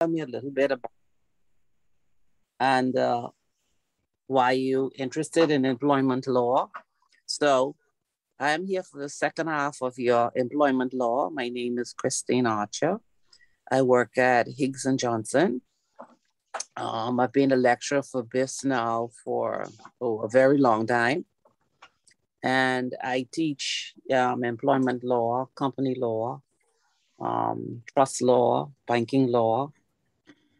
tell me a little bit about and why you interested in employment law. So I'm here for the second half of your employment law. My name is Christine Archer. I work at Higgs and Johnson. I've been a lecturer for BIS now for a very long time. And I teach employment law, company law, trust law, banking law.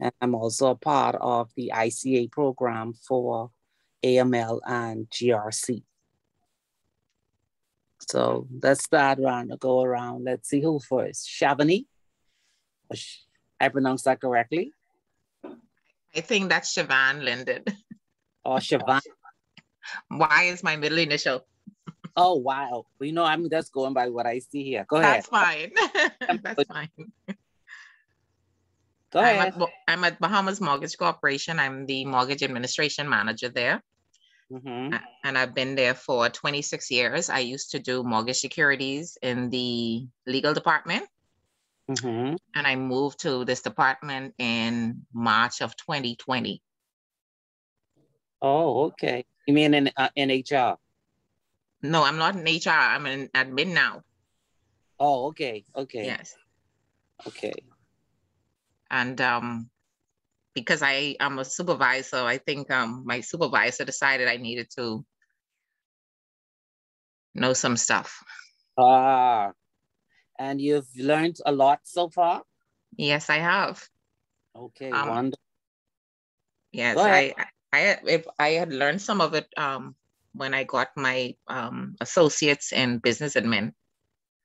And I'm also a part of the ICA program for AML and GRC. So let's start around, go around. Let's see who first. Shavani. I pronounced that correctly? I think that's Siobhan Linden. Oh, Siobhan. Y is my middle initial. Oh, wow. Well, you know, I'm just going by what I see here. Go ahead. That's fine. That's fine. Go ahead. I'm at Bahamas Mortgage Corporation. I'm the mortgage administration manager there. Mm-hmm. And I've been there for 26 years. I used to do mortgage securities in the legal department. Mm-hmm. And I moved to this department in March of 2020. Oh, okay. You mean in HR? No, I'm not in HR. I'm in admin now. Oh, okay. Okay. Yes. Okay. And because I am a supervisor, I think my supervisor decided I needed to know some stuff. And you've learned a lot so far? Yes, I have. Okay, wonderful. Yes, I had learned some of it when I got my associates in business admin.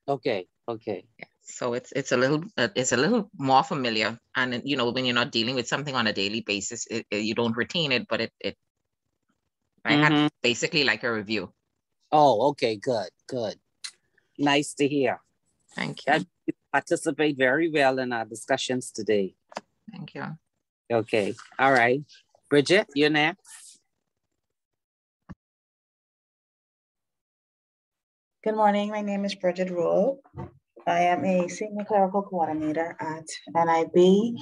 Okay, okay. Yeah. So it's a little more familiar, and you know, when you're not dealing with something on a daily basis, you don't retain it, but I had basically like a review. Oh, okay, good. Nice to hear. Thank you. You participate very well in our discussions today. Thank you. Okay, all right. Bridget, you're next. Good morning, my name is Bridget Rule. I am a senior clerical coordinator at NIB.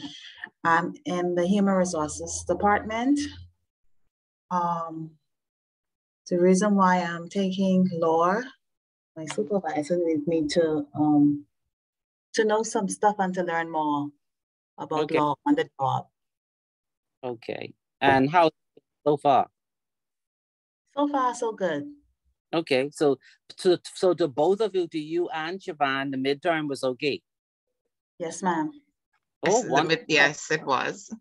I'm in the Human Resources Department. The reason why I'm taking law, my supervisor needs me to know some stuff and to learn more about law on the job. Okay, and how so far? So far, so good. Okay, so to both of you, to you and Siobhan, the midterm was okay? Yes, ma'am. Oh, yes, it was.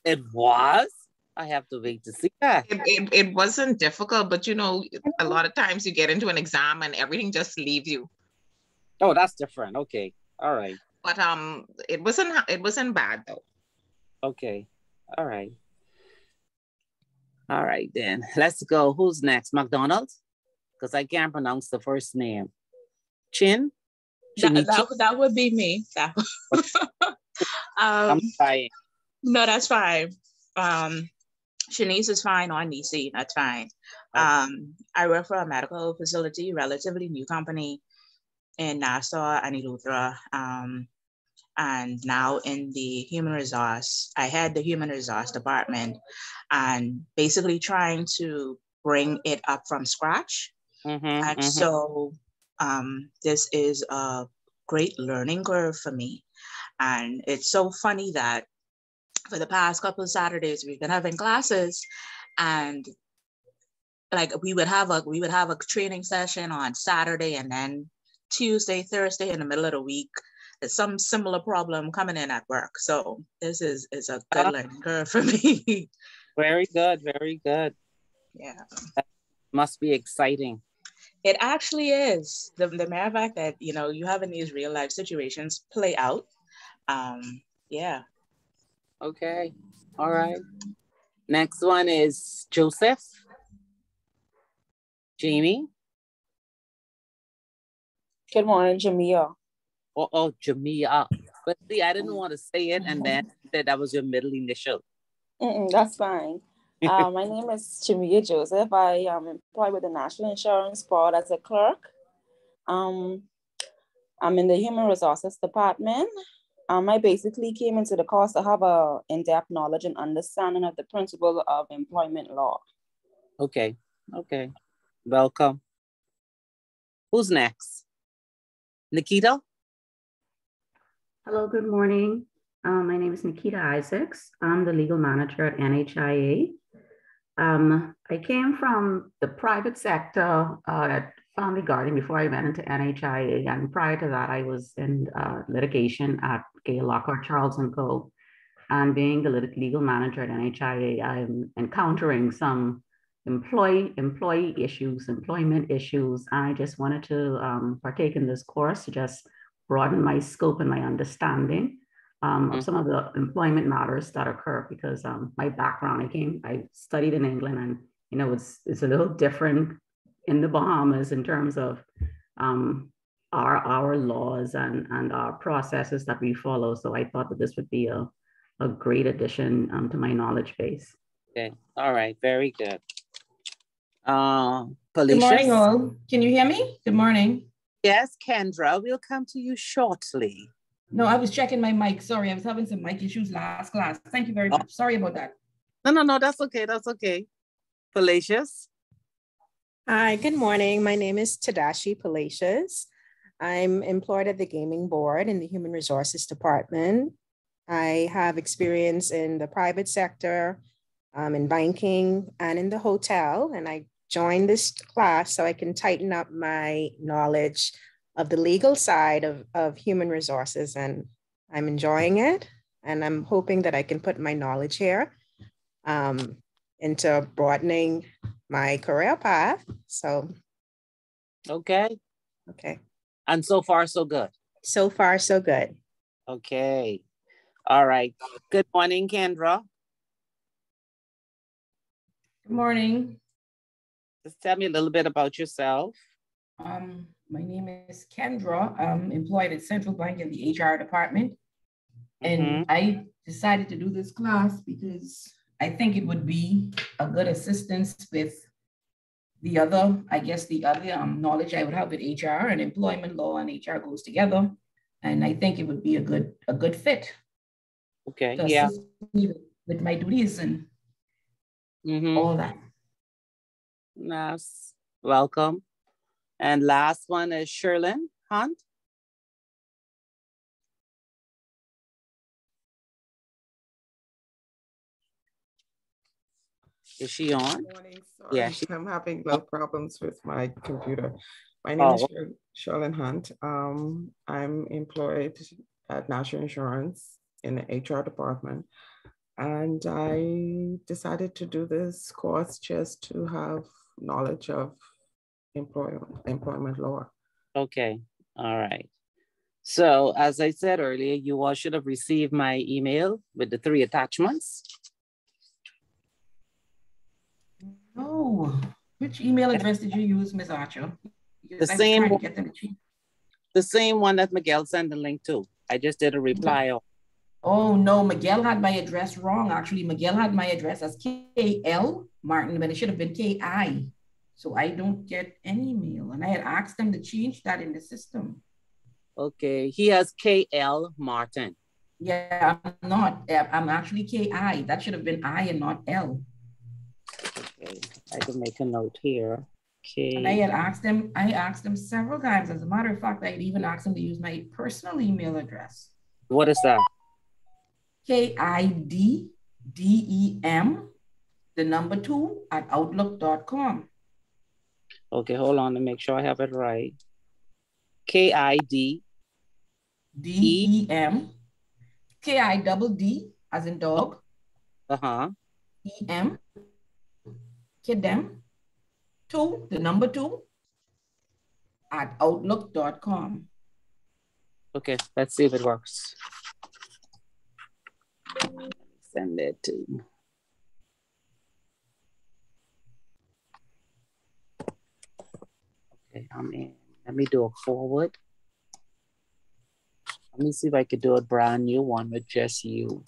It was? I have to wait to see that. It wasn't difficult, but you know, a lot of times you get into an exam and everything just leaves you. Oh, that's different. Okay, all right. But it wasn't bad though. Okay, all right. All right, then let's go. Who's next? McDonald? Because I can't pronounce the first name. Chin? That would be me. I'm sorry. No, that's fine. Shanice is fine, or Nisi, that's fine. I work for a medical facility, relatively new company in Nassau and Eleuthera. And now in the human resource, I had the human resource department and basically trying to bring it up from scratch. So this is a great learning curve for me. And it's so funny that for the past couple of Saturdays, we've been having classes, and like we would have a training session on Saturday, and then Tuesday, Thursday in the middle of the week, there's some similar problem coming in at work. So this is a good learning curve for me. Very good, very good. Yeah. That must be exciting. It actually is. The mere fact that, you know, you having these real life situations play out. Yeah. Okay. All right. Next one is Joseph. Jamie. Good morning, Jamia. Oh, Jamia. But see, I didn't want to say it, and then said that was your middle initial. That's fine. My name is Jamia Joseph. I am employed with the National Insurance Board as a clerk. I'm in the Human Resources Department. I basically came into the course to have a in-depth knowledge and understanding of the principle of employment law. Okay, okay. Welcome. Who's next? Nikita? Hello, good morning. My name is Nikita Isaacs. I'm the legal manager at NHIA. I came from the private sector at Family Garden before I went into NHIA. And prior to that, I was in litigation at Gay Lockhart Charles & Co. And being the legal manager at NHIA, I'm encountering some employee issues, employment issues. I just wanted to partake in this course to just broaden my scope and my understanding of some of the employment matters that occur, because my background, I studied in England, and you know it's a little different in the Bahamas in terms of our laws and our processes that we follow. So I thought that this would be a great addition to my knowledge base. Okay, all right, very good. Good Felicia? morning, all. Can you hear me? Good morning. Yes, Kendra, we'll come to you shortly. No, I was checking my mic. Sorry, I was having some mic issues last class. Thank you very much. Sorry about that. No, that's okay, that's okay. Fallacious? Hi, good morning. My name is Tadashi Palacios. I'm employed at the Gaming Board in the Human Resources Department. I have experience in the private sector, in banking, and in the hotel. And I joined this class so I can tighten up my knowledge of the legal side of human resources. And I'm enjoying it. And I'm hoping that I can put my knowledge here into broadening my career path. So. Okay. Okay. And so far, so good? So far, so good. Okay. All right. Good morning, Kendra. Good morning. Just tell me a little bit about yourself. My name is Kendra. I'm employed at Central Bank in the HR department. And I decided to do this class because I think it would be a good assistance with the other knowledge I would have with HR, and employment law and HR goes together. And I think it would be a good fit. Okay, to assist me with my duties and all that. Nice. Welcome. And last one is Sherlyn Hunt. Is she on? Good morning. Sorry, Yeah, I'm having little problems with my computer. My name is Sherlyn Hunt. I'm employed at National Insurance in the HR department. And I decided to do this course just to have knowledge of employment law. Okay, all right. So as I said earlier, you all should have received my email with the 3 attachments. Oh, which email address did you use, Ms. Archer? The same one that Miguel sent the link to. I just did a reply. Oh no, Miguel had my address wrong. Actually, Miguel had my address as KL Martin, but it should have been KI. So I don't get any mail. And I had asked them to change that in the system. Okay, he has KL Martin. Yeah, I'm not. I'm actually KI. That should have been I and not L. Okay, I can make a note here. Okay. And I asked them several times. As a matter of fact, I had even asked them to use my personal email address. What is that? KIDDEM, 2 at outlook.com. Okay, hold on to make sure I have it right. KIDDEM. KIDD as in dog. EM. Kidem. 2, 2 at outlook.com. Okay, let's see if it works. Send it to. Okay, I'm in. Let me do a forward. Let me see if I could do a brand new one with just you.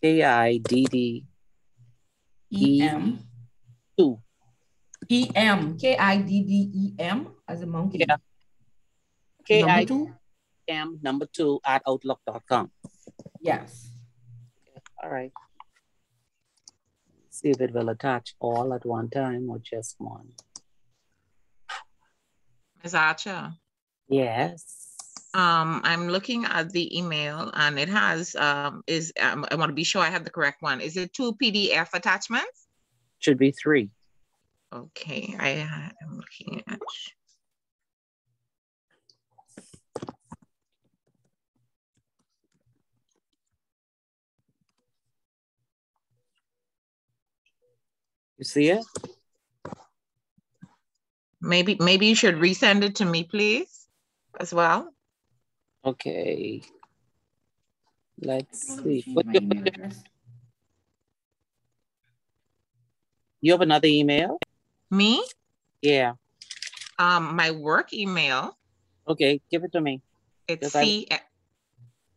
KIDDEM 2. EM, KIDDEM as a monkey. Yeah. KIM2 at outlook.com. Yes. Okay. All right. See if it will attach all at one time or just one. Ms. Archer. Yes. I'm looking at the email and it has, I want to be sure I have the correct one. Is it 2 PDF attachments? Should be 3. Okay, I am looking at. You see it? Maybe you should resend it to me, please, as well. Okay. Let's see. You have another email? Me? Yeah. My work email. Okay, give it to me. It's Go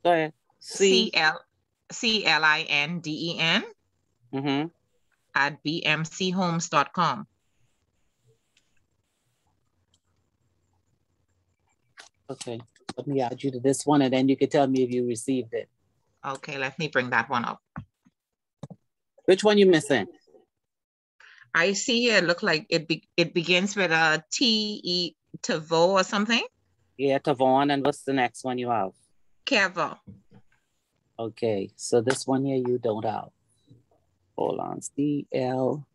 ahead. CLINDEN at bmchomes.com. Okay, let me add you to this one and then you can tell me if you received it. Okay, let me bring that one up. Which one you missing? I see here, look like it begins with a T-E, Tavo or something? Yeah, Tavon, and what's the next one you have? Keva. Okay, so this one here you don't have. Hold on, CLINDEN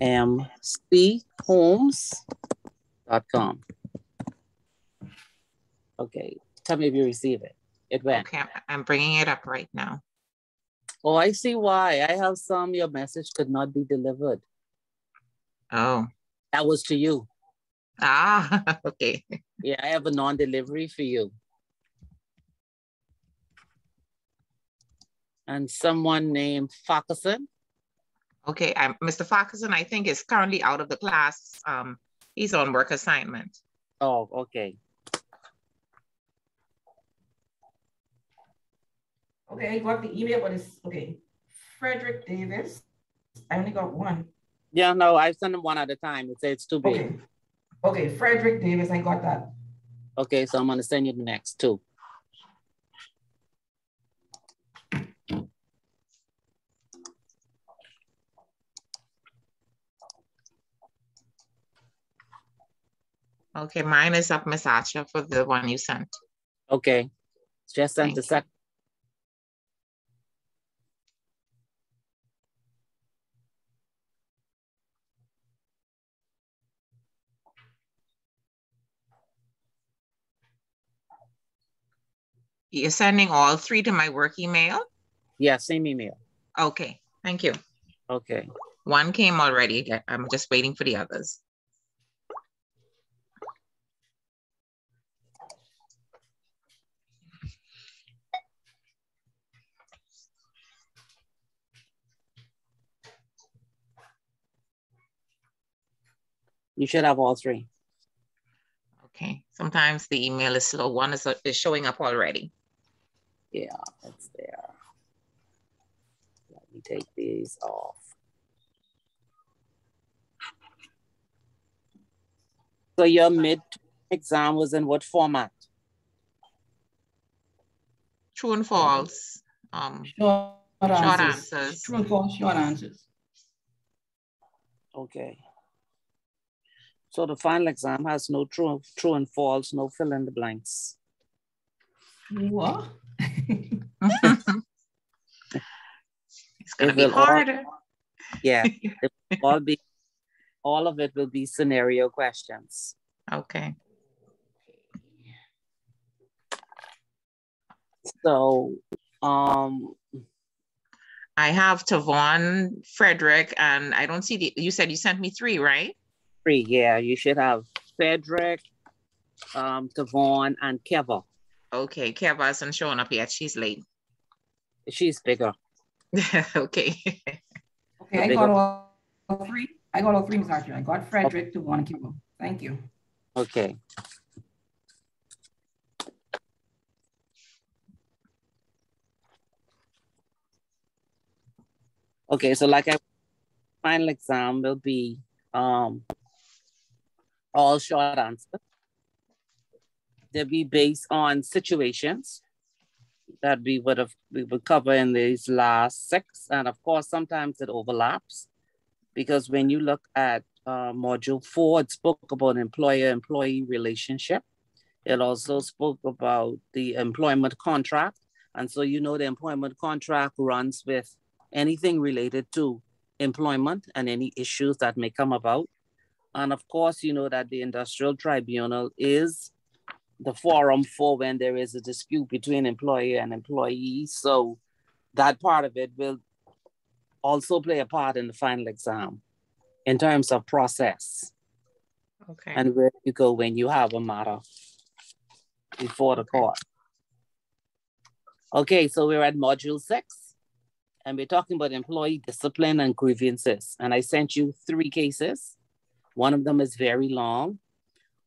bmchomes.com. Okay, tell me if you receive it. It went. Okay, I'm bringing it up right now. Oh, I see why. I have some, your message could not be delivered. Oh. That was to you. Ah, okay. Yeah, I have a non-delivery for you. And someone named Farquharson. Okay, Mr. Farquharson, I think, is currently out of the class. He's on work assignment. Oh, okay. Okay, I got the email, but it's okay. Frederick Davis. I only got one. Yeah, no, I send them one at a time. It says it's too big. Okay. Okay, Frederick Davis, I got that. Okay, so I'm gonna send you the next 2. Okay, mine is up, Ms. Archer, for the one you sent. Okay, just sent the second. You're sending all 3 to my work email? Yeah, same email. Okay, thank you. Okay. One came already. I'm just waiting for the others. You should have all 3. Okay, sometimes the email is slow. One is showing up already. Yeah, it's there. Let me take these off. So your mid exam was in what format? True and false. Short answers. True and false, short answers. Okay. So the final exam has no true and false, no fill in the blanks. What? It's gonna be harder. Yeah, it will all of it will be scenario questions. Okay. So, I have Tavon, Frederick, and I don't see you said you sent me 3, right? 3, yeah. You should have Frederick, Tavon, and Keva. Okay, Keva hasn't shown up yet. She's late. She's bigger. Okay. Okay, I got all 3. I got all 3, Ms. Archer. I got Frederick, Tavon, and Keva. Thank you. Okay. Okay, so like final exam will be all short answers. They'll be based on situations that we would cover in these last 6. And of course, sometimes it overlaps because when you look at module 4, it spoke about employer-employee relationship. It also spoke about the employment contract. And so, you know, the employment contract runs with anything related to employment and any issues that may come about. And of course, you know that the industrial tribunal is the forum for when there is a dispute between employer and employee. So that part of it will also play a part in the final exam in terms of process. Okay. And where you go when you have a matter before the court. Okay, so we're at module 6 and we're talking about employee discipline and grievances. And I sent you 3 cases. One of them is very long.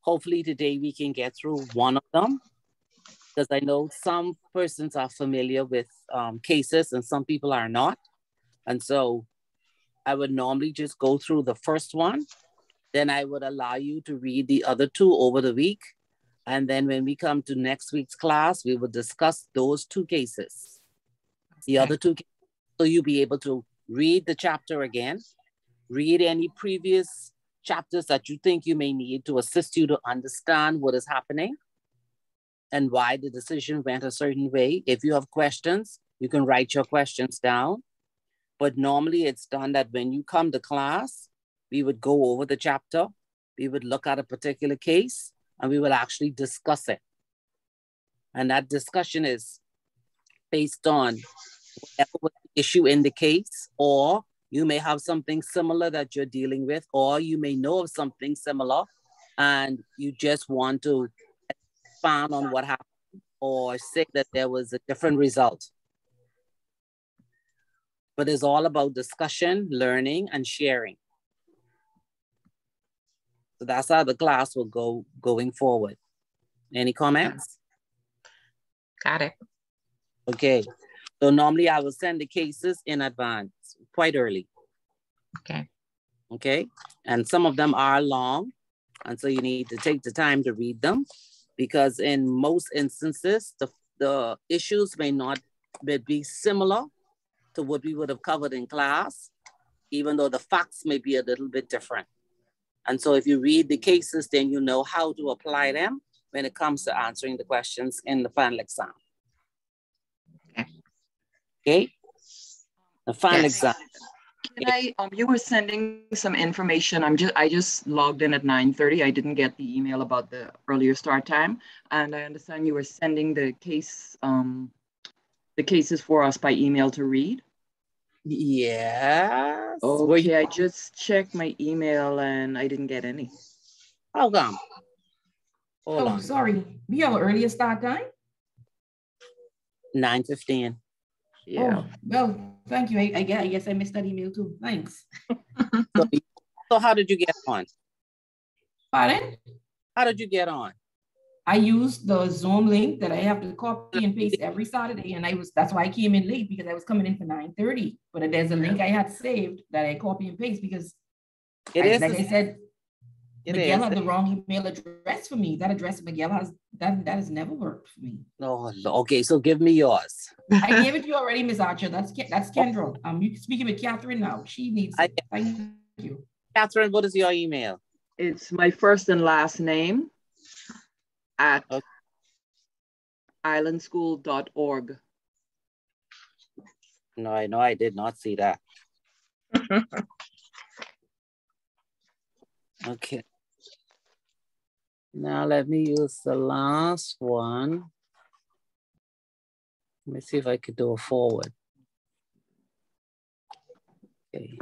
Hopefully today we can get through one of them because I know some persons are familiar with cases and some people are not. And so I would normally just go through the first one. Then I would allow you to read the other 2 over the week. And then when we come to next week's class, we will discuss those 2 cases. The other 2 cases, so you'll be able to read the chapter again, read any previous chapters that you think you may need to assist you to understand what is happening and why the decision went a certain way. If you have questions, you can write your questions down. But normally it's done that when you come to class, we would go over the chapter, we would look at a particular case, and we will actually discuss it. And that discussion is based on whatever issue in the case, or you may have something similar that you're dealing with, or you may know of something similar and you just want to expand on what happened or say that there was a different result. But it's all about discussion, learning, and sharing. So that's how the class will go going forward. Any comments? Got it. Okay. So normally I will send the cases in advance, quite early. Okay. Okay. And some of them are long. And so you need to take the time to read them because in most instances, the issues may not be similar to what we would have covered in class, even though the facts may be a little bit different. And so if you read the cases, then you know how to apply them when it comes to answering the questions in the final exam. Okay. The final exam. Can I, you were sending some information. I just logged in at 9:30. I didn't get the email about the earlier start time. And I understand you were sending the cases for us by email to read. Yes. Okay, I just checked my email and I didn't get any. How come? Hold on. Sorry. We have an earlier start time? 9:15. Yeah. Oh, well, thank you. I guess I missed that email too. Thanks. So how did you get on? Pardon? How did you get on? I used the Zoom link that I have to copy and paste every Saturday. And that's why I came in late because I was coming in for 9:30. But there's a link I had saved that I copy and paste because I said, Miguel had the wrong email address for me. That address Miguel has, that has never worked for me. Oh, okay. So give me yours. I gave it to you already, Miss Archer. That's Kendra. You speaking with Catherine now. She needs it. Thank you. Catherine, what is your email? It's my first and last name at islandschool.org. No, I did not see that. Okay. Now let me use the last one. Let me see if I could do a forward. Okay.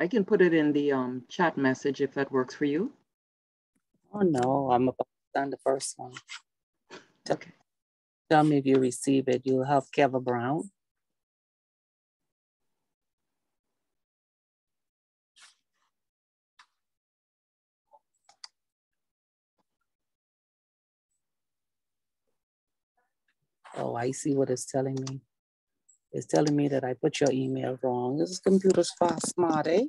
I can put it in the chat message if that works for you. Oh no, I'm about to send the first one. Okay. Tell me if you receive it. You'll have Kevin Brown. Oh, I see what it's telling me. It's telling me that I put your email wrong. This computer's fast smart, eh?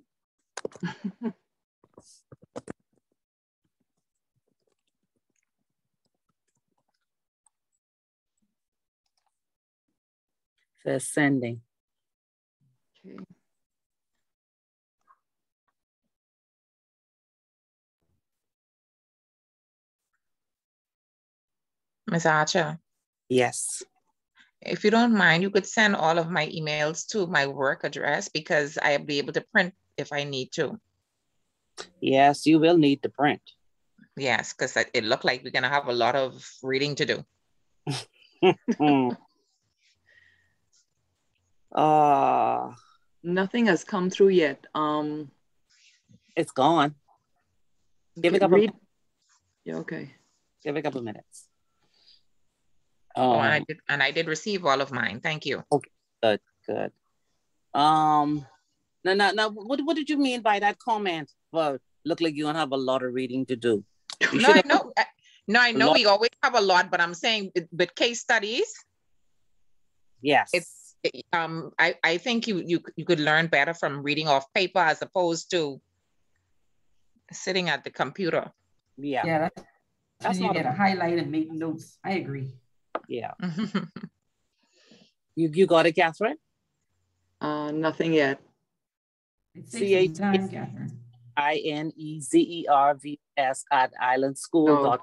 Says sending. Okay. Ms. Archer. Yes. If you don't mind, you could send all of my emails to my work address because I'll be able to print if I need to. Yes, you will need to print. Yes, because it looked like we're going to have a lot of reading to do. Nothing has come through yet. It's gone. Give it a couple minutes. Yeah, okay. Give it a couple minutes. Oh, and I did receive all of mine. Thank you. Okay, good, good. Now, what did you mean by that comment? Well, look like you're gonna have a lot of reading to do. No, I know. No, I know we always have a lot, but I'm saying with case studies. Yes. I think you could learn better from reading off paper as opposed to sitting at the computer. Yeah. Yeah, that's when you get a highlight and make notes. I agree. Yeah. You got it, Catherine? Nothing yet. CHINEZERVS@islandschool.com.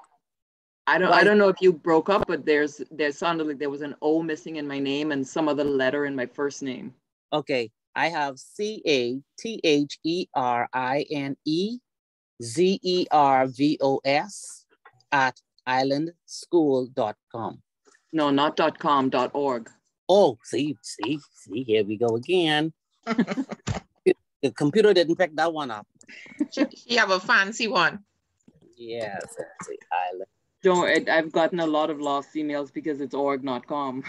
I don't know if you broke up, but there sounded like there was an O missing in my name and some other letter in my first name. Okay, I have CATHERINEZERVOS at islandschool.com. No, not .com, .org. Oh, see, here we go again. The computer didn't pick that one up. She have a fancy one. Yes, that's the island. Don't, I've gotten a lot of lost emails because it's org, not com.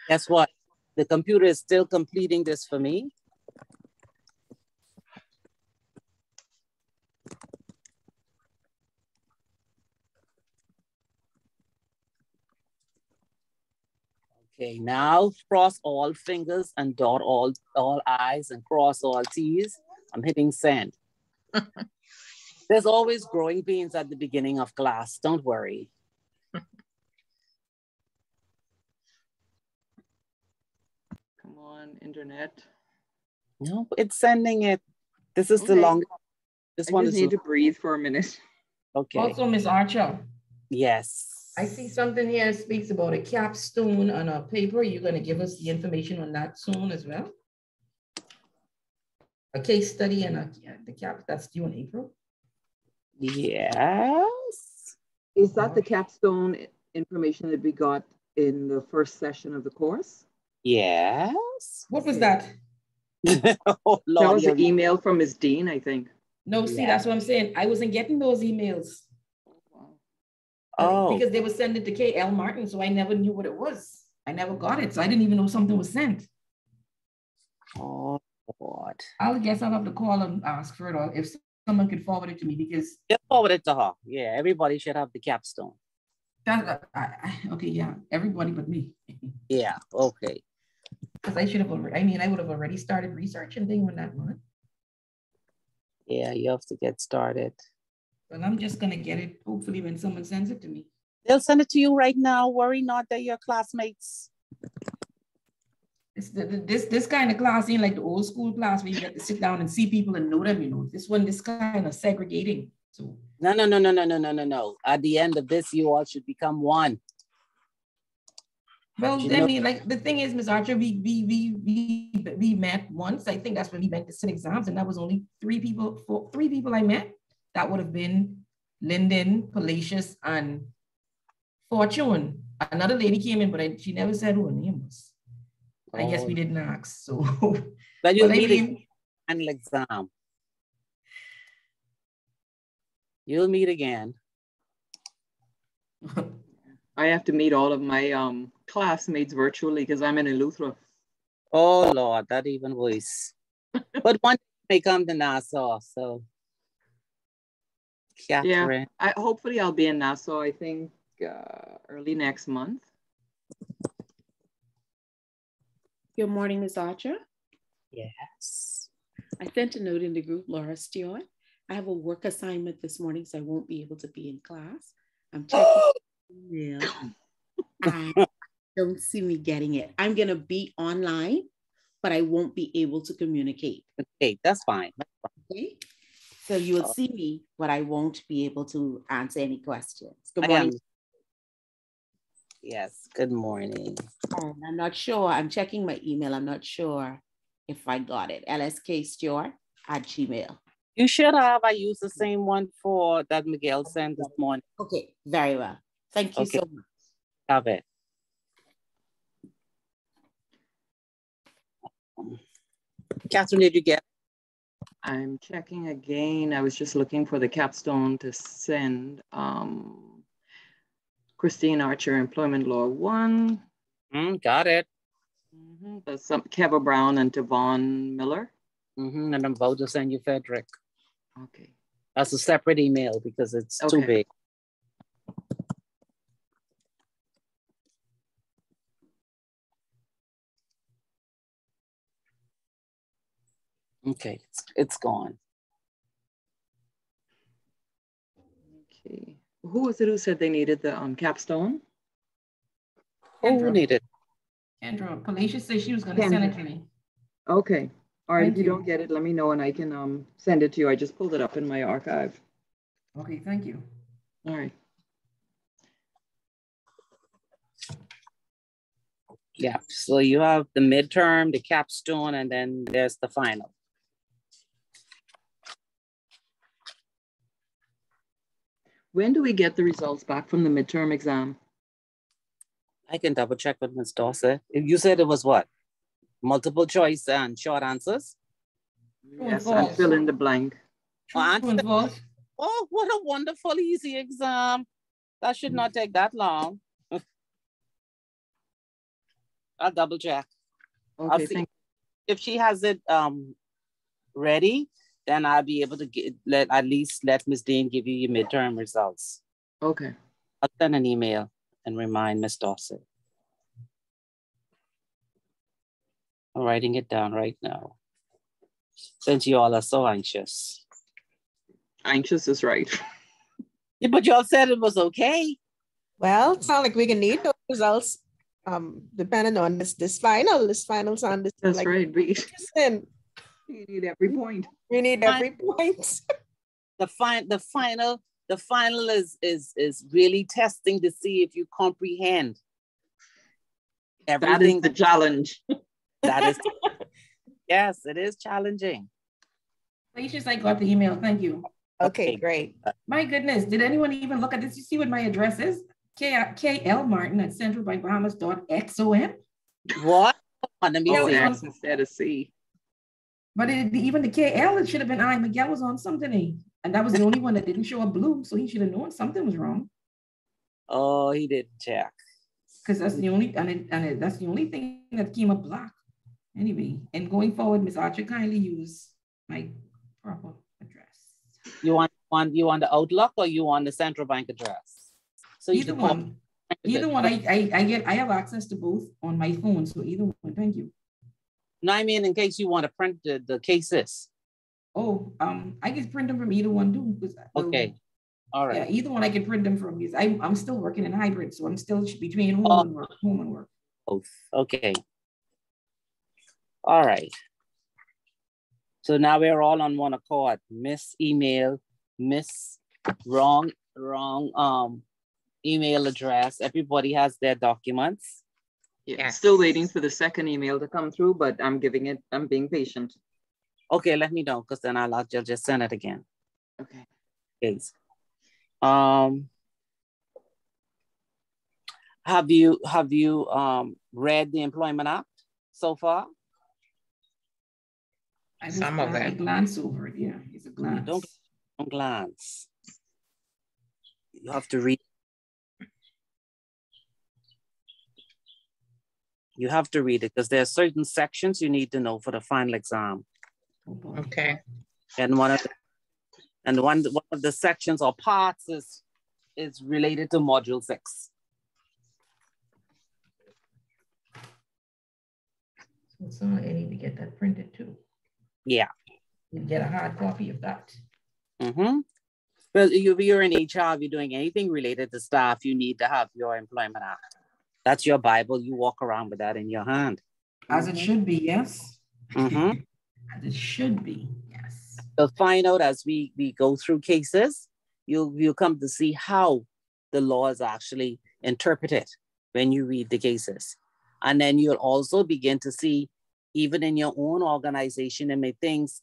Guess what? The computer is still completing this for me. Okay, now cross all fingers and dot all I's and cross all T's. I'm hitting send. There's always growing pains at the beginning of class. Don't worry. Come on, internet. No, it's sending it. This is the longest. This one just need to breathe for a minute. Okay. Also, Ms. Archer. Yes. I see something here that speaks about a capstone on a paper. You're going to give us the information on that soon as well. A case study and the cap that's due in April. Yes. Is that the capstone information that we got in the first session of the course? Yes. What was that? Oh, Lord, that was an email from Ms. Dean, I think. No, see, that's what I'm saying. I wasn't getting those emails. Oh. Because they were sending to K.L. Martin, so I never knew what it was. I never got it, so I didn't even know something was sent. Oh, God. I guess I'll have to call and ask for it, or if someone could forward it to me, because... Just forward it to her. Yeah, everybody should have the capstone. Okay, yeah, everybody but me. Yeah, okay. Because I should have already, I would have already started researching things on that one. Yeah, you have to get started. Well, I'm just going to get it, hopefully, when someone sends it to me. They'll send it to you right now. Worry not, that your classmates. This kind of class ain't like the old school class where you get to sit down and see people and know them, you know. This kind of segregating. So No. At the end of this, you all should become one. Well, I mean, like the thing is, Ms. Archer, we met once. I think that's when we met to sit exams, and that was only three people I met. That would have been Lyndon, Palacious, and Fortune. Another lady came in, but she never said who her name was. I guess we didn't ask. So, but you'll meet an final exam. You'll meet again. I have to meet all of my classmates virtually because I'm in Eleuthera. Oh Lord, that even worse. But one may come to Nassau, so. Catherine. Yeah, hopefully I'll be in Nassau, I think early next month. Good morning, Ms. Archer. Yes. I sent a note in the group, Laura Stewart. I have a work assignment this morning, so I won't be able to be in class. I'm checking email. I don't see me getting it. I'm going to be online, but I won't be able to communicate. Okay, that's fine. Okay. So you will see me, but I won't be able to answer any questions. Good morning. Yes, good morning. I'm not sure. I'm checking my email. I'm not sure if I got it. lskstewart@gmail. You should have. I used the same one for that Miguel sent this morning. Okay, very well. Thank you so much. Have it. Catherine, did you get? I'm checking again. I was just looking for the capstone to send. Christine Archer, Employment Law 1. Got it. There's some Keva Brown and Tavon Miller. And I'm about to send you Frederick. Okay. That's a separate email because it's too big. Okay, it's gone. Okay. Who was it who said they needed the capstone? Kendra. Who needed? Kendra, Palacia said she was going to send it to me. Okay. All right. Thank if you you. don't get it, let me know and I can send it to you. I just pulled it up in my archive. Okay, thank you. All right. Yeah, so you have the midterm, the capstone, and then there's the final. When do we get the results back from the midterm exam? I can double check with Ms. Dawson. You said it was what? Multiple choice and short answers? Yes, and fill in the blank. Oh, what a wonderful, easy exam. That should not take that long. I'll double check. Okay, I'll see if she has it ready, then I'll be able to at least let Ms. Dane give you your midterm results. Okay. I'll send an email and remind Ms. Dawson. I'm writing it down right now. Since you all are so anxious. Anxious is right. Yeah, but y'all said it was okay. Well, it's not like we can need those results. Depending on this finals on this. That's like, right. We need every point. We need every point. The final is really testing to see if you comprehend everything. That is the challenge. That is, yes, it is challenging. Felicia's, I got the email. Thank you. Okay, great. My goodness, did anyone even look at this? You see what my address is? KL Martin at centralbankbahamas.xom. What? Let me see. X instead of C. But even the KL, it should have been I. Miguel was on something. And that was the only one that didn't show up blue. So he should have known something was wrong. Oh, he didn't check. Because that's the only, that's the only thing that came up black. Anyway, and going forward, Ms. Archer, kindly use my proper address. You want the Outlook or you want the central bank address? So either one. Either one. I have access to both on my phone. So either one. Thank you. No, I mean in case you want to print the cases. Oh, I can print them from either one too. Okay. All right. Yeah, either one I can print them from because I'm still working in hybrid, so I'm still between home and work. Both. Okay. All right. So now we're all on one accord. Miss email, miss wrong email address. Everybody has their documents. Yeah. Still waiting for the second email to come through, but I'm being patient. Okay, let me know because then I'll just send it again. Okay. Please. Have you read the Employment Act so far? Some of it. I glance over it. Yeah, it's a glance. Don't glance. You have to read. You have to read it because there are certain sections you need to know for the final exam. Okay. And one of the sections or parts is related to module 6. So I need to get that printed too. Yeah. You get a hard copy of that. Mm-hmm. Well, if you're in HR, if you're doing anything related to staff, you need to have your Employment Act. That's your Bible. You walk around with that in your hand. As it should be, yes. Mm-hmm. As it should be, yes. So find out as we go through cases, you'll come to see how the law is actually interpreted when you read the cases. And then you'll also begin to see, even in your own organization, and things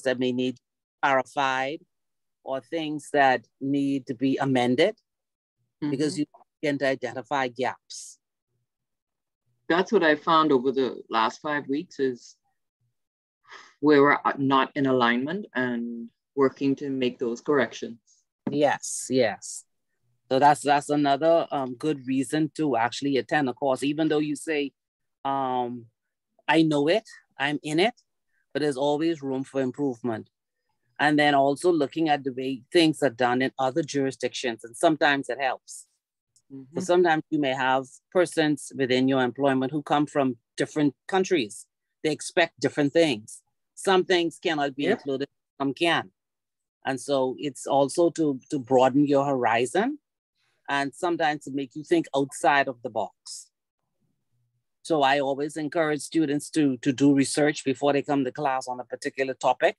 that may need clarified or things that need to be amended, because you begin to identify gaps. That's what I found over the last 5 weeks is where we're not in alignment and working to make those corrections. Yes, yes. So that's another good reason to actually attend a course, even though you say, I know it, I'm in it, but there's always room for improvement. And then also looking at the way things are done in other jurisdictions, and sometimes it helps. So sometimes you may have persons within your employment who come from different countries. They expect different things. Some things cannot be included, some can. And so it's also to broaden your horizon and sometimes to make you think outside of the box. So I always encourage students to do research before they come to class on a particular topic.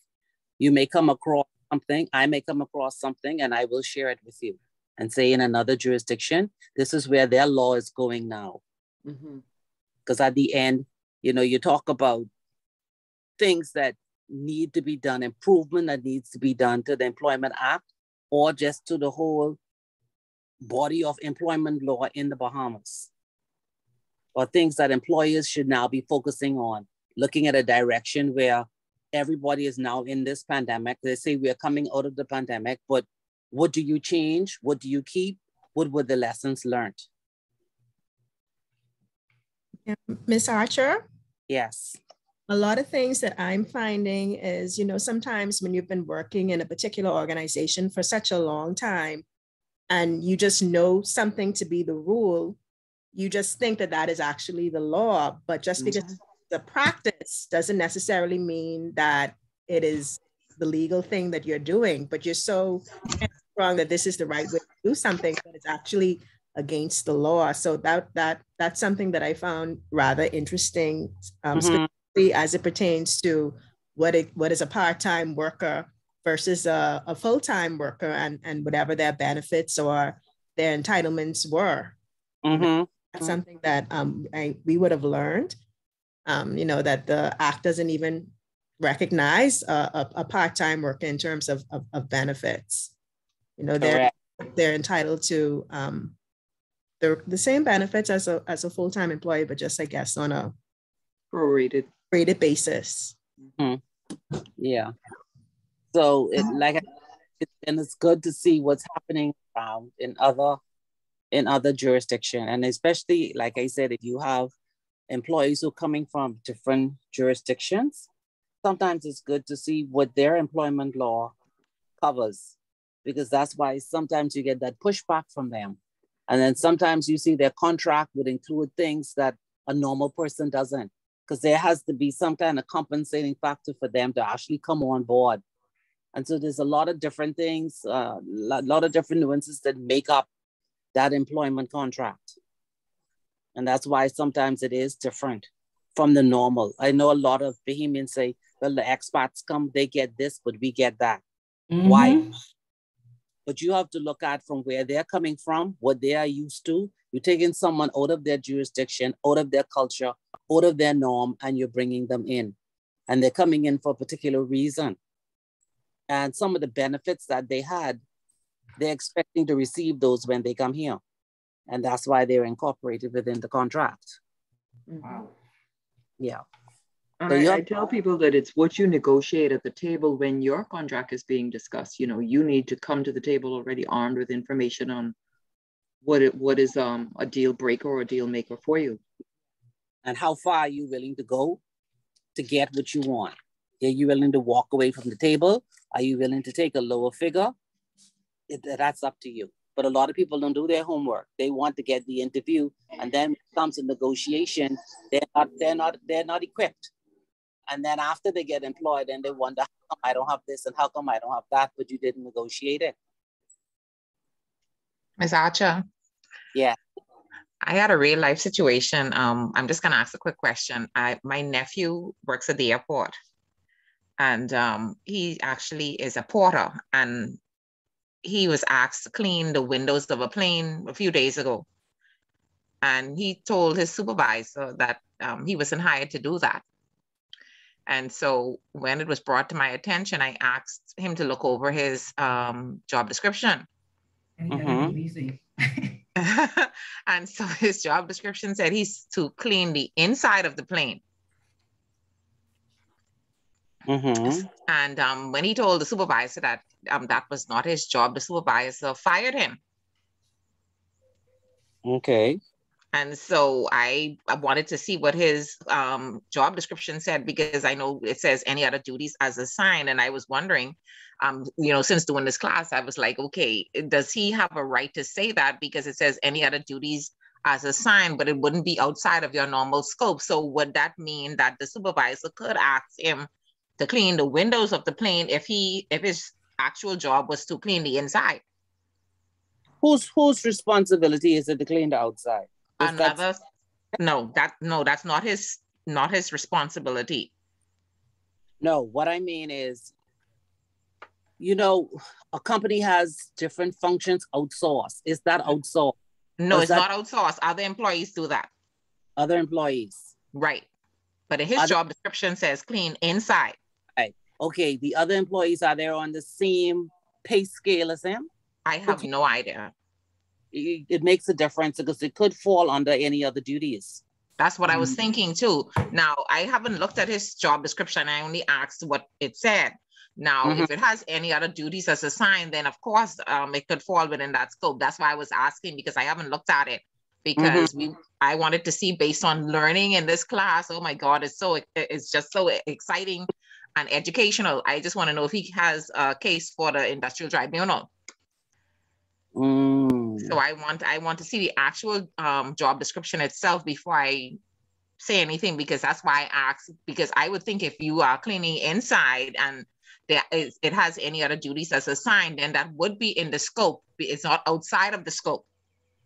You may come across something, I may come across something, and I will share it with you and say in another jurisdiction, this is where their law is going now. Because at the end, you talk about things that need to be done, improvement that needs to be done to the Employment Act or just to the whole body of employment law in the Bahamas, or things that employers should now be focusing on, looking at a direction where everybody is now in this pandemic. They say we are coming out of the pandemic, but what do you change? What do you keep? What were the lessons learned? Ms. Archer? Yes. A lot of things that I'm finding is, sometimes when you've been working in a particular organization for such a long time and you just know something to be the rule, you just think that that is actually the law, but just because the practice doesn't necessarily mean that it is the legal thing that you're doing, but you're so strong that this is the right way to do something, but it's actually against the law. So that's something that I found rather interesting, specifically as it pertains to what is a part-time worker versus a full-time worker and whatever their benefits or their entitlements were. That's something that we would have learned, that the Act doesn't even recognize a part-time worker in terms of benefits. They're entitled to the same benefits as a full-time employee, but just, I guess, on a prorated basis. Yeah. So it's good to see what's happening around in other jurisdictions. And especially, like I said, if you have employees who are coming from different jurisdictions, sometimes it's good to see what their employment law covers, because that's why sometimes you get that pushback from them. And then sometimes you see their contract would include things that a normal person doesn't, because there has to be some kind of compensating factor for them to actually come on board. And so there's a lot of different things, a lot of different nuances that make up that employment contract. And that's why sometimes it is different from the normal. I know a lot of Bahamians say, well, the expats come, they get this, but we get that. Why? But you have to look at from where they're coming from, what they are used to. You're taking someone out of their jurisdiction, out of their culture, out of their norm, and you're bringing them in. And they're coming in for a particular reason. And some of the benefits that they had, they're expecting to receive those when they come here. And that's why they're incorporated within the contract. Wow. Yeah. And I tell people that it's what you negotiate at the table when your contract is being discussed. You need to come to the table already armed with information on what is a deal breaker or a deal maker for you. And how far are you willing to go to get what you want? Are you willing to walk away from the table? Are you willing to take a lower figure? That's up to you. but a lot of people don't do their homework. They want to get the interview, and then when it comes to negotiation, they're not equipped. And then after they get employed, and they wonder, how come I don't have this and how come I don't have that, but you didn't negotiate it. Ms. Archer. Yeah. I had a real life situation. I'm just gonna ask a quick question. My nephew works at the airport, and he actually is a porter, and he was asked to clean the windows of a plane a few days ago. And he told his supervisor that he wasn't hired to do that. And so when it was brought to my attention, I asked him to look over his job description. And so his job description said he's to clean the inside of the plane. And when he told the supervisor that that was not his job, the supervisor fired him. Okay. And so I wanted to see what his job description said, because I know it says any other duties as assigned. And I was wondering, you know, since doing this class, I was like, okay, does he have a right to say that? Because it says any other duties as assigned, but it wouldn't be outside of your normal scope. So would that mean that the supervisor could ask him to clean the windows of the plane if his actual job was to clean the inside? Whose responsibility is it to clean the outside? No, that's not his responsibility. No, what I mean is, you know, a company has different functions outsourced. Is that outsourced? No, it's not outsourced. Other employees do that. Other employees. Right. But his job description says clean inside. Right. Okay, the other employees, are they on the same pay scale as him? I have no idea. It makes a difference because it could fall under any other duties. That's what I was thinking too. Now, I haven't looked at his job description. I only asked what it said. Now, if it has any other duties as assigned, then of course it could fall within that scope. That's why I was asking, because I haven't looked at it, because I wanted to see based on learning in this class. Oh my God, it's just so exciting and educational. I just want to know if he has a case for the industrial tribunal. So I want to see the actual job description itself before I say anything, because that's why I asked, because I would think if you are cleaning inside and it has any other duties as assigned, then that would be in the scope. It's not outside of the scope.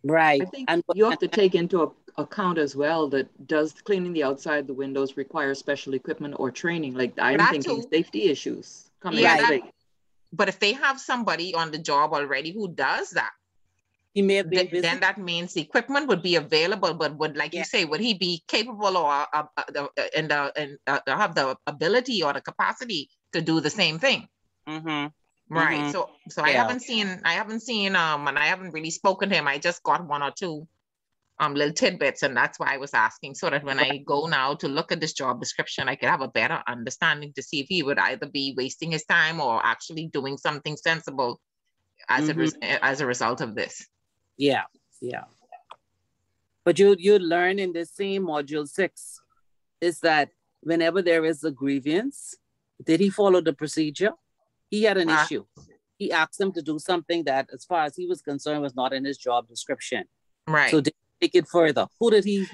Right. I think you have to take into account as well that does cleaning the outside the windows require special equipment or training? Like I'm thinking safety issues. But if they have somebody on the job already who does that, he may have been busy. Then that means the equipment would be available, but would, like you say, would he be capable or have the ability or the capacity to do the same thing? Right. So I haven't seen, and I haven't really spoken to him. I just got one or two little tidbits, and that's why I was asking, so that when I go now to look at this job description, I could have a better understanding to see if he would either be wasting his time or actually doing something sensible as a result of this. Yeah. But you learn in the same module 6 is that whenever there is a grievance, did he follow the procedure? He had an issue. He asked him to do something that, as far as he was concerned, was not in his job description. Right. So did he take it further? Who did he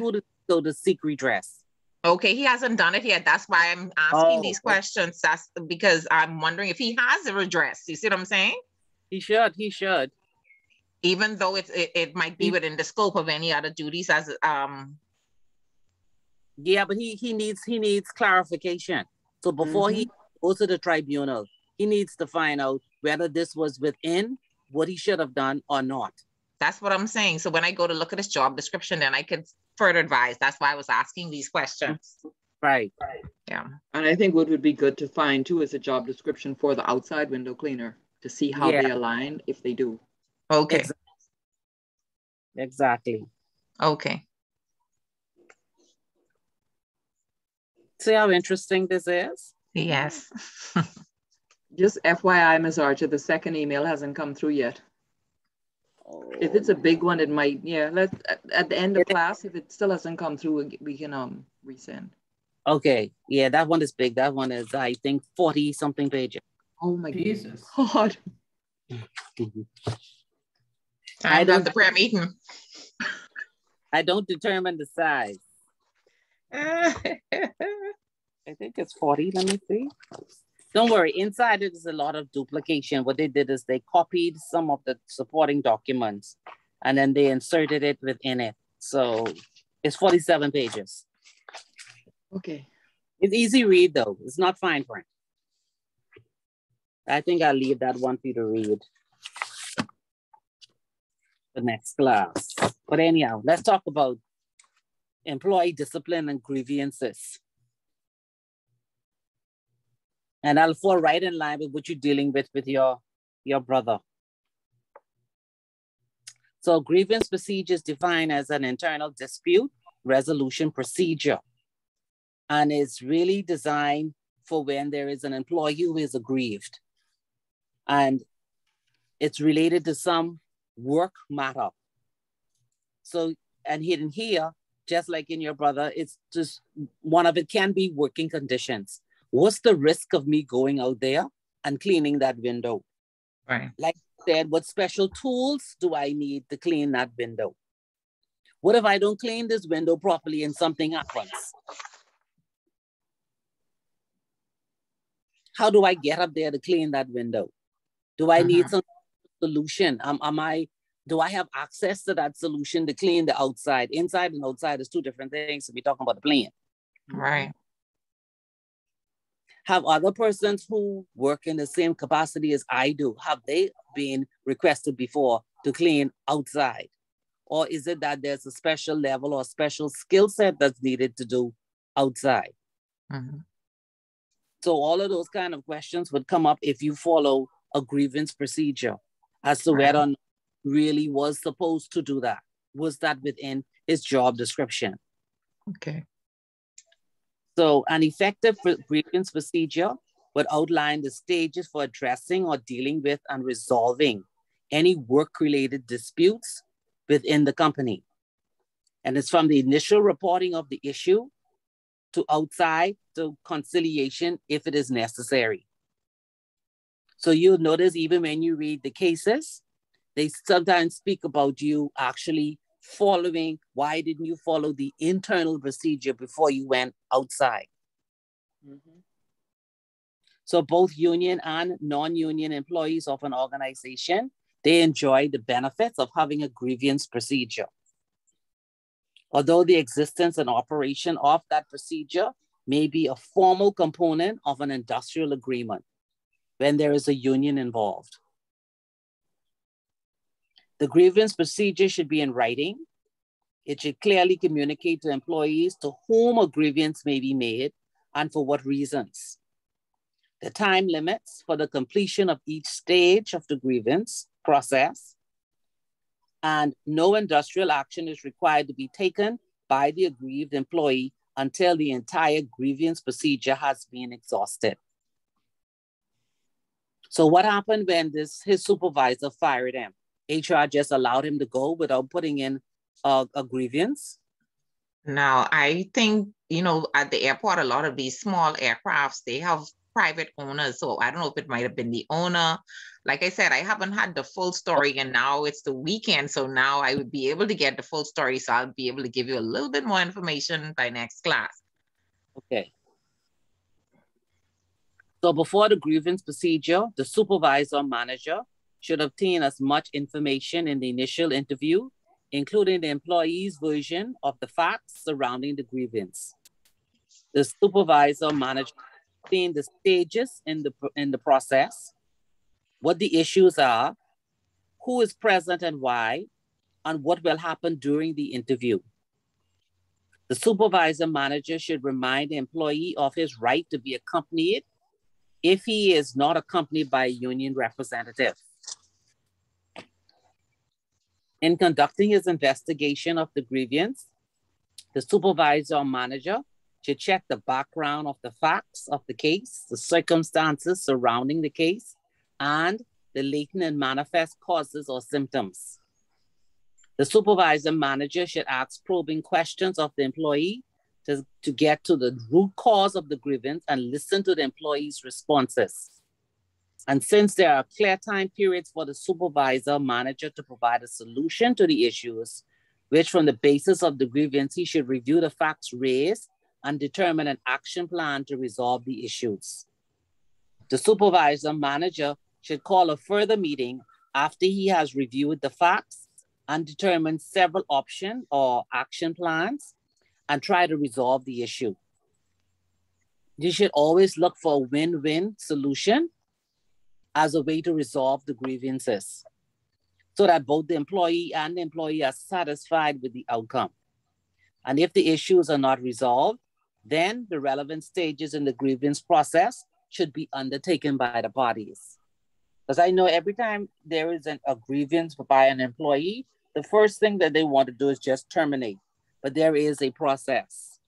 go to seek redress? Okay, he hasn't done it yet. That's why I'm asking these questions. That's because I'm wondering if he has a redress. You see what I'm saying? He should. Even though it might be within the scope of any other duties as Yeah, but he needs clarification. So before he goes to the tribunal, he needs to find out whether this was within what he should have done or not. That's what I'm saying. So when I go to look at his job description, then I could further advise. That's why I was asking these questions. Right. Yeah. And I think what would be good to find too is a job description for the outside window cleaner to see how they align, if they do. Okay. Exactly. Okay. See how interesting this is? Yes. Just FYI, Ms. Archer, the second email hasn't come through yet. If it's a big one, it might, let's at the end of class, if it still hasn't come through, we can resend. Okay. Yeah, that one is big. That one is, I think, 40 something pages. Oh my Jesus. God. I don't have the prayer meeting. I don't determine the size. I think it's 40, let me see. Don't worry, inside it is a lot of duplication. What they did is they copied some of the supporting documents and then they inserted it within it. So it's 47 pages. Okay. It's easy read though. It's not fine print. I think I'll leave that one for you to read the next class. But anyhow, let's talk about employee discipline and grievances. And I'll fall right in line with what you're dealing with your brother. So grievance procedure is defined as an internal dispute resolution procedure. And it's really designed for when there is an employee who is aggrieved. And it's related to some work matter. So, and hidden here, just like in your brother, it's just one of it can be working conditions. What's the risk of me going out there and cleaning that window? Right. Like I said, what special tools do I need to clean that window? What if I don't clean this window properly and something happens? How do I get up there to clean that window? Do I need some solution? Do I have access to that solution to clean the outside? Inside and outside is two different things. So we're talking about the plan. Right. Have other persons who work in the same capacity as I do, have they been requested before to clean outside? Or is it that there's a special level or special skill set that's needed to do outside? So all of those kind of questions would come up if you follow a grievance procedure as to whether or not really was supposed to do that. Was that within his job description? Okay. So an effective grievance procedure would outline the stages for addressing or dealing with and resolving any work-related disputes within the company. And it's from the initial reporting of the issue to outside to conciliation if it is necessary. So you'll notice even when you read the cases, they sometimes speak about you actually following, why didn't you follow the internal procedure before you went outside? So both union and non-union employees of an organization, they enjoy the benefits of having a grievance procedure. Although the existence and operation of that procedure may be a formal component of an industrial agreement when there is a union involved. The grievance procedure should be in writing. It should clearly communicate to employees to whom a grievance may be made and for what reasons. The time limits for the completion of each stage of the grievance process, and no industrial action is required to be taken by the aggrieved employee until the entire grievance procedure has been exhausted. So what happened when his supervisor fired him? HR just allowed him to go without putting in a grievance? Now, I think, at the airport, a lot of these small aircrafts, they have private owners. So I don't know if it might have been the owner. Like I said, I haven't had the full story, and now it's the weekend. So now I would be able to get the full story. So I'll be able to give you a little bit more information by next class. Okay. So before the grievance procedure, the supervisor or manager should obtain as much information in the initial interview, including the employee's version of the facts surrounding the grievance. The supervisor or manager obtain the stages in the process, what the issues are, who is present and why, and what will happen during the interview. The supervisor manager should remind the employee of his right to be accompanied if he is not accompanied by a union representative. In conducting his investigation of the grievance, the supervisor or manager should check the background of the facts of the case, the circumstances surrounding the case, and the latent and manifest causes or symptoms. The supervisor manager should ask probing questions of the employee to get to the root cause of the grievance and listen to the employee's responses. And since there are clear time periods for the supervisor manager to provide a solution to the issues, which from the basis of the grievance, he should review the facts raised and determine an action plan to resolve the issues. The supervisor manager should call a further meeting after he has reviewed the facts and determined several options or action plans and try to resolve the issue. You should always look for a win-win solution as a way to resolve the grievances so that both the employee and the employee are satisfied with the outcome. And if the issues are not resolved, then the relevant stages in the grievance process should be undertaken by the parties. Because I know every time there is a grievance by an employee, the first thing that they want to do is just terminate. But there is a process.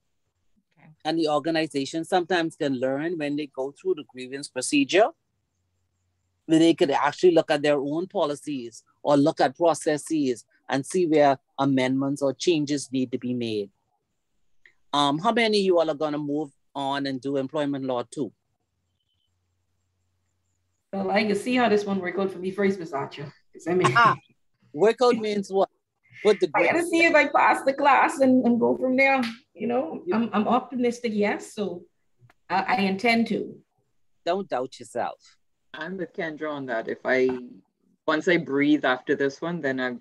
Okay. And the organization sometimes can learn when they go through the grievance procedure, where they could actually look at their own policies or look at processes and see where amendments or changes need to be made. How many of you all are going to move on and do employment law 2? Well, I can see how this one worked out for me first, Ms. Archer. Work out means what? Put the I gotta see if I pass the class and go from there. You know, I'm optimistic, yes. So I intend to. Don't doubt yourself. I'm with Kendra on that. Once I breathe after this one, then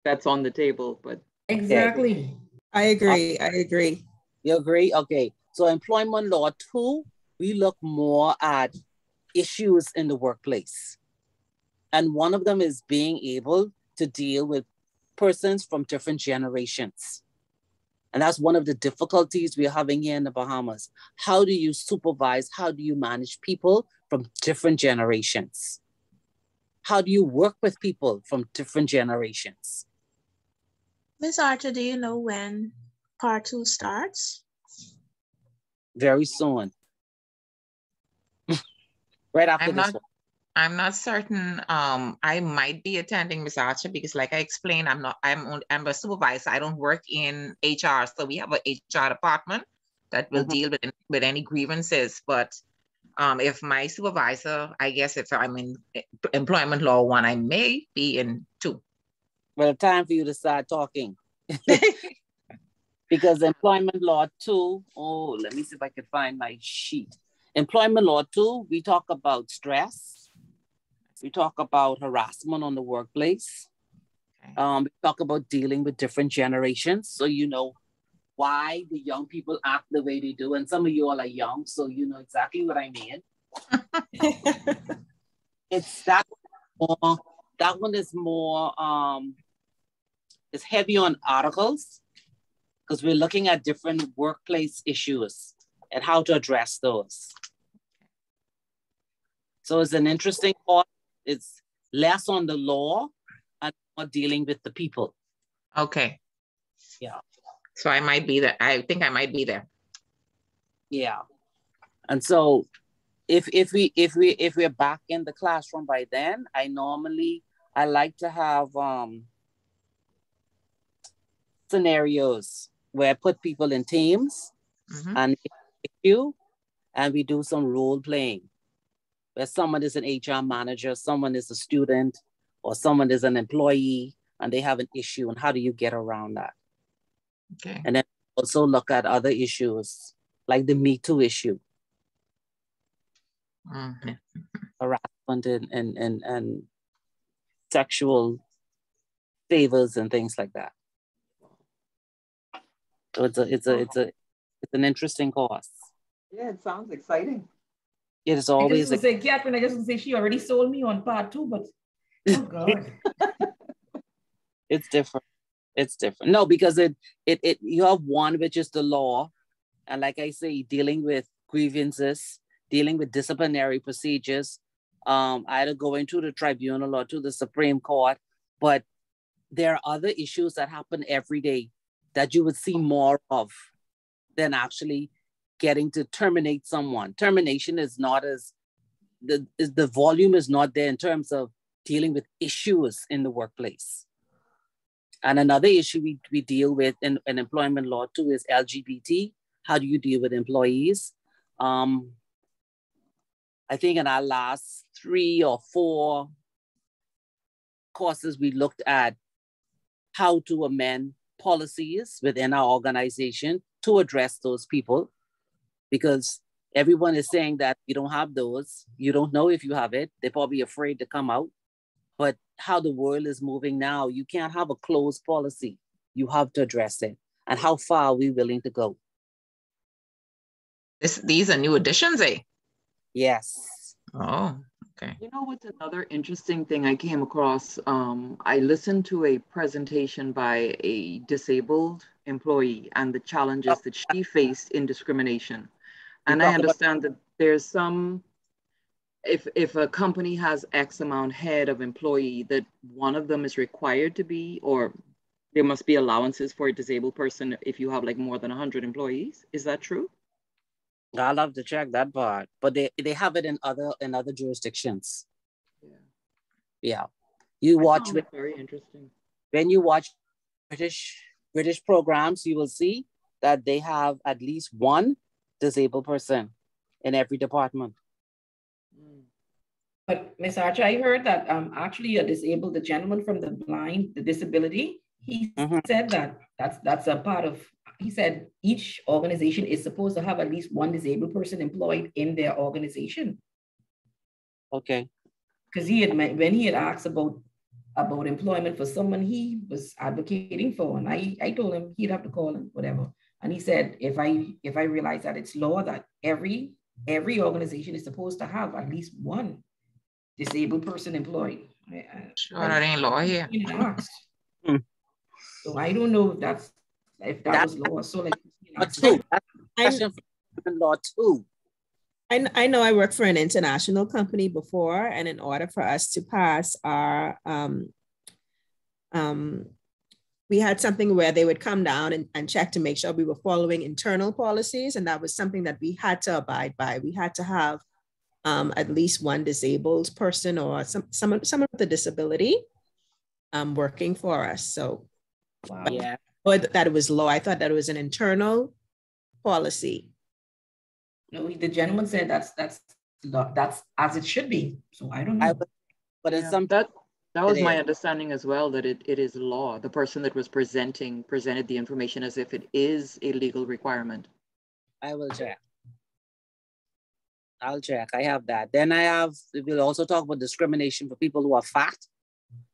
that's on the table. But exactly. I agree. I agree. You agree? Okay. So employment law 2, we look more at issues in the workplace. And one of them is being able to deal with persons from different generations. And that's one of the difficulties we're having here in the Bahamas. How do you supervise? How do you manage people from different generations? How do you work with people from different generations? Ms. Archer, do you know when part 2 starts? Very soon. Right after this one. I'm not certain. I might be attending, Ms. Archer, because like I explained, I'm a supervisor. I don't work in HR. So we have an HR department that will deal with any grievances. But if my supervisor, I guess if I'm in employment law 1, I may be in 2. Well, time for you to start talking. Because employment law 2, let me see if I can find my sheet. Employment law 2, we talk about stress. We talk about harassment on the workplace. Okay. We talk about dealing with different generations. So you know why the young people act the way they do. And some of you all are young, so you know exactly what I mean. It's that one is more, it's heavy on articles because we're looking at different workplace issues and how to address those. So it's an interesting part. It's less on the law and more dealing with the people. Okay. Yeah. So I might be there. I think I might be there. Yeah. And so if we're back in the classroom by then, I like to have scenarios where I put people in teams and we do some role playing. Where someone is an HR manager, someone is a student, or someone is an employee, and they have an issue, and how do you get around that? Okay. And then also look at other issues, like the Me Too issue. Harassment and sexual favors and things like that. So it's an interesting course. Yeah, it sounds exciting. It is always. I just say, Catherine, I just say she already sold me on part 2, but oh God. It's different. It's different. No, because you have one, which is the law. And like I say, dealing with grievances, dealing with disciplinary procedures, either going to the tribunal or to the Supreme Court. But there are other issues that happen every day that you would see more of than actually getting to terminate someone. Termination is not as, the volume is not there in terms of dealing with issues in the workplace. And another issue we deal with in employment law too is LGBT. How do you deal with employees? I think in our last 3 or 4 courses we looked at how to amend policies within our organization to address those people, because everyone is saying that you don't have those. You don't know if you have it. They're probably afraid to come out. But how the world is moving now, you can't have a closed policy. You have to address it. And how far are we willing to go? These are new additions, eh? Yes. Oh, okay. You know what's another interesting thing I came across? I listened to a presentation by a disabled employee and the challenges that she faced in discrimination. And I understand that there's some, if a company has X amount head of employee, that one of them is required to be, or there must be allowances for a disabled person if you have like more than 100 employees. Is that true? I'll have to check that part, but they have it in other jurisdictions. Yeah. You watch with, very interesting. When you watch British programs, you will see that they have at least one disabled person in every department. But Ms. Archer, I heard that actually the gentleman from the disability, he said that that's a part of, he said each organization is supposed to have at least one disabled person employed in their organization. Okay. Because when he had asked about employment for someone he was advocating for, and I told him he'd have to call and whatever. And he said, if I realize that it's law that every organization is supposed to have at least one disabled person employed. Sure, that ain't law here. So I don't know if that was law. So like, that's question for law too. I know I worked for an international company before, and in order for us to pass our we had something where they would come down and check to make sure we were following internal policies. And that was something that we had to abide by. We had to have at least one disabled person or someone with a disability working for us. So wow. Yeah. But that it was law. I thought that it was an internal policy. No, the gentleman said that's as it should be. So I don't know. But it's that was my understanding as well, that it is law. The person that was presented the information as if it is a legal requirement. I will check. I'll check. I have that. Then we'll also talk about discrimination for people who are fat.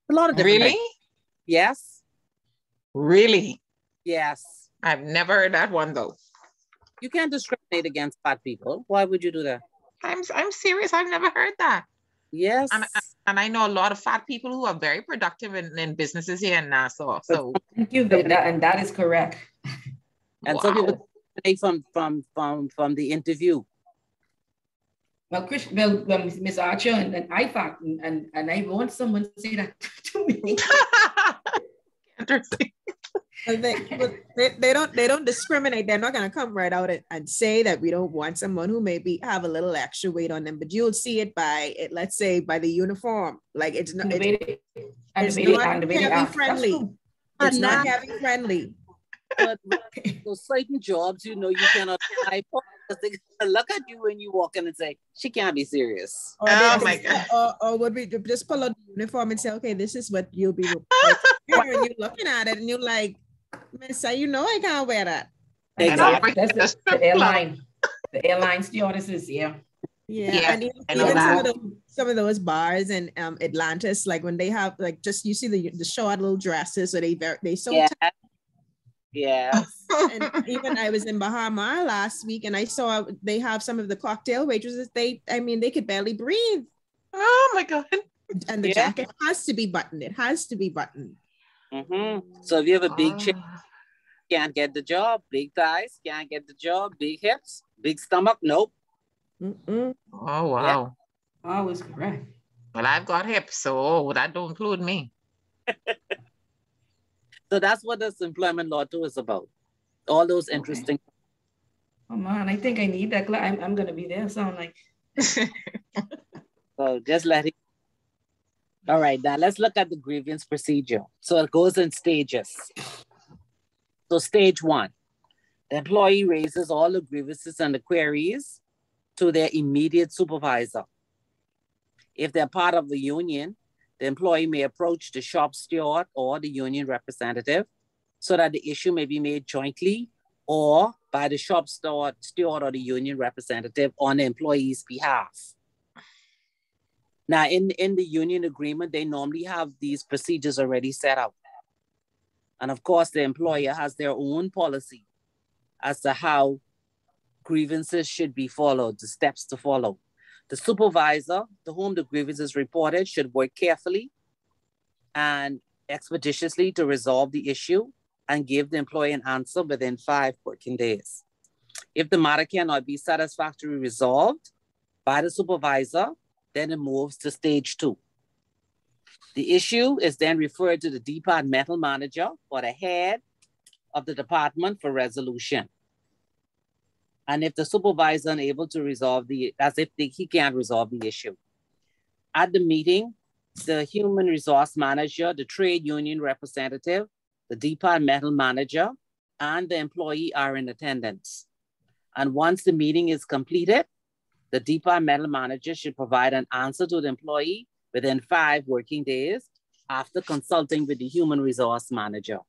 A lot of different Really? types. Yes. Really? Yes. I've never heard that one though. You can't discriminate against fat people. Why would you do that? I'm serious. I've never heard that. Yes. And I know a lot of fat people who are very productive in businesses here in Nassau. So thank you. That is correct. And some people take from the interview. Well, Ms. Archer, and I fat, and I want someone to say that to me. Interesting. They don't discriminate. They're not going to come right out and say that we don't want someone who maybe have a little extra weight on them, but you'll see it let's say by the uniform. Like it's not heavy friendly. It's not heavy friendly. But those certain jobs, you cannot apply for because they look at you when you walk in and say, she can't be serious. My God. Or would we just pull out the uniform and say, okay, this is what you'll be reporting. And you're looking at it and you're like, Miss, I can't wear that. Exactly. That's the airline. The airline stewardesses, yeah. Yeah. And even some of those bars in Atlantis, like when they have you see the short little dresses, so they so tight. Yeah. And even I was in Bahama last week and I saw they have some of the cocktail waitresses, they could barely breathe. Oh my God. And the jacket has to be buttoned. It has to be buttoned. Mm-hmm. So if you have a big chick, can't get the job. Big thighs, can't get the job. Big hips, big stomach, nope. Mm-mm. Oh, wow. Yeah. I was correct. Well, I've got hips, so that don't include me. So that's what this employment law 2 is about. All those interesting. Oh man, I think I need that. I'm going to be there. Sound like. So just let it. All right, now let's look at the grievance procedure. So it goes in stages. So stage 1, the employee raises all the grievances and the queries to their immediate supervisor. If they're part of the union, the employee may approach the shop steward or the union representative so that the issue may be made jointly or by the shop steward or the union representative on the employee's behalf. Now, in the union agreement, they normally have these procedures already set out. And of course, the employer has their own policy as to how grievances should be followed, the steps to follow. The supervisor to whom the grievance is reported should work carefully and expeditiously to resolve the issue and give the employee an answer within 5 working days. If the matter cannot be satisfactorily resolved by the supervisor, then it moves to stage 2. The issue is then referred to the departmental manager or the head of the department for resolution. And if the supervisor is unable to resolve he can't resolve the issue. At the meeting, the human resource manager, the trade union representative, the departmental manager, and the employee are in attendance. And once the meeting is completed, the departmental manager should provide an answer to the employee within 5 working days after consulting with the human resource manager.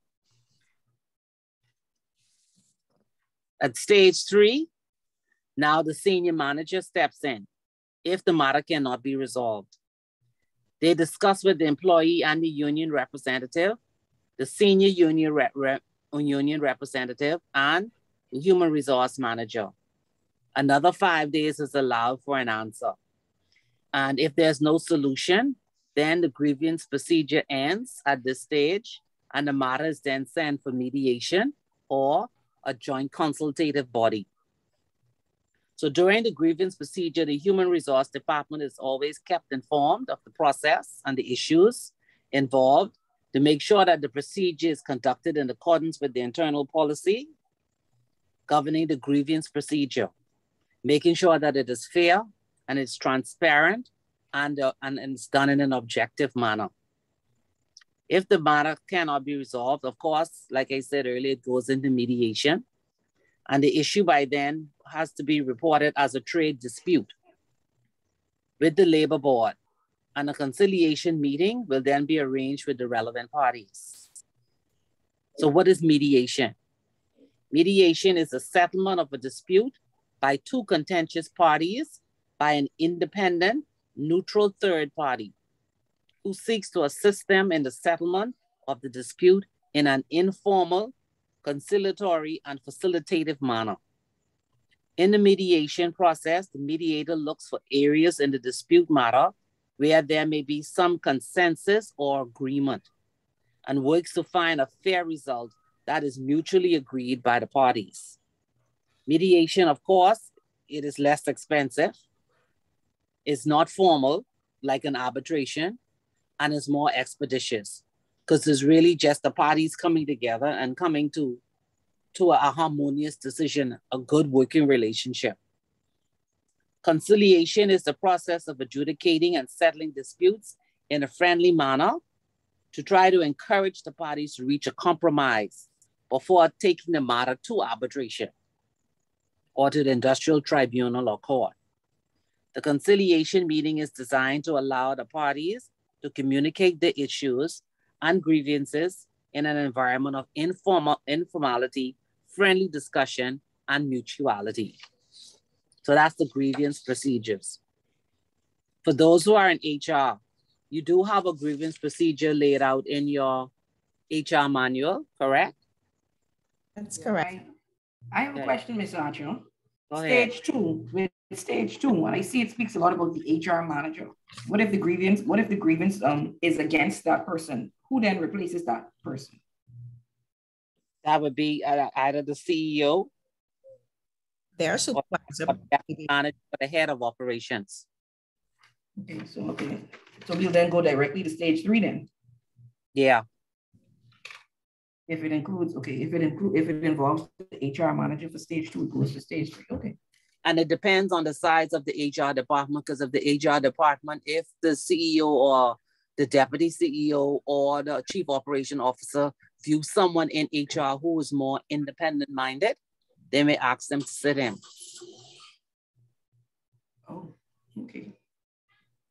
At stage 3, now the senior manager steps in if the matter cannot be resolved. They discuss with the employee and the union representative, the senior union representative, and the human resource manager. Another 5 days is allowed for an answer. And if there's no solution, then the grievance procedure ends at this stage, and the matter is then sent for mediation or a joint consultative body. So during the grievance procedure, the Human Resource Department is always kept informed of the process and the issues involved to make sure that the procedure is conducted in accordance with the internal policy governing the grievance procedure, making sure that it is fair and it's transparent and it's done in an objective manner. If the matter cannot be resolved, of course, like I said earlier, it goes into mediation. And the issue by then has to be reported as a trade dispute with the labor board. And a conciliation meeting will then be arranged with the relevant parties. So what is mediation? Mediation is a settlement of a dispute by 2 contentious parties by an independent, neutral third party who seeks to assist them in the settlement of the dispute in an informal, conciliatory, and facilitative manner. In the mediation process, the mediator looks for areas in the dispute matter where there may be some consensus or agreement and works to find a fair result that is mutually agreed by the parties. Mediation, of course, it is less expensive, it's not formal like an arbitration, and is more expeditious because it's really just the parties coming together and coming to a harmonious decision, a good working relationship. Conciliation is the process of adjudicating and settling disputes in a friendly manner to try to encourage the parties to reach a compromise before taking the matter to arbitration or to the industrial tribunal or court. The conciliation meeting is designed to allow the parties to communicate the issues and grievances in an environment of informality, friendly discussion, and mutuality. So that's the grievance procedures. For those who are in HR, you do have a grievance procedure laid out in your HR manual, correct? That's correct. I have a question, Ms. Archer. Stage 2, with stage 2, when I see it speaks a lot about the HR manager. What if the grievance is against that person? Who then replaces that person? That would be either the CEO, their supervisor, or the head of operations. Okay, so we'll then go directly to stage 3 then. Yeah. If it includes, if it involves the HR manager for stage 2, it goes to stage 3. Okay. And it depends on the size of the HR department, because of the HR department, if the CEO or the deputy CEO or the chief operation officer view someone in HR who is more independent minded, they may ask them to sit in. Oh, okay.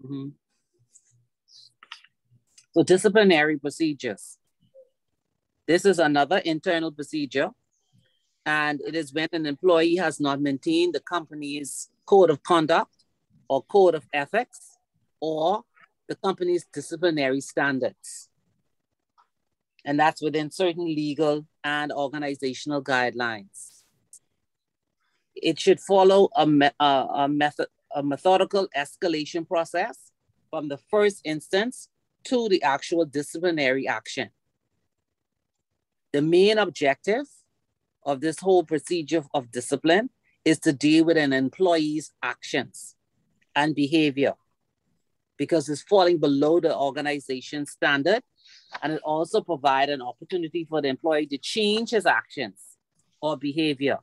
Mm-hmm. So disciplinary procedures. This is another internal procedure, and it is when an employee has not maintained the company's code of conduct or code of ethics or the company's disciplinary standards. And that's within certain legal and organizational guidelines. It should follow a methodical escalation process from the first instance to the actual disciplinary action. The main objective of this whole procedure of discipline is to deal with an employee's actions and behavior, because it's falling below the organization's standard, and it also provides an opportunity for the employee to change his actions or behavior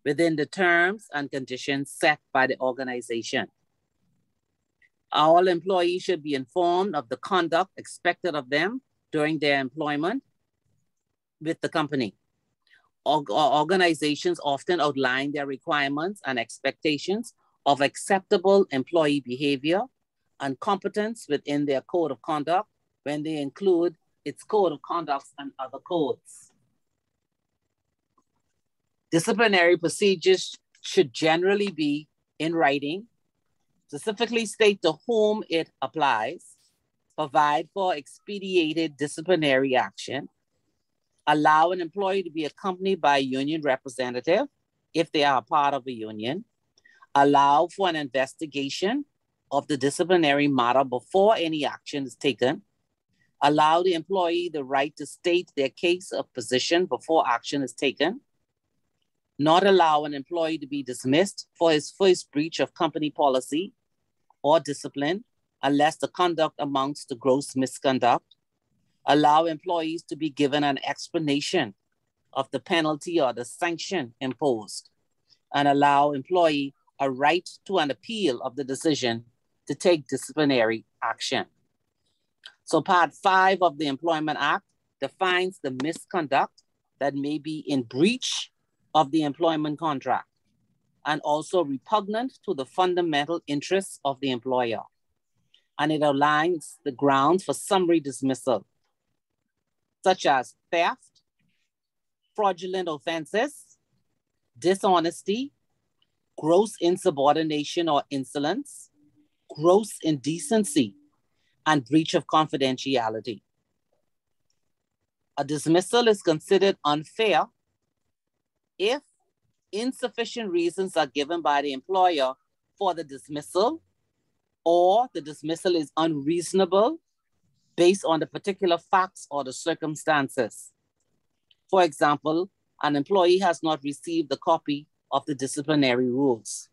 within the terms and conditions set by the organization. All employees should be informed of the conduct expected of them during their employment with the company. Organizations often outline their requirements and expectations of acceptable employee behavior and competence within their code of conduct when they include its code of conduct and other codes. Disciplinary procedures should generally be in writing, specifically state to whom it applies, provide for expedited disciplinary action, allow an employee to be accompanied by a union representative if they are a part of a union, allow for an investigation of the disciplinary matter before any action is taken, allow the employee the right to state their case of position before action is taken, not allow an employee to be dismissed for his first breach of company policy or discipline unless the conduct amounts to gross misconduct, allow employees to be given an explanation of the penalty or the sanction imposed, and allow employee a right to an appeal of the decision to take disciplinary action. So Part 5 of the Employment Act defines the misconduct that may be in breach of the employment contract and also repugnant to the fundamental interests of the employer. And it outlines the grounds for summary dismissal, such as theft, fraudulent offenses, dishonesty, gross insubordination or insolence, gross indecency, and breach of confidentiality. A dismissal is considered unfair if insufficient reasons are given by the employer for the dismissal, or the dismissal is unreasonable based on the particular facts or the circumstances. For example, an employee has not received a copy of the disciplinary rules.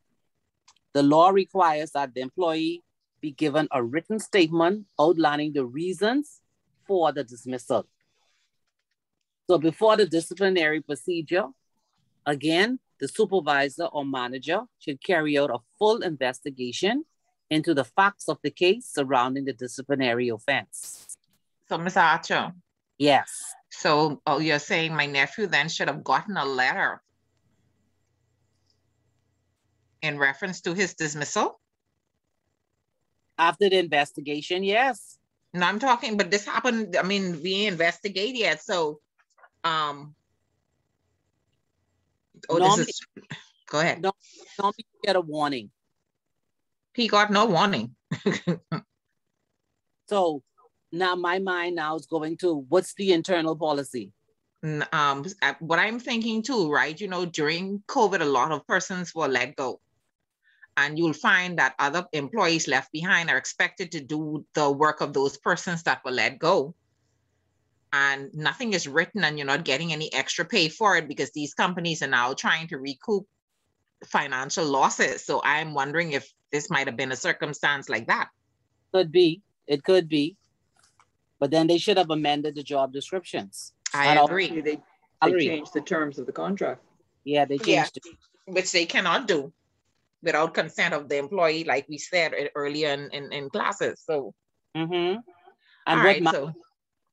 The law requires that the employee be given a written statement outlining the reasons for the dismissal. So before the disciplinary procedure, again, the supervisor or manager should carry out a full investigation into the facts of the case surrounding the disciplinary offense. So, Ms. Archer. Yes. So you're saying my nephew then should have gotten a letter in reference to his dismissal? After the investigation, yes. No, I'm talking, but this happened, I mean, we investigate yet, so, normally, this is, go ahead. Normally you get a warning. He got no warning. So now my mind now is going to, what's the internal policy? What I'm thinking too, right? You know, during COVID, a lot of persons were let go. And you'll find that other employees left behind are expected to do the work of those persons that were let go. And nothing is written and you're not getting any extra pay for it because these companies are now trying to recoup financial losses. So I'm wondering if this might have been a circumstance like that. Could be, it could be. But then they should have amended the job descriptions. I agree. They changed the terms of the contract. Yeah, they changed it. Which they cannot do without consent of the employee, like we said earlier in classes. So, and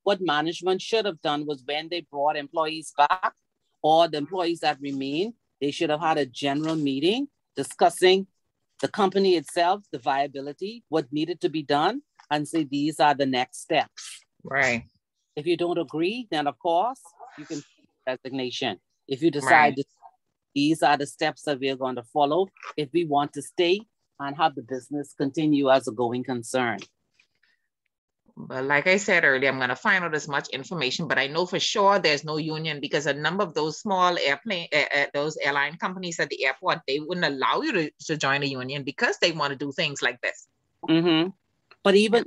what management should have done was when they brought employees back or the employees that remain, they should have had a general meeting discussing the company itself, the viability, what needed to be done, and say, these are the next steps. Right. If you don't agree, then of course, you can resignation. If you decide that these are the steps that we're going to follow if we want to stay and have the business continue as a going concern. But like I said earlier, I'm going to find out as much information, but I know for sure there's no union because a number of those small those airline companies at the airport, they wouldn't allow you to join a union because they want to do things like this. Mm-hmm. But even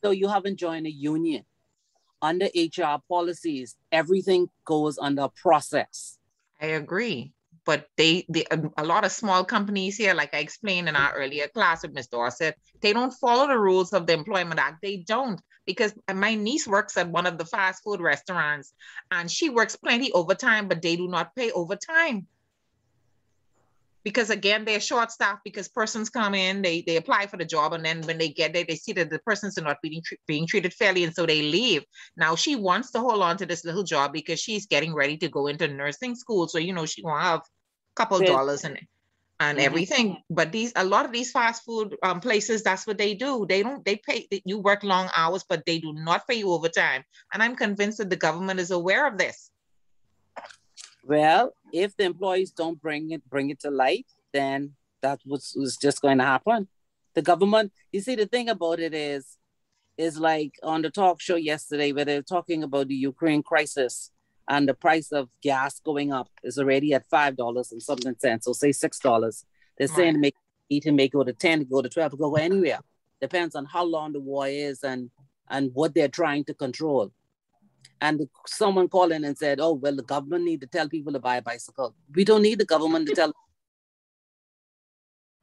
though you haven't joined a union, under HR policies, everything goes under process. I agree. But a lot of small companies here, like I explained in our earlier class with Ms. Dorset, they don't follow the rules of the Employment Act. They don't, because my niece works at one of the fast food restaurants and she works plenty overtime, but they do not pay overtime. Because again, they're short staffed because persons come in, they apply for the job, and then when they get there, they see that the persons are not being treated fairly, and so they leave. Now she wants to hold on to this little job because she's getting ready to go into nursing school. So, you know, she will have a couple dollars and everything. But a lot of these fast food places, that's what they do. They pay, you work long hours, but they do not pay you overtime. And I'm convinced that the government is aware of this. Well, if the employees don't bring it to light, then that was just going to happen. The government, you see, the thing about it is like on the talk show yesterday where they're talking about the Ukraine crisis and the price of gas going up is already at $5 and something cents. So say $6. They're saying make it go to 10, go to 12, go anywhere. Depends on how long the war is and what they're trying to control. And someone called in and said, oh, well, the government need to tell people to buy a bicycle. We don't need the government to tell.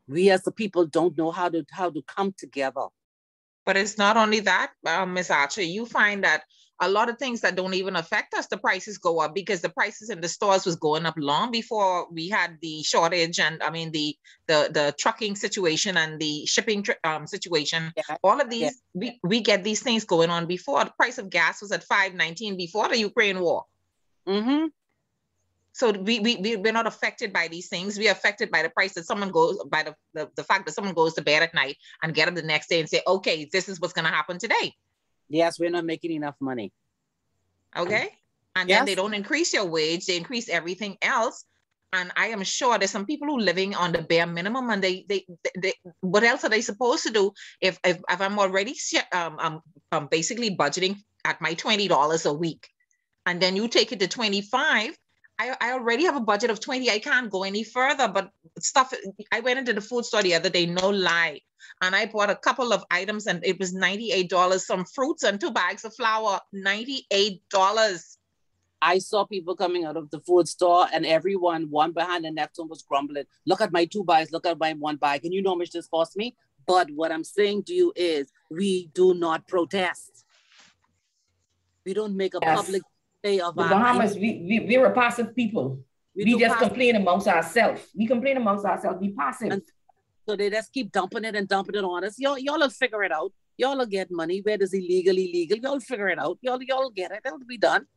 We as the people don't know how to come together. But it's not only that, Ms. Archer, you find that a lot of things that don't even affect us, the prices go up because the prices in the stores was going up long before we had the shortage and I mean the trucking situation and the shipping situation. Yeah. All of these, we get these things going on before. The price of gas was at $5.19 before the Ukraine war. Mm-hmm. So we're not affected by these things. We're affected by the price that someone goes, by the fact that someone goes to bed at night and get up the next day and say, okay, this is what's going to happen today. Yes, we're not making enough money. Okay. And then they don't increase your wage. They increase everything else. And I am sure there's some people who are living on the bare minimum and they what else are they supposed to do if I'm already I'm basically budgeting at my $20 a week and then you take it to 25. I already have a budget of 20. I can't go any further, but stuff, I went into the food store the other day, no lie. And I bought a couple of items and it was $98, some fruits and 2 bags of flour, $98. I saw people coming out of the food store and everyone, one behind the next one was grumbling. Look at my 2 bags, look at my 1 bag. And you know how much this cost me? But what I'm saying to you is we do not protest. We don't make a public day of the Bahamas. We're a passive people. We just complain amongst ourselves. We complain amongst ourselves. Be passive. And so they just keep dumping it on us. Y'all will figure it out. Y'all will get money. Where does illegal? Y'all figure it out. Y'all get it. It'll be done.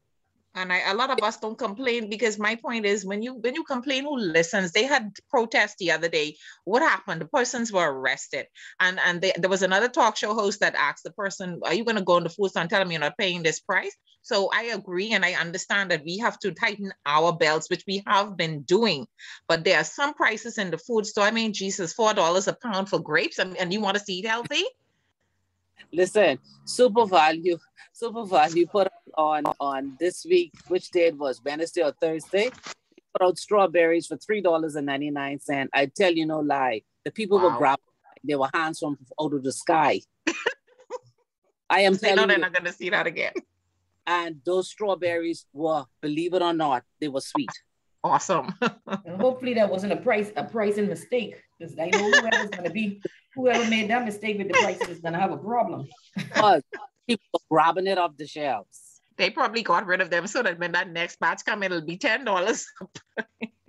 And a lot of us don't complain because my point is when you complain, who listens? They had protests the other day. What happened? The persons were arrested. And there was another talk show host that asked the person, are you going to go in the food store and tell them you're not paying this price? So I agree and I understand that we have to tighten our belts, which we have been doing. But there are some prices in the food store. I mean, Jesus, $4 a pound for grapes and you want to eat healthy? Listen, Super Value put on this week, which day it was, Wednesday or Thursday, they put out strawberries for $3.99. I tell you no lie, the people were grabbing, they were hands from out of the sky. I am telling you. They're not going to see that again. And those strawberries were, believe it or not, they were sweet. Awesome. And hopefully that wasn't a pricing mistake, because I know whoever made that mistake with the prices is going to have a problem. But people were grabbing it off the shelves. They probably got rid of them so that when that next batch comes, it'll be $10.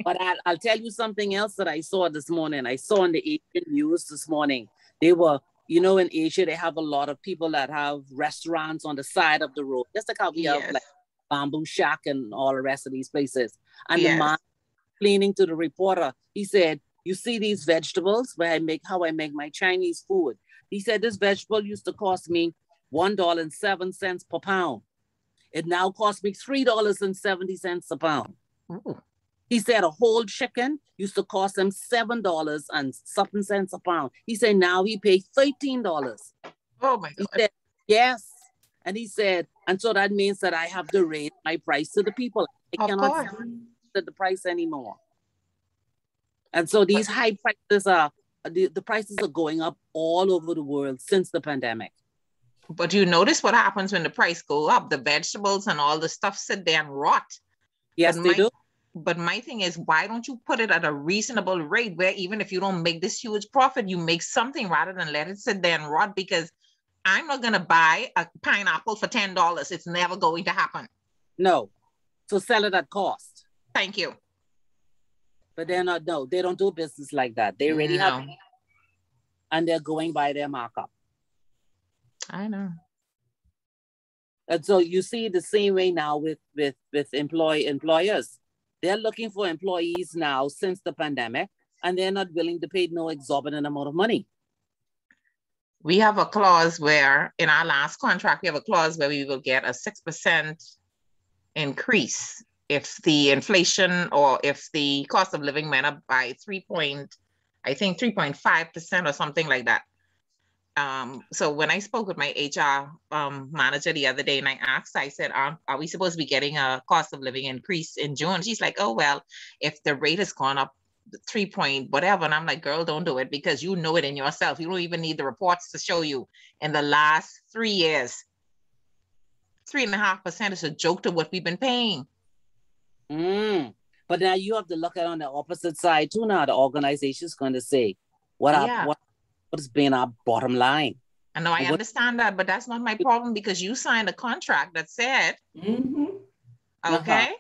But I'll tell you something else that I saw this morning. I saw in the Asian news this morning. They were, you know, in Asia, they have a lot of people that have restaurants on the side of the road. Just like how we have like Bamboo Shack and all the rest of these places. And the man explaining to the reporter, he said, you see these vegetables where how I make my Chinese food. He said, this vegetable used to cost me $1.07 per pound. It now costs me $3.70 a pound. Ooh. He said a whole chicken used to cost him $7 and something cents a pound. He said now he paid $13. Oh my God. He said, yes. And he said, and so that means that I have to raise my price to the people. I cannot sell the price anymore. And so these high prices are, the prices are going up all over the world since the pandemic. But you notice what happens when the price go up, the vegetables and all the stuff sit there and rot. Yes, they do. But my thing is, why don't you put it at a reasonable rate where even if you don't make this huge profit, you make something rather than let it sit there and rot? Because I'm not going to buy a pineapple for $10. It's never going to happen. No. So sell it at cost. Thank you. But they're not, no, they don't do business like that. They already have, and they're going by their markup. I know. And so you see the same way now with employers. They're looking for employees now since the pandemic, and they're not willing to pay no exorbitant amount of money. We have a clause where in our last contract, we have a clause where we will get a 6% increase if the inflation or if the cost of living went up by 3.5% or something like that. So when I spoke with my HR manager the other day and I asked, I said, are we supposed to be getting a cost of living increase in June? She's like, oh, well, if the rate has gone up 3 point whatever. And I'm like, girl, don't do it because you know it in yourself. You don't even need the reports to show you. In the last 3 years, 3.5% is a joke to what we've been paying. But now you have to look at it on the opposite side too. Now the organization is going to say, what has been our bottom line? I know, I understand that, but that's not my problem because you signed a contract that said, okay.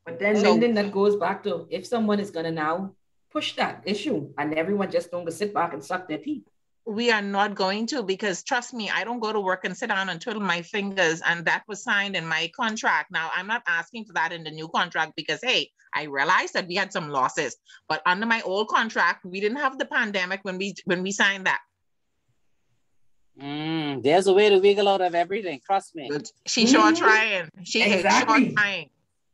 But then, Lyndon, that goes back to if someone is going to now push that issue and everyone just don't sit back and suck their teeth. We are not going to, because trust me, I don't go to work and sit down and twiddle my fingers, and that was signed in my contract. Now, I'm not asking for that in the new contract because, hey, I realized that we had some losses, but under my old contract, we didn't have the pandemic when we signed that. There's a way to wiggle out of everything, trust me. She's sure trying. She is sure trying.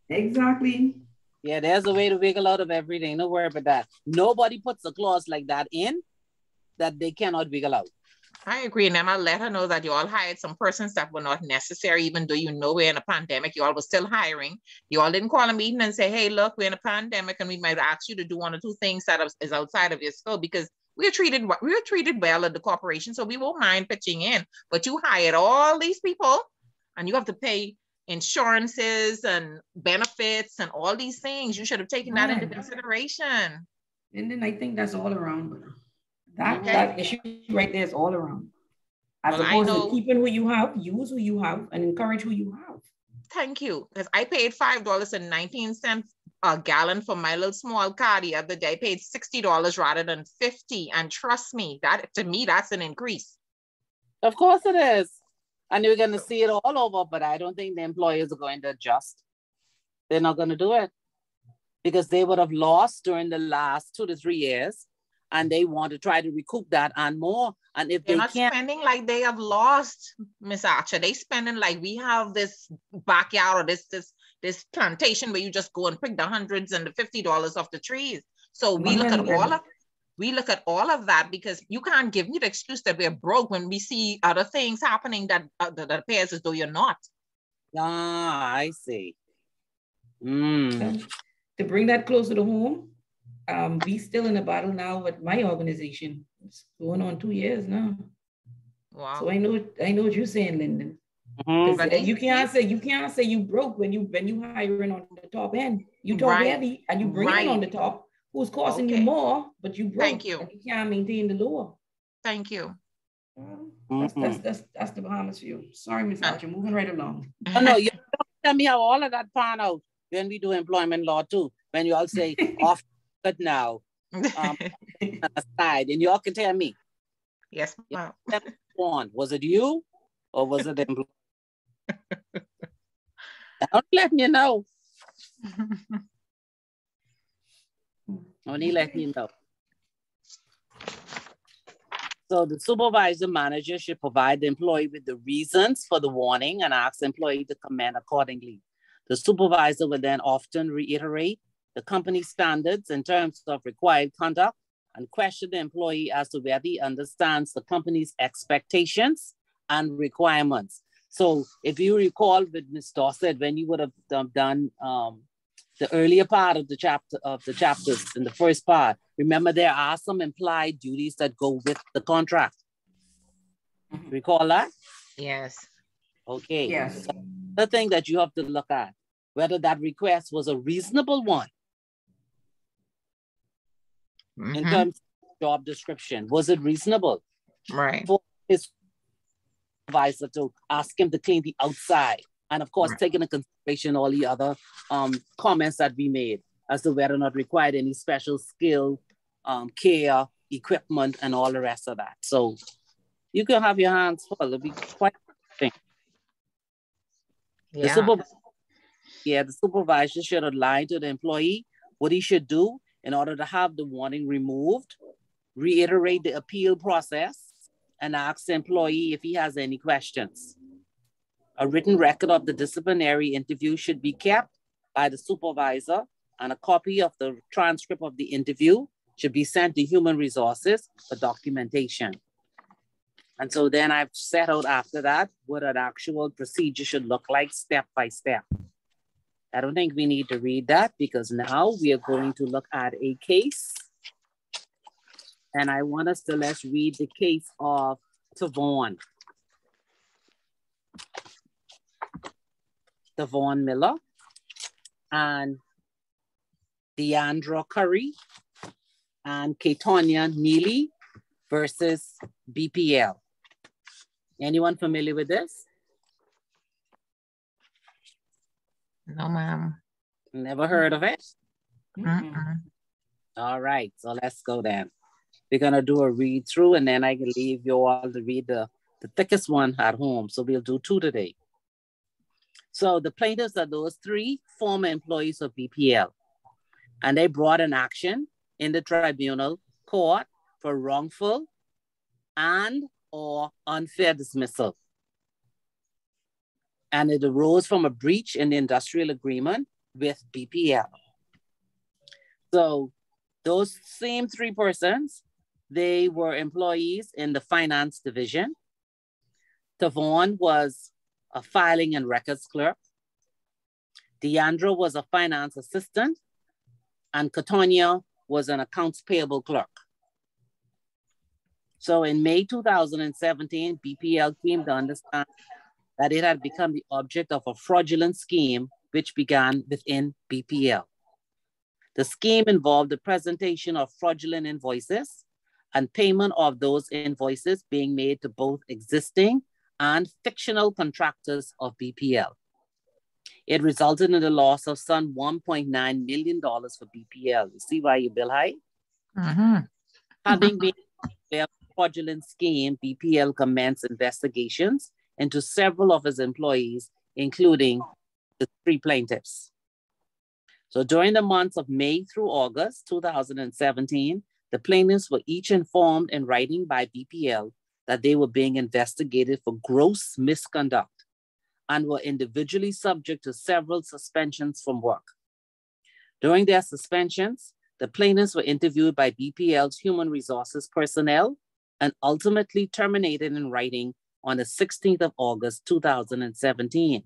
Exactly. Yeah, there's a way to wiggle out of everything. Don't worry about that. Nobody puts a clause like that in that they cannot wiggle out. I agree. And then I'll let her know that you all hired some persons that were not necessary, even though you know we're in a pandemic. You all were still hiring. You all didn't call a meeting and say, hey, look, we're in a pandemic and we might ask you to do 1 or 2 things that is outside of your scope, because we were treated well at the corporation, so we won't mind pitching in. But you hired all these people and you have to pay insurances and benefits and all these things. You should have taken that into consideration. And then I think that's all around. That issue right there is all around. As opposed to keeping who you have, use who you have, and encourage who you have. Thank you. Because I paid $5.19 a gallon for my little small car the other day. I paid $60 rather than $50. And trust me, that to me, that's an increase. Of course it is. And you're going to see it all over, but I don't think the employers are going to adjust. They're not going to do it because they would have lost during the last 2 to 3 years, and they want to try to recoup that and more. And if they're not spending like they have lost, Miss Archer, they spending like we have this backyard or this plantation where you just go and pick the hundreds and the $50 off the trees. So we look at all of that because you can't give me the excuse that we're broke when we see other things happening that appears as though you're not. Ah, I see. To bring that closer to home, we still in a battle now with my organization. It's going on 2 years now. Wow. So I know what you're saying, Lyndon. You can't say you broke when you hiring on the top end. You top heavy and you bring it on the top. Who's costing you more, but you broke. Thank you. And you can't maintain the lower. Thank you. That's the Bahamas view. Sorry, Ms. Archer, moving right along. Oh, no, you don't tell me how all of that pan out when we do employment law too. When you all say off but now, aside, and you all can tell me. Yes, ma'am. Was it you or was it the employer? I'm letting you know. Only letting you know. So the supervisor manager should provide the employee with the reasons for the warning and ask the employee to comment accordingly. The supervisor will then often reiterate the company's standards in terms of required conduct and question the employee as to whether he understands the company's expectations and requirements. So if you recall with Ms. Dorset, when you would have done the earlier part of the chapters in the first part, remember there are some implied duties that go with the contract. Recall that? Yes. Okay. Yes. So the thing that you have to look at, whether that request was a reasonable one in terms of job description. Was it reasonable? Right. For his supervisor to ask him to clean the outside? And of course, taking into consideration all the other comments that we made as to whether or not required any special skill, care, equipment, and all the rest of that. So you can have your hands full. It'll be quite interesting. Yeah. The supervisor should outline to the employee what he should do in order to have the warning removed, reiterate the appeal process, and ask the employee if he has any questions. A written record of the disciplinary interview should be kept by the supervisor, and a copy of the transcript of the interview should be sent to Human Resources for documentation. And so then I've set out after that what an actual procedure should look like step by step. I don't think we need to read that because now we are going to look at a case. And I want us to let's read the case of Tavon Miller and Deandra Curry and Katonia Neely versus BPL. Anyone familiar with this? No, ma'am. Never heard of it? All right, so let's go then. We're gonna do a read through and then I can leave you all to read the thickest one at home. So we'll do 2 today. So the plaintiffs are those 3 former employees of BPL, and they brought an action in the tribunal court for wrongful and or unfair dismissal. And it arose from a breach in the industrial agreement with BPL. So those same 3 persons, they were employees in the finance division. Tavon was a filing and records clerk. Deandra was a finance assistant, and Katonia was an accounts payable clerk. So in May 2017, BPL came to understand that it had become the object of a fraudulent scheme which began within BPL. The scheme involved the presentation of fraudulent invoices and payment of those invoices being made to both existing and fictional contractors of BPL. It resulted in the loss of some $1.9 million for BPL. You see why you bill high? Having been a fraudulent scheme, BPL commenced investigations into several of his employees, including the 3 plaintiffs. So during the months of May through August 2017, the plaintiffs were each informed in writing by BPL that they were being investigated for gross misconduct and were individually subject to several suspensions from work. During their suspensions, the plaintiffs were interviewed by BPL's human resources personnel and ultimately terminated in writing on the 16th of August, 2017.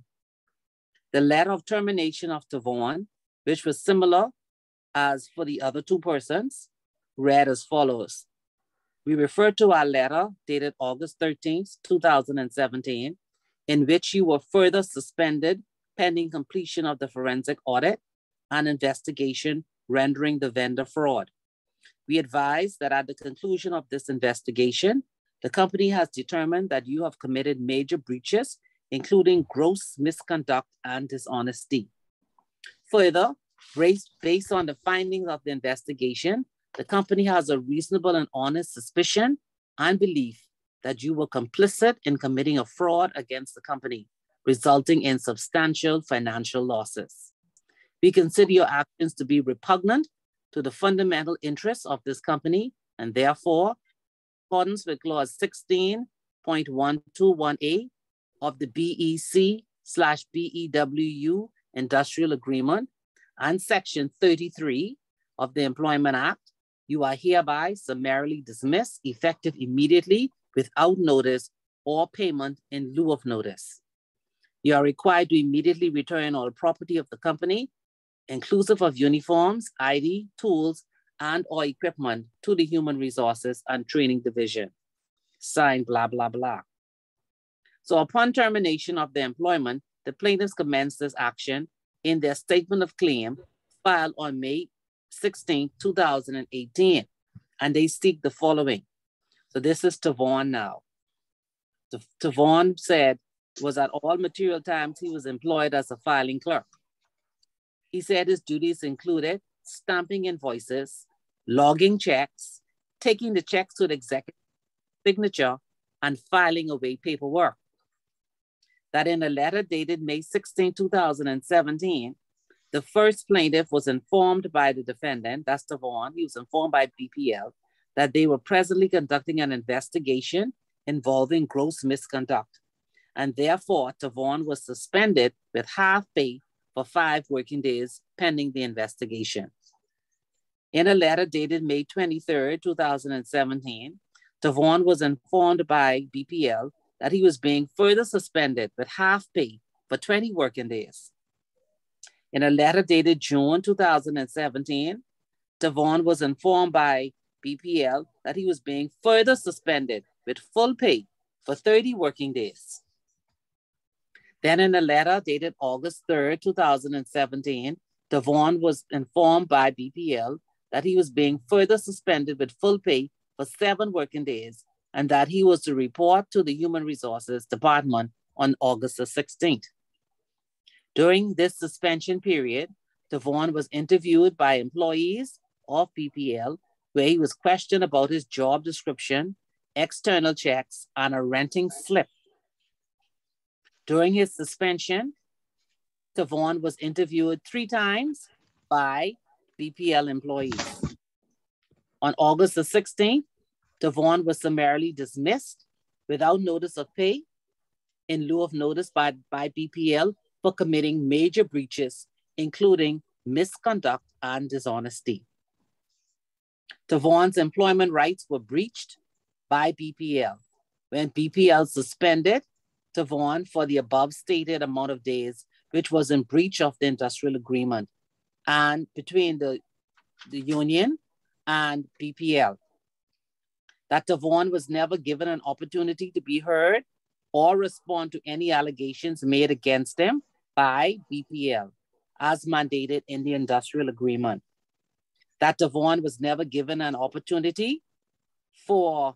The letter of termination of Tavon, which was similar as for the other 2 persons, read as follows. We refer to our letter dated August 13th, 2017, in which you were further suspended pending completion of the forensic audit and investigation rendering the vendor fraud. We advise that at the conclusion of this investigation, the company has determined that you have committed major breaches, including gross misconduct and dishonesty. Further, based on the findings of the investigation, the company has a reasonable and honest suspicion and belief that you were complicit in committing a fraud against the company, resulting in substantial financial losses. We consider your actions to be repugnant to the fundamental interests of this company, and therefore accordance with clause 16.121A of the BEC/BEWU Industrial Agreement and section 33 of the Employment Act, you are hereby summarily dismissed effective immediately without notice or payment in lieu of notice. You are required to immediately return all property of the company, inclusive of uniforms, ID, tools, and or equipment to the Human Resources and Training Division. Signed, blah, blah, blah. So upon termination of the employment, the plaintiffs commenced this action in their statement of claim filed on May 16, 2018, and they seek the following. So this is Tavon now. Tavon said was at all material times he was employed as a filing clerk. He said his duties included stamping invoices, logging checks, taking the checks to the executive signature, and filing away paperwork. That in a letter dated May 16, 2017, the first plaintiff was informed by the defendant, that's Tavon, he was informed by BPL, that they were presently conducting an investigation involving gross misconduct. And therefore, Tavon was suspended with half pay for 5 working days pending the investigation. In a letter dated May 23, 2017, Tavon was informed by BPL that he was being further suspended with half pay for 20 working days. In a letter dated June 2017, Tavon was informed by BPL that he was being further suspended with full pay for 30 working days. Then in a letter dated August 3, 2017, Tavon was informed by BPL that he was being further suspended with full pay for 7 working days and that he was to report to the Human Resources Department on August the 16th. During this suspension period, Tavon was interviewed by employees of BPL where he was questioned about his job description, external checks, and a renting slip. During his suspension, Tavon was interviewed 3 times by BPL employees. On August the 16th, Tavon was summarily dismissed without notice of pay in lieu of notice by BPL for committing major breaches, including misconduct and dishonesty. Tavon's employment rights were breached by BPL when BPL suspended Tavon for the above stated amount of days, which was in breach of the industrial agreement and between the union and BPL. That Tavon was never given an opportunity to be heard or respond to any allegations made against him by BPL as mandated in the industrial agreement. That Tavon was never given an opportunity for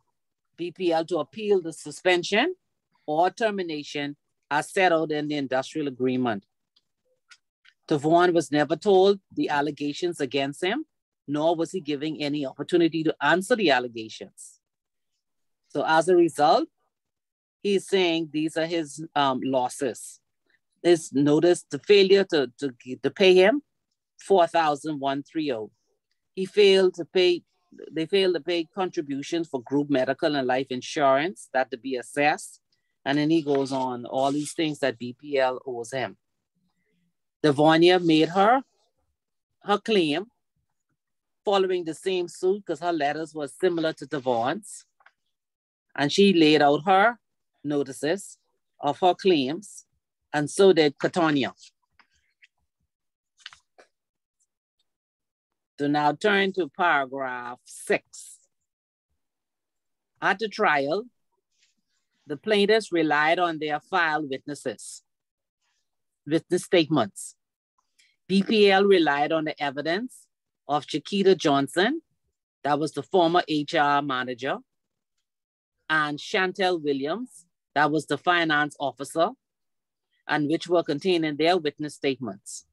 BPL to appeal the suspension or termination as set out in the industrial agreement. Tavon was never told the allegations against him, nor was he given any opportunity to answer the allegations. So as a result, he's saying these are his losses. His notice, the failure to pay him $4,130. He failed to pay, they failed to pay contributions for group medical and life insurance that to be assessed. And then he goes on all these things that BPL owes him. Devonia made her claim following the same suit because her letters were similar to Tavon's. And she laid out her notices of her claims, and so did Katonia. So now turn to paragraph 6. At the trial, the plaintiffs relied on their filed witness statements. BPL relied on the evidence of Chiquita Johnson, that was the former HR manager, and Chantel Williams, that was the finance officer, and which were contained in their witness statements.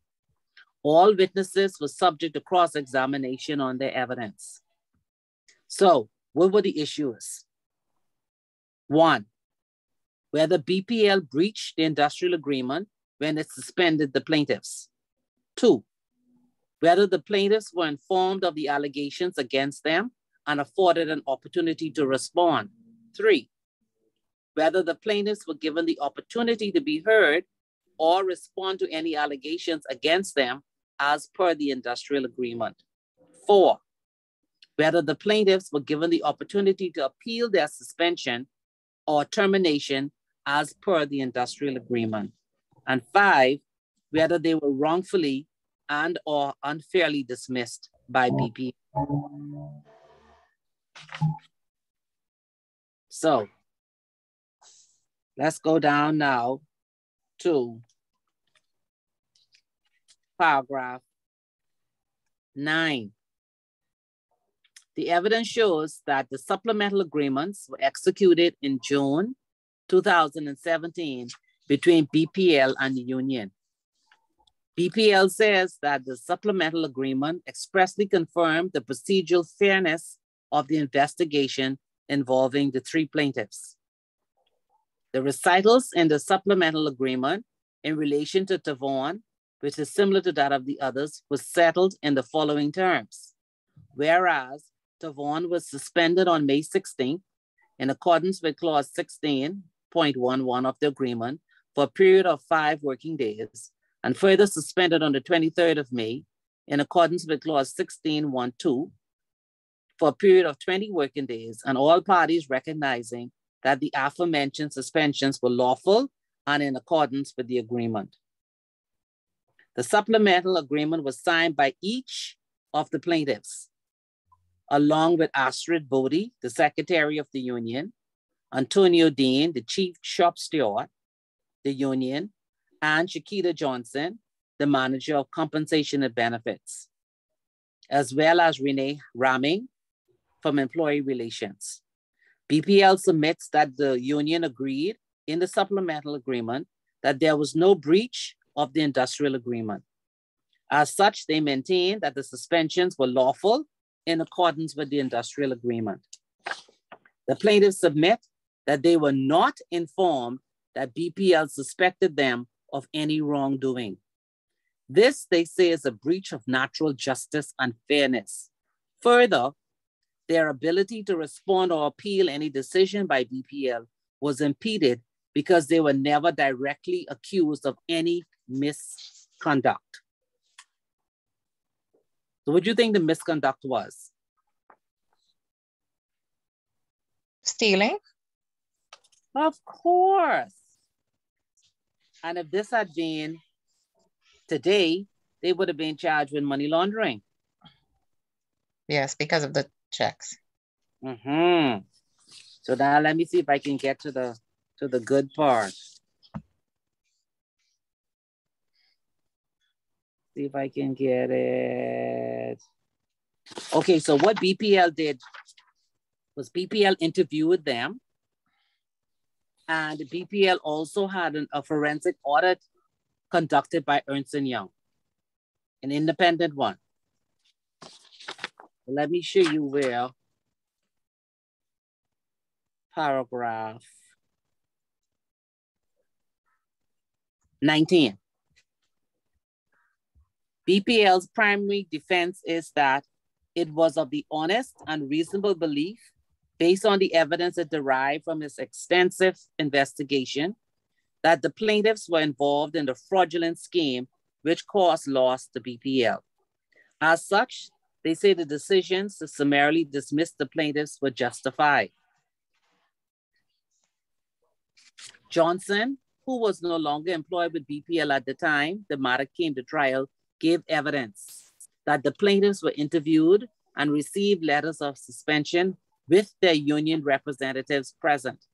All witnesses were subject to cross-examination on their evidence. So what were the issues? 1, whether BPL breached the industrial agreement when it suspended the plaintiffs. 2, whether the plaintiffs were informed of the allegations against them and afforded an opportunity to respond. 3, whether the plaintiffs were given the opportunity to be heard or respond to any allegations against them as per the industrial agreement. 4, whether the plaintiffs were given the opportunity to appeal their suspension or termination as per the industrial agreement. And 5, whether they were wrongfully and or unfairly dismissed by BP. So let's go down now to paragraph 9. The evidence shows that the supplemental agreements were executed in June 2017 between BPL and the union. BPL says that the supplemental agreement expressly confirmed the procedural fairness of the investigation involving the 3 plaintiffs. The recitals in the supplemental agreement in relation to Tavon, which is similar to that of the others, was settled in the following terms. Whereas Tavon was suspended on May 16th in accordance with clause 16.11 of the agreement for a period of 5 working days, and further suspended on the 23rd of May in accordance with clause 16.12 for a period of 20 working days, and all parties recognizing that the aforementioned suspensions were lawful and in accordance with the agreement. The supplemental agreement was signed by each of the plaintiffs, along with Astrid Bodie, the secretary of the union, Antonio Dean, the chief shop steward, the union, and Shakita Johnson, the manager of compensation and benefits, as well as Renee Ramming from employee relations. BPL submits that the union agreed in the supplemental agreement that there was no breach of the industrial agreement. As such, they maintain that the suspensions were lawful in accordance with the industrial agreement. The plaintiffs submit that they were not informed that BPL suspected them of any wrongdoing. This, they say, is a breach of natural justice and fairness. Further, their ability to respond or appeal any decision by BPL was impeded because they were never directly accused of any misconduct. So what do you think the misconduct was? Stealing? Of course. And if this had been today, they would have been charged with money laundering. Yes, because of the checks. Mm-hmm. So now let me see if I can get to the good part. See if I can get it. Okay, so what BPL did was BPL interviewed them, and BPL also had a forensic audit conducted by Ernst & Young, an independent one. Let me show you where paragraph 19. BPL's primary defense is that it was of the honest and reasonable belief, based on the evidence it derived from its extensive investigation, that the plaintiffs were involved in the fraudulent scheme which caused loss to BPL. As such, they say the decisions to summarily dismiss the plaintiffs were justified. Johnson, who was no longer employed with BPL at the time the matter came to trial, gave evidence that the plaintiffs were interviewed and received letters of suspension with their union representatives present.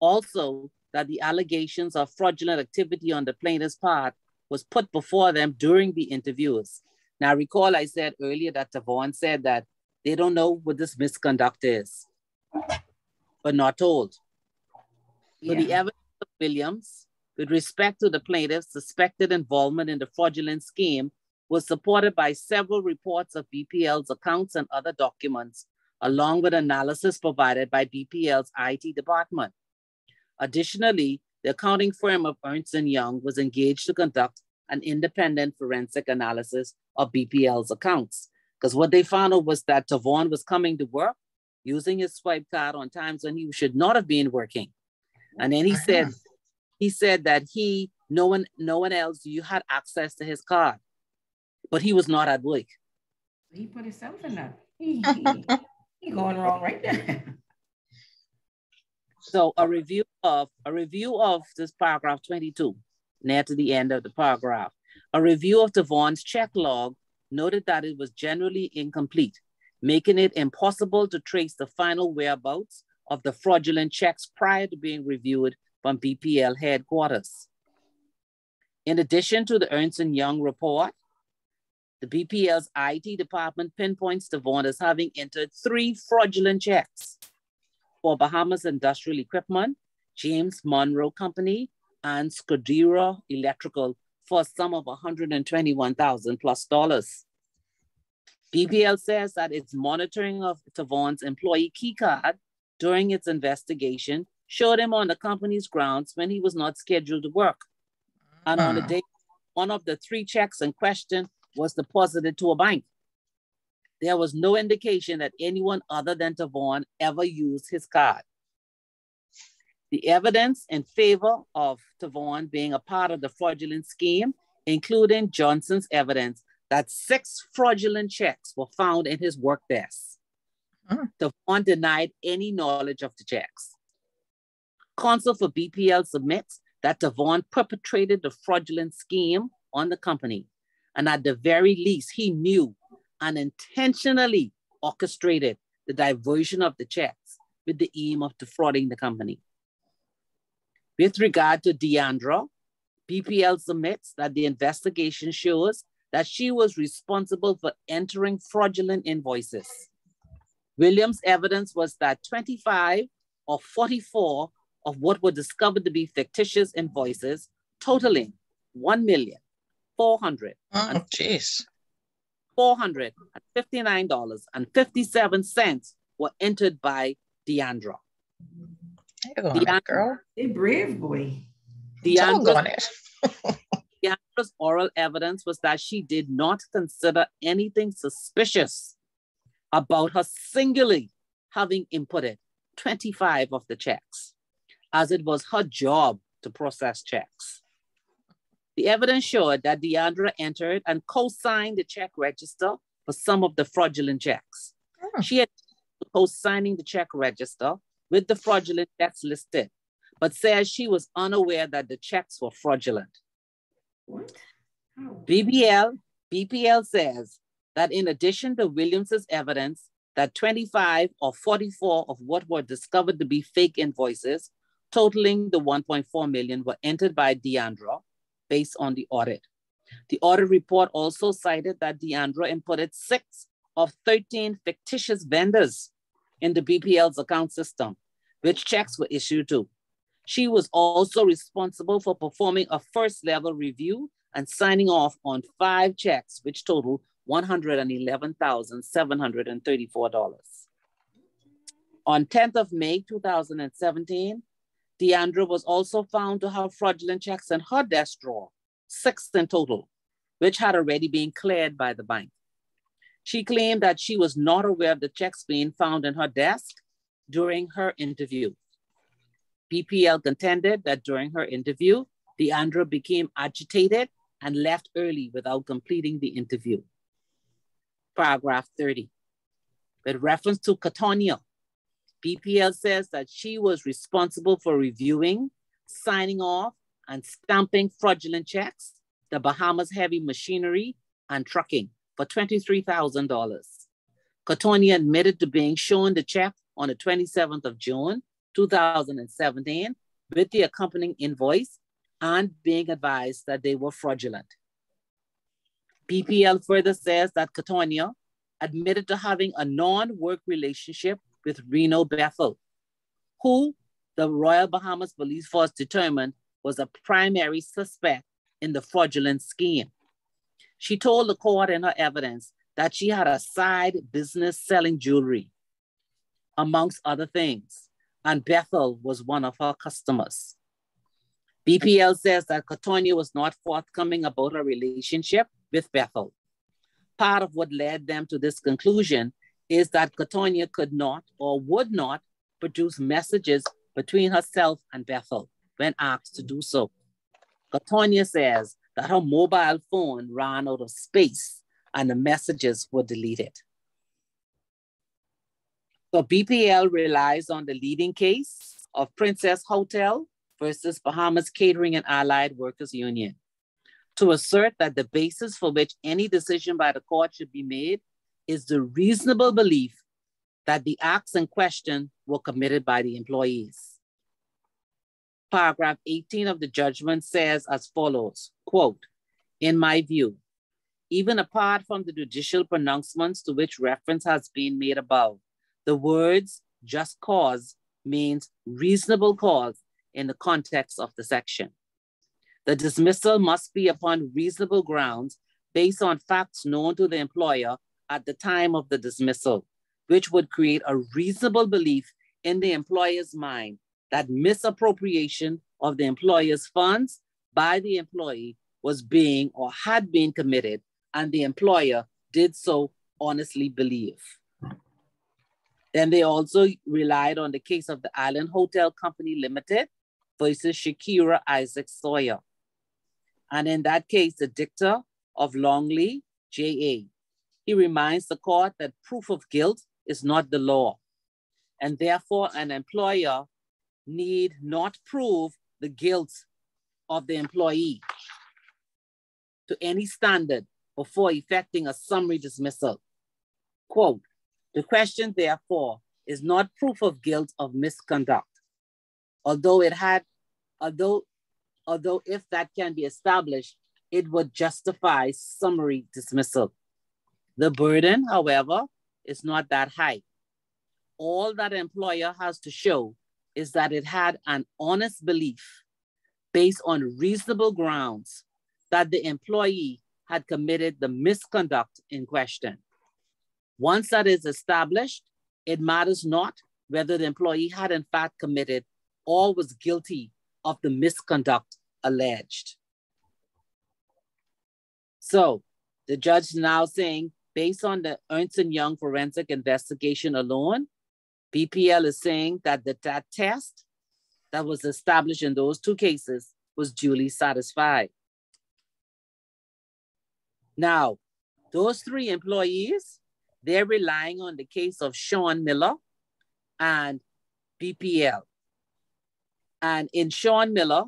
Also, that the allegations of fraudulent activity on the plaintiff's part was put before them during the interviews. Now, recall I said earlier that Tavon said that they don't know what this misconduct is, but not told. So the evidence of Williams with respect to the plaintiff's suspected involvement in the fraudulent scheme was supported by several reports of BPL's accounts and other documents, along with analysis provided by BPL's IT department. Additionally, the accounting firm of Ernst & Young was engaged to conduct an independent forensic analysis of BPL's accounts. Because what they found out was that Tavon was coming to work using his swipe card on times when he should not have been working. And then he said that no one else, you had access to his card, but he was not at work. He put himself in that. He going wrong right there. So a review of this paragraph 22, near to the end of the paragraph. A review of Tavon's check log noted that it was generally incomplete, making it impossible to trace the final whereabouts of the fraudulent checks prior to being reviewed from BPL headquarters. In addition to the Ernst & Young report, the BPL's IT department pinpoints Tavon as having entered 3 fraudulent checks for Bahamas Industrial Equipment, James Monroe Company, and Scudero Electrical for a sum of $121,000 plus. BPL says that its monitoring of Tavon's employee key card during its investigation showed him on the company's grounds when he was not scheduled to work. And on the day, one of the 3 checks in question was deposited to a bank. There was no indication that anyone other than Tavon ever used his card. The evidence in favor of Tavon being a part of the fraudulent scheme, including Johnson's evidence that 6 fraudulent checks were found in his work desk. Tavon denied any knowledge of the checks. Counsel for BPL submits that Tavon perpetrated the fraudulent scheme on the company, and at the very least, he knew and intentionally orchestrated the diversion of the checks with the aim of defrauding the company. With regard to Deandra, BPL submits that the investigation shows that she was responsible for entering fraudulent invoices. Williams' evidence was that 25 or 44 of what were discovered to be fictitious invoices totaling $1,459.57 were entered by Deandra. Girl. They brave boy. Deandra's oral evidence was that she did not consider anything suspicious about her singularly having inputted 25 of the checks, as it was her job to process checks. The evidence showed that Deandra entered and co-signed the check register for some of the fraudulent checks. She had co-signing the check register with the fraudulent checks listed, but says she was unaware that the checks were fraudulent. What? BPL says that in addition to Williams's evidence that 25 or 44 of what were discovered to be fake invoices, totaling the 1.4 million, were entered by Deandra based on the audit. The audit report also cited that Deandra inputted 6 of 13 fictitious vendors in the BPL's account system, which checks were issued to. She was also responsible for performing a first-level review and signing off on 5 checks, which totaled $111,734. On 10th of May, 2017, Deandra was also found to have fraudulent checks in her desk drawer, 6 in total, which had already been cleared by the bank. She claimed that she was not aware of the checks being found in her desk during her interview. BPL contended that during her interview, Deandra became agitated and left early without completing the interview. Paragraph 30. With reference to Katonia, BPL says that she was responsible for reviewing, signing off, and stamping fraudulent checks, the Bahamas Heavy Machinery and Trucking, for $23,000. Katonia admitted to being shown the check on the 27th of June, 2017, with the accompanying invoice and being advised that they were fraudulent. BPL further says that Katonia admitted to having a non-work relationship with Reno Bethel, who the Royal Bahamas Police Force determined was a primary suspect in the fraudulent scheme. She told the court in her evidence that she had a side business selling jewelry, amongst other things, and Bethel was one of her customers. BPL says that Katonia was not forthcoming about her relationship with Bethel. Part of what led them to this conclusion is that Katonia could not or would not produce messages between herself and Bethel when asked to do so. Katonia says that her mobile phone ran out of space and the messages were deleted. So BPL relies on the leading case of Princess Hotel versus Bahamas Catering and Allied Workers Union to assert that the basis for which any decision by the court should be made is the reasonable belief that the acts in question were committed by the employees. Paragraph 18 of the judgment says as follows, quote, "In my view, even apart from the judicial pronouncements to which reference has been made above, the words just cause means reasonable cause in the context of the section. The dismissal must be upon reasonable grounds based on facts known to the employer at the time of the dismissal, which would create a reasonable belief in the employer's mind that misappropriation of the employer's funds by the employee was being or had been committed, and the employer did so honestly believe." Then they also relied on the case of the Island Hotel Company Limited versus Shakira Isaac Sawyer. And in that case, the dicta of Longley, J.A., he reminds the court that proof of guilt is not the law, and therefore an employer need not prove the guilt of the employee to any standard before effecting a summary dismissal. Quote, "The question therefore is not proof of guilt of misconduct, although if that can be established, it would justify summary dismissal. The burden, however, is not that high. All that employer has to show is that it had an honest belief based on reasonable grounds that the employee had committed the misconduct in question. Once that is established, it matters not whether the employee had in fact committed or was guilty of the misconduct alleged." So the judge now saying, based on the Ernst & Young forensic investigation alone, BPL is saying that that test that was established in those two cases was duly satisfied. Now, those three employees, they're relying on the case of Sean Miller and BPL. And in Sean Miller,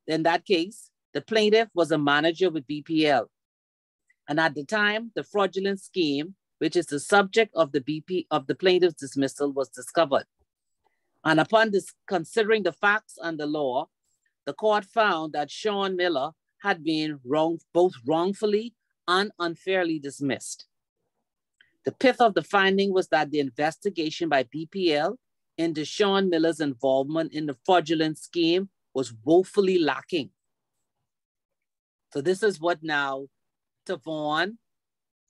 in that case, the plaintiff was a manager with BPL. And at the time, the fraudulent scheme, which is the subject of the plaintiff's dismissal, was discovered. And upon considering the facts and the law, the court found that Sean Miller had been both wrongfully and unfairly dismissed. The pith of the finding was that the investigation by BPL into Sean Miller's involvement in the fraudulent scheme was woefully lacking. So this is what now Tavon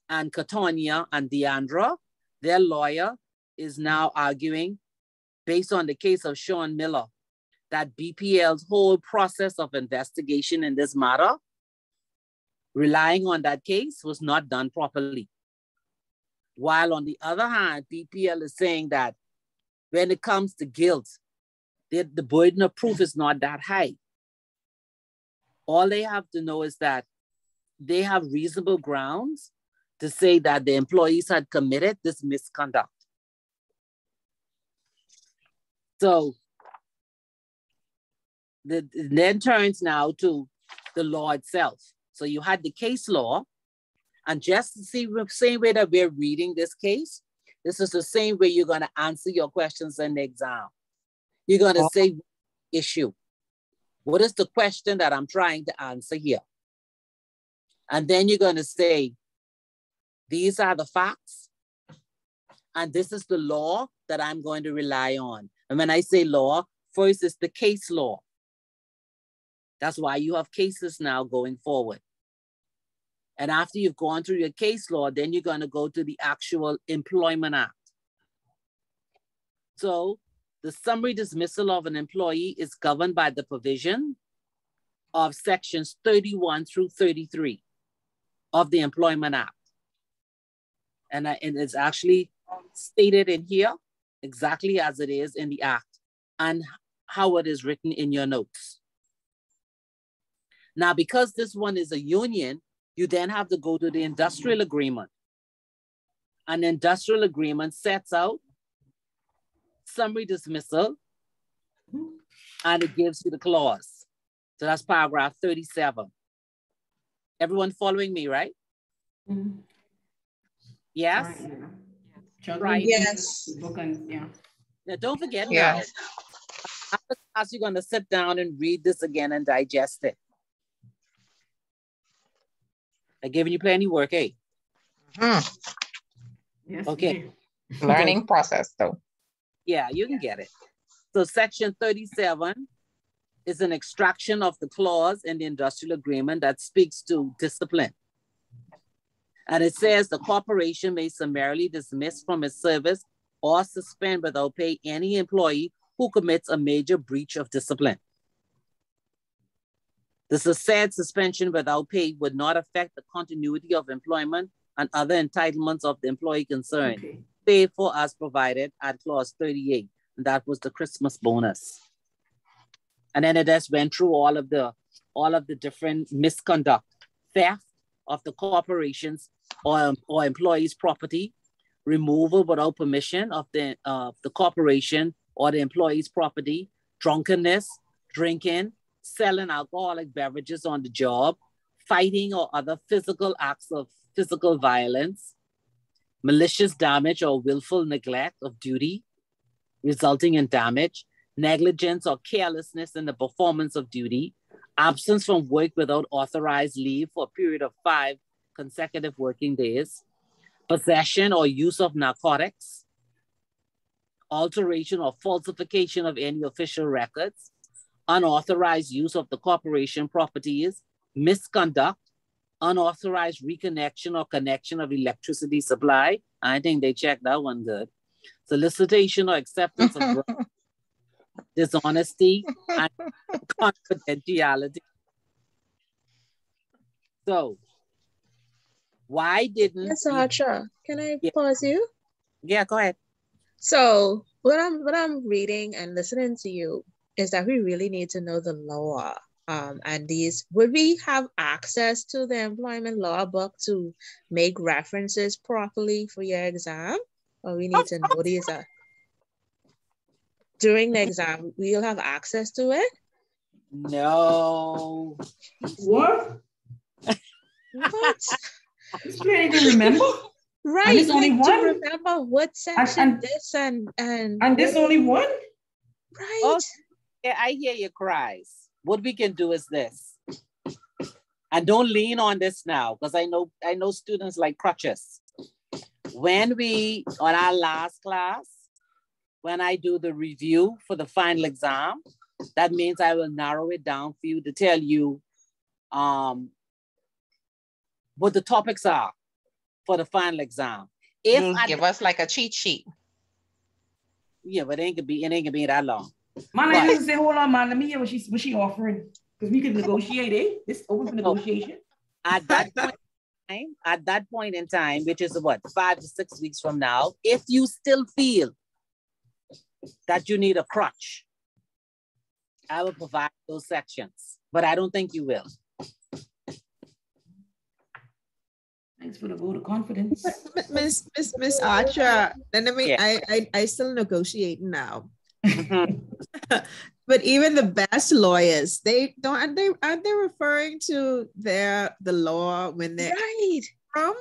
and Katonia and Deandra, their lawyer, is now arguing, based on the case of Sean Miller, that BPL's whole process of investigation in this matter, relying on that case, was not done properly. While on the other hand, BPL is saying that when it comes to guilt, the burden of proof is not that high. All they have to know is that they have reasonable grounds to say that the employees had committed this misconduct. So it then turns now to the law itself. So you had the case law, and just to see the same way that we're reading this case, this is the same way you're going to answer your questions in the exam. You're going to say issue. What is the question that I'm trying to answer here? And then you're going to say, these are the facts, and this is the law that I'm going to rely on. And when I say law, first is the case law. That's why you have cases now going forward. And after you've gone through your case law, then you're going to go to the actual Employment Act. So the summary dismissal of an employee is governed by the provision of sections 31 through 33 of the Employment Act. And it's actually stated in here exactly as it is in the act and how it is written in your notes. Now, because this one is a union, you then have to go to the industrial agreement. An industrial agreement sets out summary dismissal and it gives you the clause. So that's paragraph 37. Everyone following me, right? Mm-hmm. Yes? Right. Yes. Yeah. Now, don't forget Yes. now, after class, you're going to sit down and read this again and digest it. I'm giving you plenty of work, eh? Yes. Okay. Learning process, though. Yeah, you can get it. So section 37 is an extraction of the clause in the industrial agreement that speaks to discipline. And it says the corporation may summarily dismiss from its service or suspend without pay any employee who commits a major breach of discipline. The said suspension without pay would not affect the continuity of employment and other entitlements of the employee concerned, paid for as provided at clause 38. And that was the Christmas bonus. And then it just went through all of the different misconduct, theft of the corporation's or employees' property, removal without permission of the corporation or the employee's property, drunkenness, drinking, selling alcoholic beverages on the job, fighting or other physical acts of physical violence, malicious damage or willful neglect of duty, resulting in damage, negligence or carelessness in the performance of duty, absence from work without authorized leave for a period of 5 consecutive working days, possession or use of narcotics, alteration or falsification of any official records, unauthorized use of the corporation properties, misconduct, unauthorized reconnection or connection of electricity supply. I think they checked that one good. Solicitation or acceptance of bribe, dishonesty, and confidentiality. So, why didn't Yes, Archer, can I pause you? Yeah, go ahead. So what I'm reading and listening to you is that we really need to know the law. And would we have access to the employment law book to make references properly for your exam? Or we need to know these during the exam, we'll have access to it? No. What? What? You can't even remember? Right, and it's only one. to remember what section this and this only one? Right. Oh, yeah, I hear your cries. What we can do is this. And don't lean on this now, because I know students like crutches. When on our last class, when I do the review for the final exam, that means I will narrow it down for you to tell you what the topics are for the final exam. You'll give us like a cheat sheet. Yeah, but it ain't gonna be that long. Man, I used to say, hold on, man, let me hear what she offering. Because we can negotiate, eh? This open for negotiation. At that point in time, which is what, 5 to 6 weeks from now, if you still feel that you need a crutch, I will provide those sections, but I don't think you will. Thanks for the vote of confidence. Miss Archer, then I still negotiate now. But even the best lawyers, aren't they referring to the law when they're from?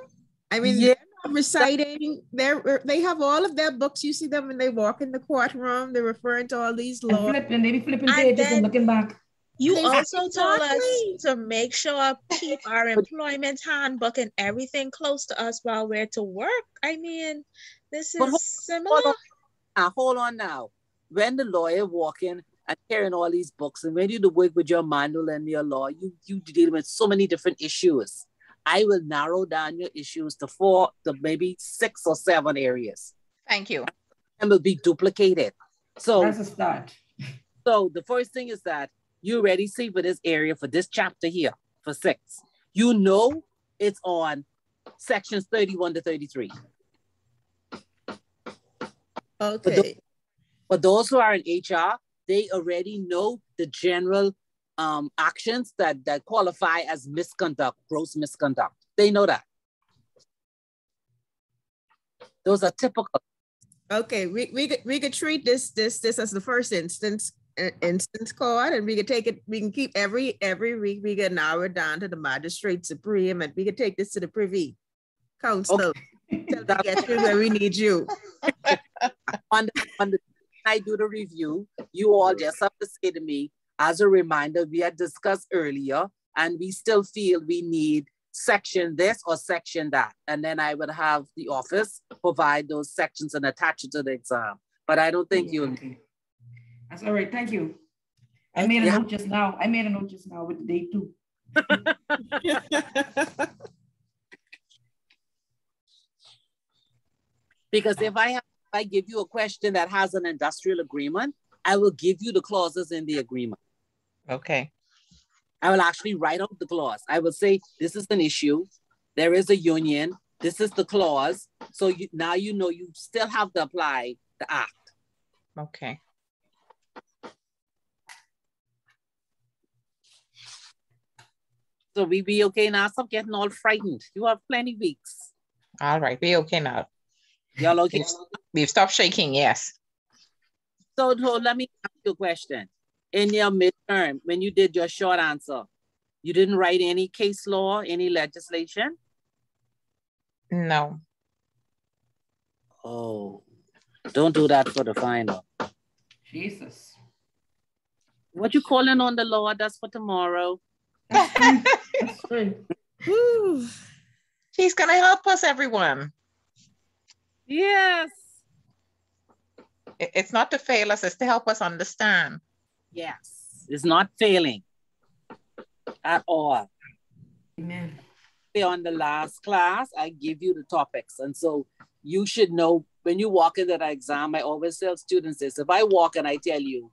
I mean, they're not reciting. They have all of their books. You see them when they walk in the courtroom. They're referring to all these laws. They be flipping pages and looking back. You also told us to make sure keep our employment handbook and everything close to us while we're to work. I mean, this is similar. Hold on now. When the lawyer walk in and carrying all these books, and when you do work with your manual and your law, you deal with so many different issues. I will narrow down your issues to maybe 6 or 7 areas. Thank you. And will be duplicated. So that's a start. So the first thing is that you already see for this area, for this chapter here, for 6. You know it's on sections 31 to 33. Okay. For those who are in HR, they already know the general actions that qualify as misconduct, gross misconduct. They know that. Those are typical. Okay, we could treat this as the first instance court, and we could take it. We can keep every week. We can narrow it down to the magistrate supreme, and we could take this to the privy council. Okay. Till we get you where we need you. on the I do the review, you all just have to say to me, as a reminder, we had discussed earlier, and we still feel we need section this or section that. And then I would have the office provide those sections and attach it to the exam. But I don't think you'll. Okay. That's all right. Thank you. I made a note just now. I made a note just now with the date too. Because if I give you a question that has an industrial agreement, I will give you the clauses in the agreement. Okay. I will actually write out the clause. I will say, this is an issue. There is a union. This is the clause. So now you know you still have to apply the act. Okay. So we be okay now? Stop getting all frightened. You have plenty weeks. All right, we okay now. Y'all okay? We've stopped shaking, yes. So let me ask you a question. In your midterm, when you did your short answer, you didn't write any case law, any legislation? No. Oh, don't do that for the final. Jesus. What you calling on the law? That's for tomorrow. That's true. She's gonna help us, everyone. Yes. It's not to fail us, it's to help us understand. Yes, it's not failing at all. Amen. On the last class, I give you the topics. And so you should know when you walk into the exam, I always tell students this, if I walk and I tell you,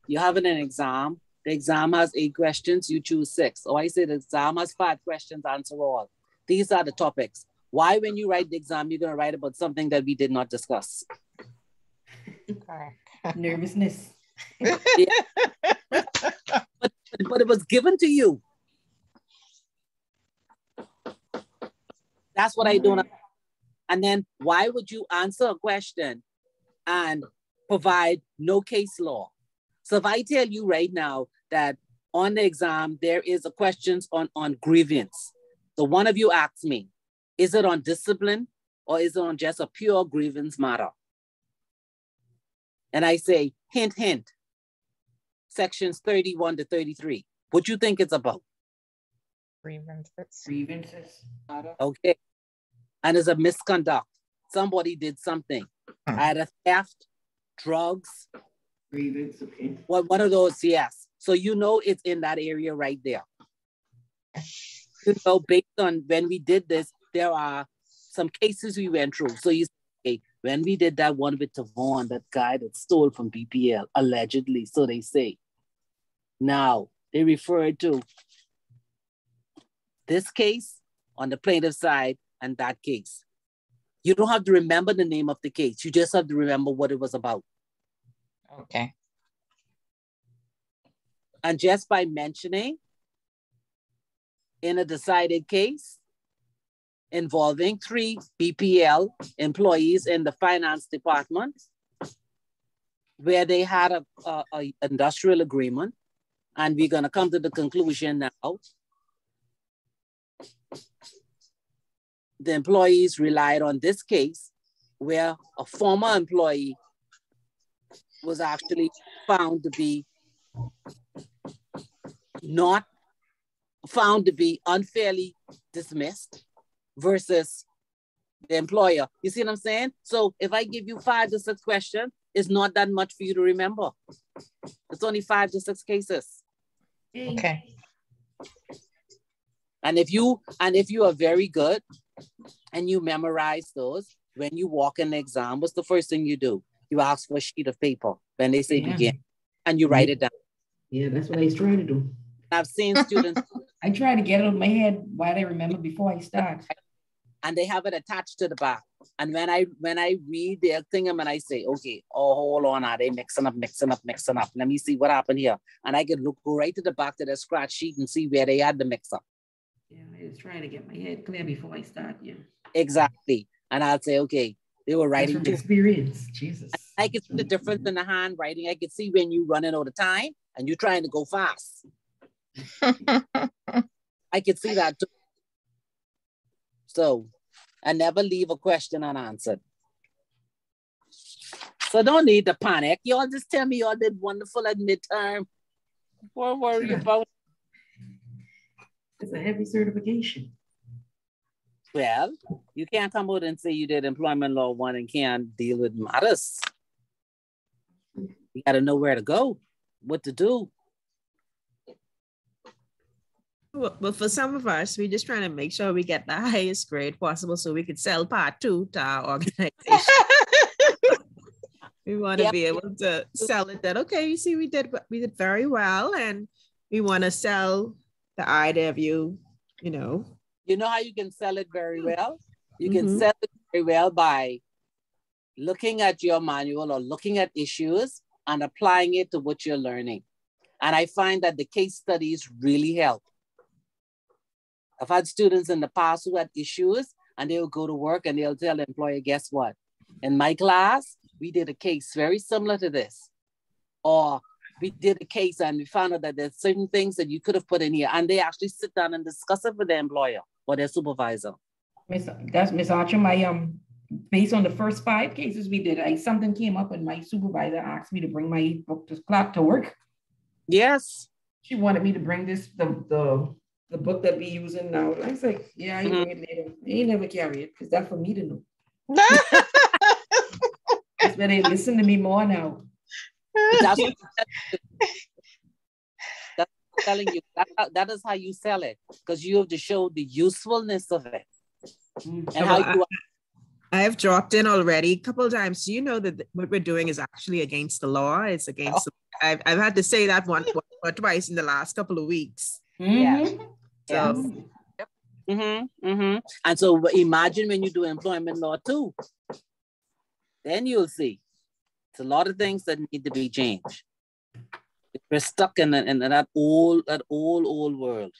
you're having an exam, the exam has 8 questions, you choose 6. Or I say the exam has 5 questions, answer all. These are the topics. Why when you write the exam, you're gonna write about something that we did not discuss? Nervousness. but it was given to you. That's what I do. And then why would you answer a question and provide no case law? So if I tell you right now that on the exam, there is a questions on grievance. So one of you asks me, is it on discipline or is it on just a pure grievance matter? And I say, hint, hint, sections 31 to 33. What you think it's about? Grievances. Grievances. Okay. And it's a misconduct. Somebody did something. Either theft, drugs. Grievance, okay. One of those, yes. So you know it's in that area right there. You know, based on when we did this, there are some cases we went through. So you say, when we did that one with Tavon, that guy that stole from BPL, allegedly, so they say. Now, they refer to this case on the plaintiff side and that case. You don't have to remember the name of the case. You just have to remember what it was about. Okay. And just by mentioning in a decided case involving 3 BPL employees in the finance department, where they had a industrial agreement, and we're gonna come to the conclusion now, the employees relied on this case where a former employee was actually found to be not found to be unfairly dismissed versus the employer. You see what I'm saying? So if I give you 5 to 6 questions, it's not that much for you to remember. It's only 5 to 6 cases. Okay. And if you are very good and you memorize those, when you walk in the exam, what's the first thing you do? You ask for a sheet of paper when they say begin, and you write it down. Yeah, that's what I was trying to do. I've seen students. I try to get it out of my head while I remember before I start. And they have it attached to the back. And when I read their thing and I say, okay, oh, hold on, are they mixing up? Let me see what happened here. And I could go right to the back to the scratch sheet and see where they had the mix up. Yeah, I was trying to get my head clear before I start. Yeah. Exactly. And I'll say, okay, they were writing from experience. Jesus. I could see the difference in the handwriting. I could see when you running out of time and you're trying to go fast. I could see that too. So I never leave a question unanswered. So don't need to panic. Y'all just tell me y'all did wonderful at midterm. Don't worry about it. It's a heavy certification. Well, you can't come out and say you did employment law 1 and can't deal with matters. You got to know where to go, what to do. Well, for some of us, we're just trying to make sure we get the highest grade possible so we could sell part 2 to our organization. We want to be able to sell it that, okay, you see, we did very well, and we want to sell the idea of you know. You know how you can sell it very well? You can sell it very well by looking at your manual or looking at issues and applying it to what you're learning. And I find that the case studies really help. I've had students in the past who had issues and they'll go to work and they'll tell the employer, guess what? In my class, we did a case very similar to this. Or we did a case and we found out that there's certain things that you could have put in here, and they actually sit down and discuss it with their employer or their supervisor. That's Miss Archer. Based on the first 5 cases we did, something came up and my supervisor asked me to bring my book to work. Yes. She wanted me to bring the book that we using now. I was like, yeah, I bring it later. They ain't never carry it because that's for me to know. That's where they listen to me more now. That's telling you. That is how you sell it, because you have to show the usefulness of it. And how you. I have dropped in already a couple of times. Do you know that what we're doing is actually against the law? It's against. I've had to say that once or twice in the last couple of weeks. Yeah. So. And so imagine when you do employment law too. Then you'll see. It's a lot of things that need to be changed. We're stuck in that old world.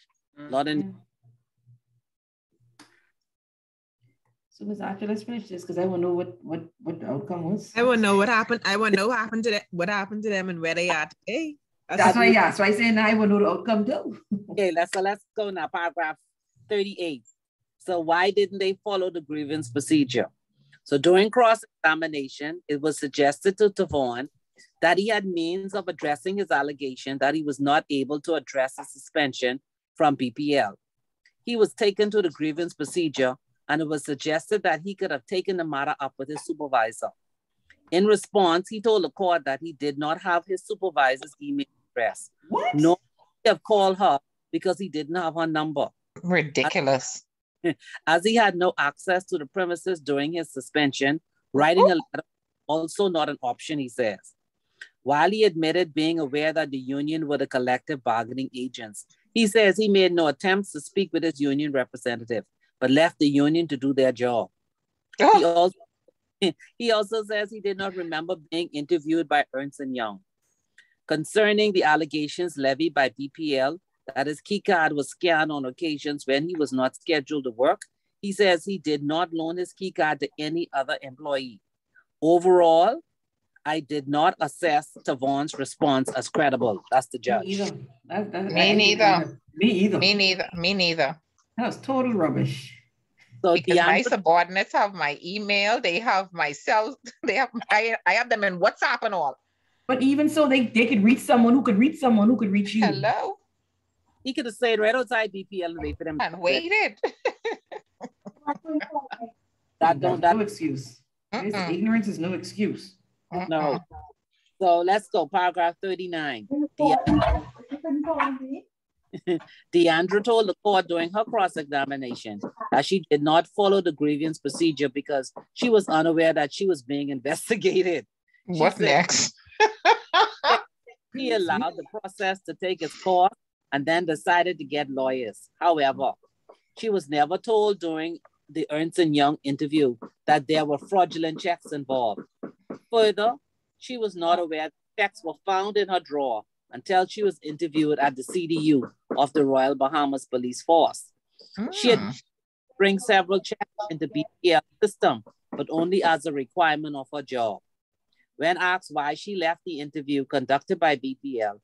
So Ms. Archer, let's finish this because I want to know what the outcome was. I want to know what happened. I want to know what happened to them and where they are today. That's why, yeah. So I say now I want to know the outcome too. Okay, let's go now. Paragraph 38. So why didn't they follow the grievance procedure? So during cross-examination, it was suggested to Tavon that he had means of addressing his allegation that he was not able to address a suspension from BPL. He was taken to the grievance procedure, and it was suggested that he could have taken the matter up with his supervisor. In response, he told the court that he did not have his supervisor's email address. What? Nor would he have called her because he didn't have her number. Ridiculous. As he had no access to the premises during his suspension, writing a letter also not an option, he says. While he admitted being aware that the union were the collective bargaining agents, he says he made no attempts to speak with his union representative, but left the union to do their job. He also says he did not remember being interviewed by Ernst & Young. Concerning the allegations levied by BPL, that his key card was scanned on occasions when he was not scheduled to work, he says he did not loan his key card to any other employee. Overall, I did not assess Tavon's response as credible. That's the judge. Me neither. That was total rubbish. So because my subordinates have my email, they have my cell, I have them in WhatsApp and all. But even so, they could reach someone who could reach someone who could reach you. Hello? He could have stayed right outside BPL and waited for them. And waited. No excuse. Ignorance is no excuse. No. So let's go. Paragraph 39. Deandra told the court during her cross-examination that she did not follow the grievance procedure because she was unaware that she was being investigated. What next? He allowed the process to take its course and then decided to get lawyers. However, she was never told during the Ernst & Young interview that there were fraudulent checks involved. Further, she was not aware that checks were found in her drawer until she was interviewed at the CDU of the Royal Bahamas Police Force. She had bring several checks into BPL system, but only as a requirement of her job. When asked why she left the interview conducted by BPL,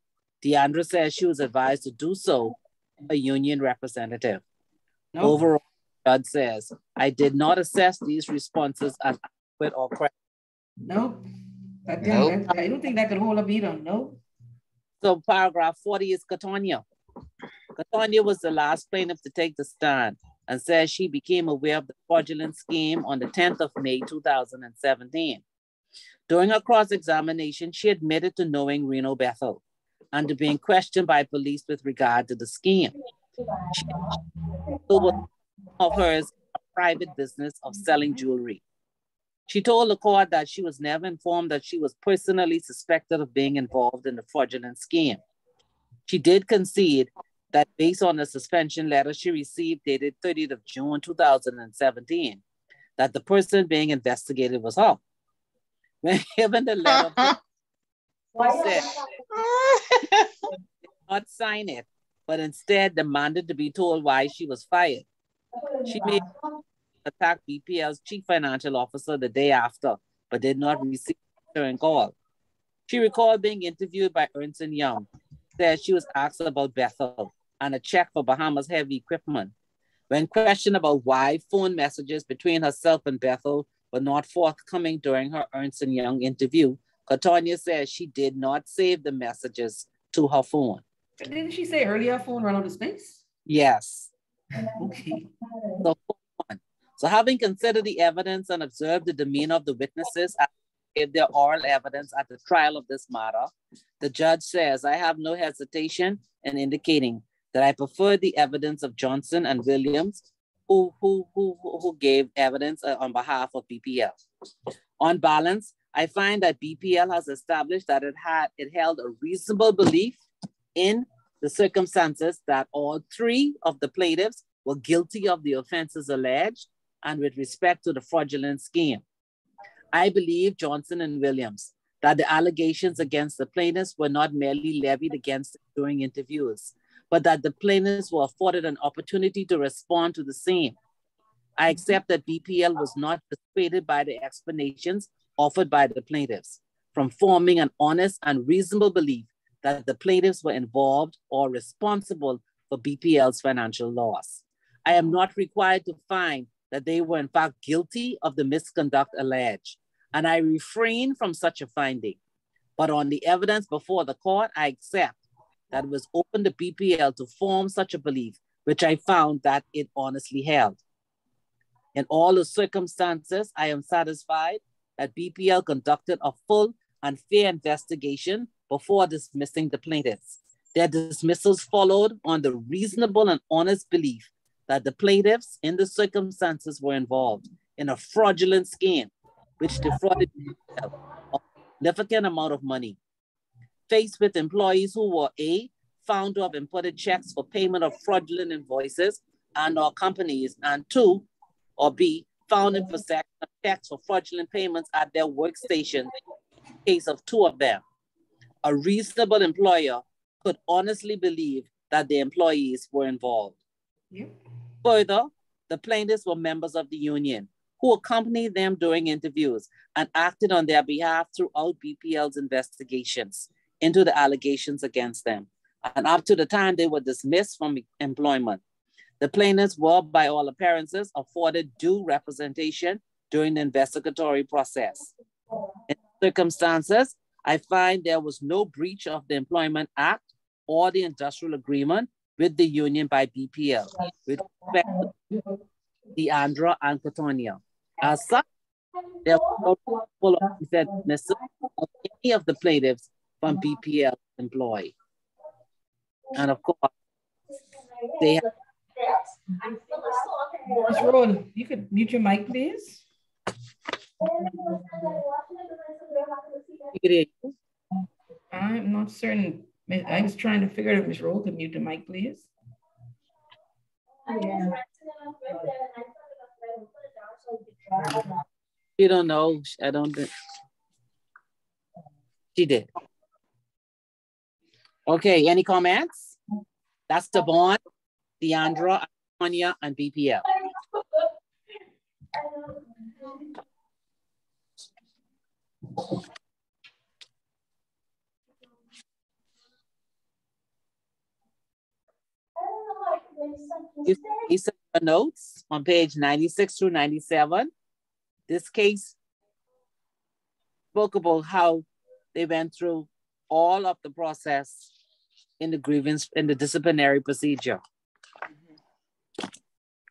Deandra says she was advised to do so by a union representative. Nope. Overall, the judge says, I did not assess these responses as adequate or correct. Nope. I don't think that could hold up either. Nope. So paragraph 40 is Katonya. Katonya was the last plaintiff to take the stand and says she became aware of the fraudulent scheme on the 10th of May, 2017. During her cross-examination, she admitted to knowing Reno Bethel and to being questioned by police with regard to the scheme. She was of hers a private business of selling jewelry. She told the court that she was never informed that she was personally suspected of being involved in the fraudulent scheme. She did concede that based on a suspension letter she received dated 30th of June, 2017, that the person being investigated was her. When given the letter, she said she did not sign it, but instead demanded to be told why she was fired. She made attack BPL's chief financial officer the day after, but did not receive a return call. She recalled being interviewed by Ernst & Young, said she was asked about Bethel and a check for Bahamas heavy equipment. When questioned about why phone messages between herself and Bethel were not forthcoming during her Ernst & Young interview, Katonya says she did not save the messages to her phone. Didn't she say earlier phone run out of space? Yes. Okay. So having considered the evidence and observed the demeanor of the witnesses and gave their oral evidence at the trial of this matter, the judge says, I have no hesitation in indicating that I prefer the evidence of Johnson and Williams, who gave evidence on behalf of BPL. On balance, I find that BPL has established that it held a reasonable belief in the circumstances that all three of the plaintiffs were guilty of the offenses alleged and with respect to the fraudulent scheme. I believe Johnson and Williams that the allegations against the plaintiffs were not merely levied against them during interviews, but that the plaintiffs were afforded an opportunity to respond to the same. I accept that BPL was not persuaded by the explanations offered by the plaintiffs from forming an honest and reasonable belief that the plaintiffs were involved or responsible for BPL's financial loss. I am not required to find that they were in fact guilty of the misconduct alleged, and I refrain from such a finding. But on the evidence before the court, I accept that it was open to BPL to form such a belief, which I found that it honestly held. In all the circumstances, I am satisfied that BPL conducted a full and fair investigation before dismissing the plaintiffs. Their dismissals followed on the reasonable and honest belief that the plaintiffs in the circumstances were involved in a fraudulent scheme which defrauded BPL of a significant amount of money. Faced with employees who were A, found to have imported checks for payment of fraudulent invoices and or companies, and 2, or B, found in possession of checks for fraudulent payments at their workstation in the case of 2 of them. A reasonable employer could honestly believe that the employees were involved. Yep. Further, the plaintiffs were members of the union who accompanied them during interviews and acted on their behalf throughout BPL's investigations into the allegations against them, and up to the time they were dismissed from employment. The plaintiffs were, by all appearances, afforded due representation during the investigatory process. In circumstances, I find there was no breach of the Employment Act or the industrial agreement with the union by BPL with respect to Deandra and Katonya. As such, there was no full dismissal of any of the plaintiffs from BPL employee. And of course, they have. Ms. Rowan, you could mute your mic, please. I'm not certain. I was trying to figure out if Ms. Rowan could mute the mic, please. You don't know. I don't think. She did. Okay, any comments? That's Devon, Deandra, Anya, and BPL. You see the notes on page 96 through 97. This case spoke about how they went through all of the process in the grievance, in the disciplinary procedure.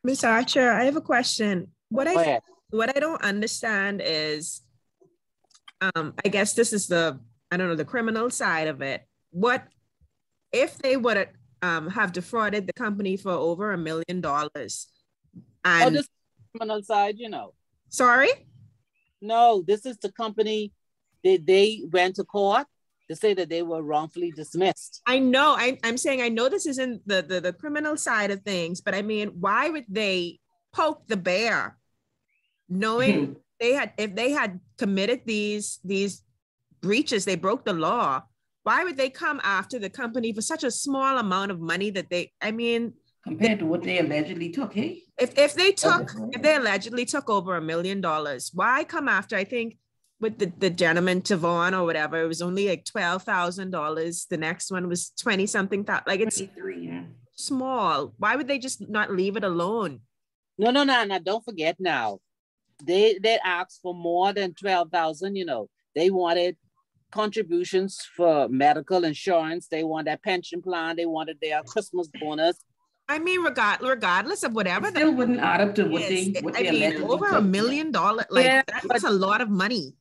Ms. Archer, I have a question. What I don't understand is, I guess this is the, I don't know, the criminal side of it. What if they would have defrauded the company for over $1 million? And this criminal side, you know. Sorry? No, this is the company. They went to court to say that they were wrongfully dismissed. I know. I'm saying I know this isn't the criminal side of things, but I mean, why would they poke the bear, knowing if they had committed these breaches, they broke the law? Why would they come after the company for such a small amount of money that they? I mean, compared to what they allegedly took, hey? If they allegedly took over $1 million, why come after? I think with the gentleman Tavon or whatever, it was only like $12,000. The next one was 20 something. Like it's 23, small. Why would they just not leave it alone? No. Don't forget now. They asked for more than 12,000. You know, they wanted contributions for medical insurance. They want that pension plan. They wanted their Christmas bonus. I mean, regardless of whatever, it still wouldn't add up to what they over $1 million. Like yeah, that's a lot of money.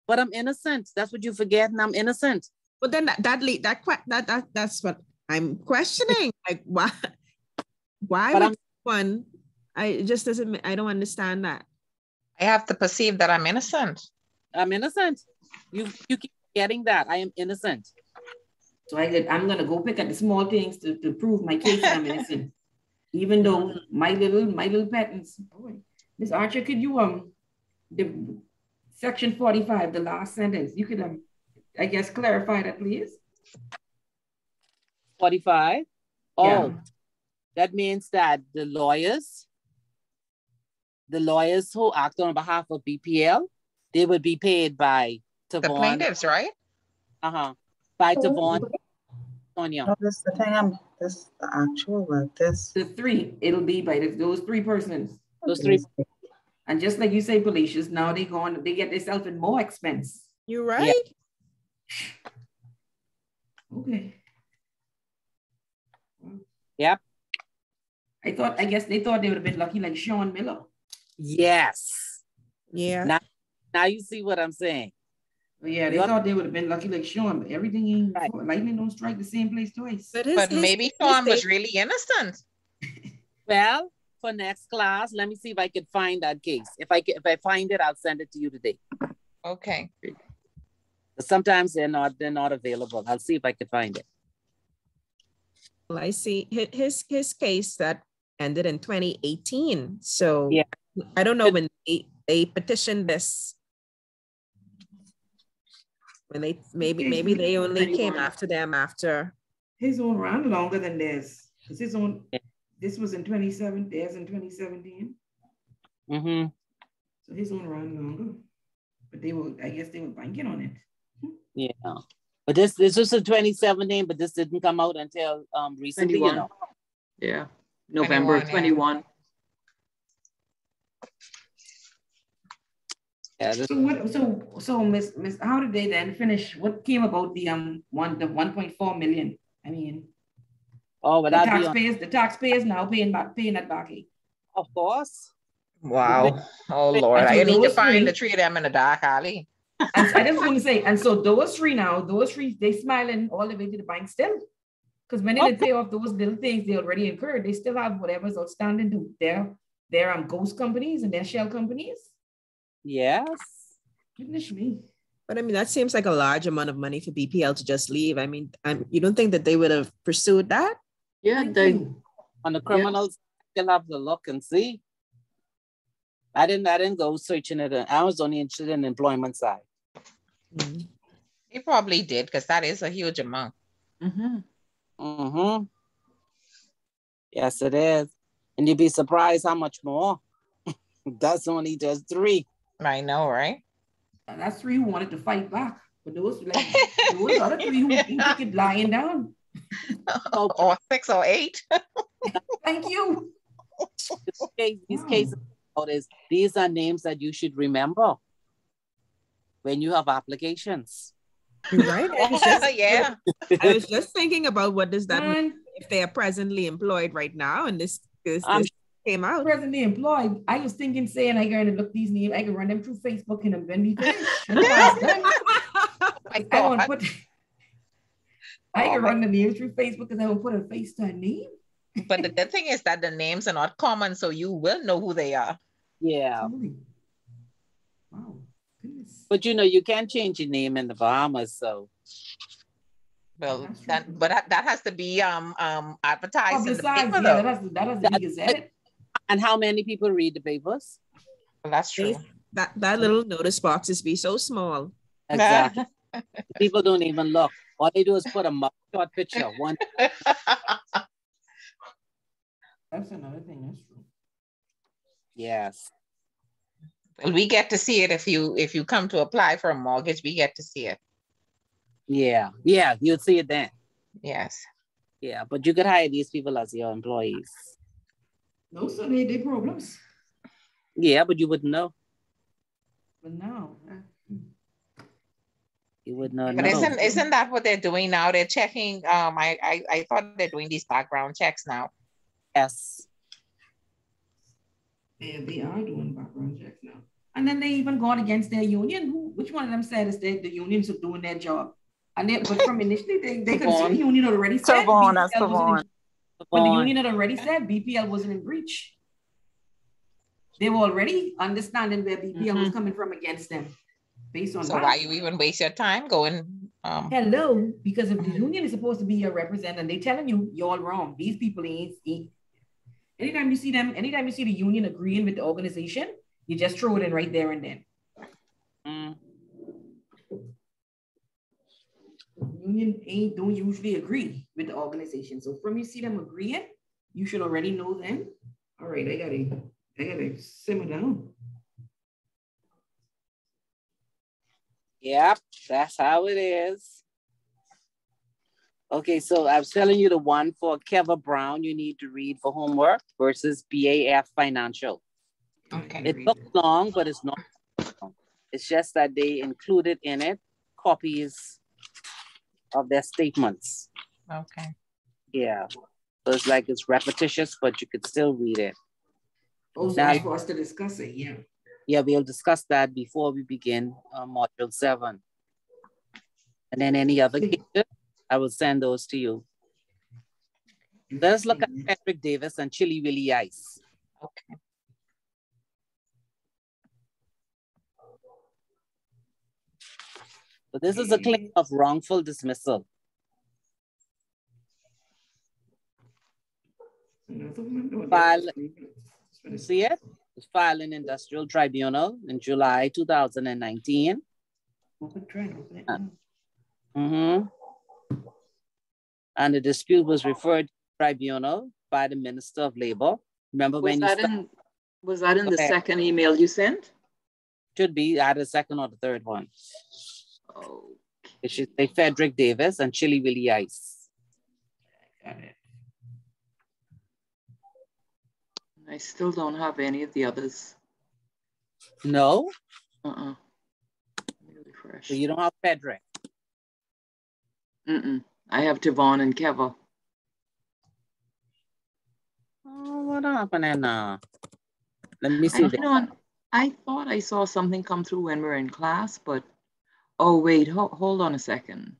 But I'm innocent. That's what you forget, and I'm innocent. But then that's what I'm questioning. Like why would one? It just doesn't. I don't understand that. I have to perceive that I'm innocent. I'm innocent. You keep getting that. I am innocent. So I'm gonna go pick at the small things to prove my case that I'm innocent. Even though my little patents. Ms. Archer, could you the section 45, the last sentence, you could I guess clarify that, please? 45? Oh, yeah. That means that the lawyers who act on behalf of BPL, they would be paid by Tavon. The plaintiffs, right? By Tavon, Sonia. No, this the thing. This the actual like this. The three. It'll be by those three persons. Those three. And just like you say, Felicia's, now they get themselves in more expense. You're right. Yeah. Okay. Yep. I guess they thought they would have been lucky like Sean Miller. Yes. Yeah. Now you see what I'm saying. Yeah, they thought they would have been lucky like Sean, but everything ain't right. Lightning don't strike the same place twice. But maybe Sean was really innocent. Well, for next class, let me see if I can find that case. If I find it, I'll send it to you today. Okay. Sometimes they're not available. I'll see if I can find it. Well, I see his case that ended in 2018. So yeah, I don't know when they petitioned this. When they maybe they only came after them after. His own ran longer than theirs. Because his own, this was in 2017, theirs in 2017. Mm-hmm. So his own ran longer. But I guess they were banking on it. Yeah. But this was in 2017, but this didn't come out until recently, 21. You know. Yeah. November 21. Yeah. So Miss, how did they then finish? What came about the 1.4 million? I mean, the taxpayers now paying that back. Of course. Wow. Oh Lord, I need to find the three of them in a dark alley. And I just want to say, and so those three, they smiling all the way to the bank still. Because when they pay off those little things they already incurred, they still have whatever's outstanding to their ghost companies and their shell companies. Yes. Goodness me. But I mean, that seems like a large amount of money for BPL to just leave. I mean, you don't think that they would have pursued that? Yeah, on the criminals, they'll have to look and see. I didn't go searching it. I was only interested in the employment side. He probably did, because that is a huge amount. Yes, it is. And you'd be surprised how much more. That's only just 3. I know, right? And that's 3 who wanted to fight back. But those other 3 who took it lying down. Or 6 or 8. Thank you. These cases, these are names that you should remember when you have applications. Right. Yeah. I was just thinking about what does that mean if they are presently employed right now, and this came out. Presently employed. I was thinking, saying I gotta look these names. I can run them through Facebook and then we finish. I can run the names through Facebook because I will put a face to a name. But the thing is that the names are not common, so you will know who they are. Yeah. Wow. Goodness. But you can't change your name in the Bahamas, so. Well, that has to be advertised in the paper, though. That has to be gazetted. And how many people read the papers? Well, that's true. That little notice boxes be so small. Exactly. People don't even look. All they do is put a mugshot picture. One. That's another thing. That's true. Yes. Well, we get to see it if you come to apply for a mortgage. We get to see it. Yeah, you'll see it then. Yes. Yeah, but you could hire these people as your employees. No, so they problems. Yeah, but you wouldn't know. But no. You would not but know. Isn't that what they're doing now? They're checking. I thought they're doing these background checks now. Yes. Yeah, they are doing background checks now. And then they even gone against their union. Which one of them said is that the unions are doing their job? But from initially, they could see the union had already said but the union had already said BPL wasn't in breach. They were already understanding where BPL was coming from against them. Based on why you even waste your time going? Hello, because if the union is supposed to be your representative, they telling you you're all wrong. These people ain't. Anytime you see the union agreeing with the organization, you just throw it in right there and then. Union don't usually agree with the organization. So from you see them agreeing, you should already know them. All right, I gotta simmer down. Yep, that's how it is. Okay, so I was telling you the one for Keva Brown you need to read for homework versus BAF Financial. Okay. It took long, but it's not long. It's just that they included in it copies of their statements. Okay. Yeah. So it's like it's repetitious, but you could still read it. Also, now, for us to discuss it, yeah. Yeah, we'll discuss that before we begin module 7. And then any other cases, I will send those to you. Let's look at Patrick Davis and Chili Willy Ice. Okay. So this is a claim of wrongful dismissal. See it? It's filed in Industrial Tribunal in July 2019. And the dispute was referred to the tribunal by the Minister of Labor. Remember was that in the second email you sent? Should be either the second or the third one. Oh. It should say Frederick Davis and Chili Willy Ice. Got it. I still don't have any of the others. No? Really fresh. So you don't have Frederick? I have Devon and Keva. Oh, what happened? Let me see. I thought I saw something come through when we were in class, but oh wait, hold on a second.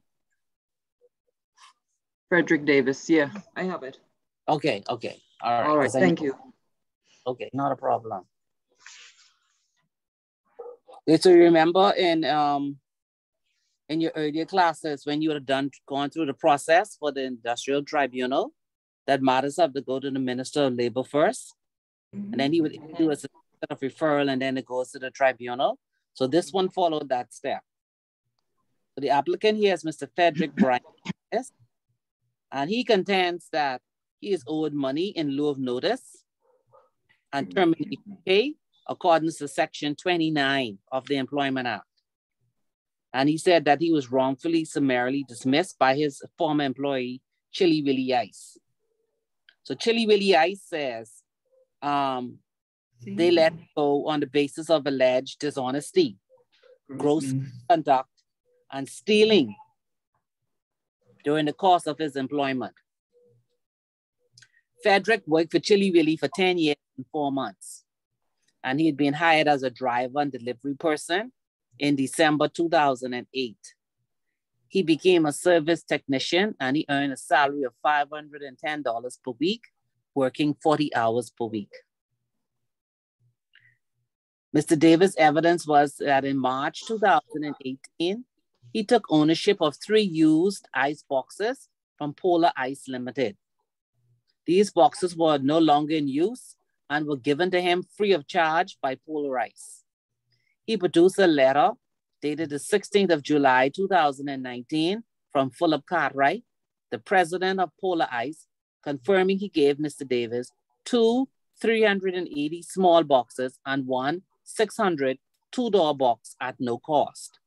Frederick Davis, yeah, I have it. Okay. All right. All right, thank you. Okay, not a problem. Okay, so remember in your earlier classes when you were going through the process for the Industrial Tribunal, that matters have to go to the Minister of Labor first, and then he would issue a of referral and then it goes to the tribunal. So this one followed that step. So the applicant here is Mr. Frederick Bryan, and he contends that he is owed money in lieu of notice and termination pay according to Section 29 of the Employment Act. And he said that he was wrongfully summarily dismissed by his former employee, Chili Willie Ice. So Chili Willie Ice says they let go on the basis of alleged dishonesty, gross conduct, and stealing during the course of his employment. Frederick worked for Chili Willie for 10 years and 4 months. And he had been hired as a driver and delivery person in December 2008. He became a service technician and he earned a salary of $510 per week, working 40 hours per week. Mr. Davis' evidence was that in March 2018, he took ownership of 3 used ice boxes from Polar Ice Limited. These boxes were no longer in use and were given to him free of charge by Polar Ice. He produced a letter dated the 16th of July, 2019 from Philip Cartwright, the president of Polar Ice, confirming he gave Mr. Davis 2 380 small boxes and 1 600 two-door box at no cost.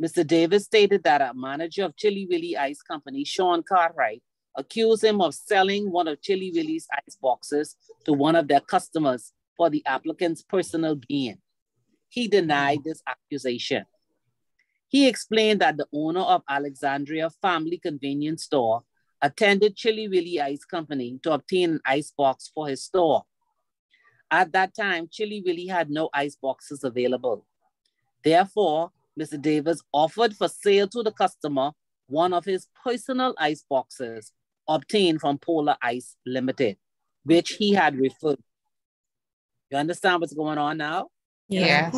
Mr. Davis stated that a manager of Chili Willie Ice Company, Sean Cartwright, accused him of selling one of Chili Willie's ice boxes to one of their customers for the applicant's personal gain. He denied this accusation. He explained that the owner of Alexandria Family Convenience Store attended Chili Willie Ice Company to obtain an ice box for his store. At that time, Chili Willie had no ice boxes available. Therefore, Mr. Davis offered for sale to the customer one of his personal ice boxes obtained from Polar Ice Limited, which he had referred. You understand what's going on now? Yeah,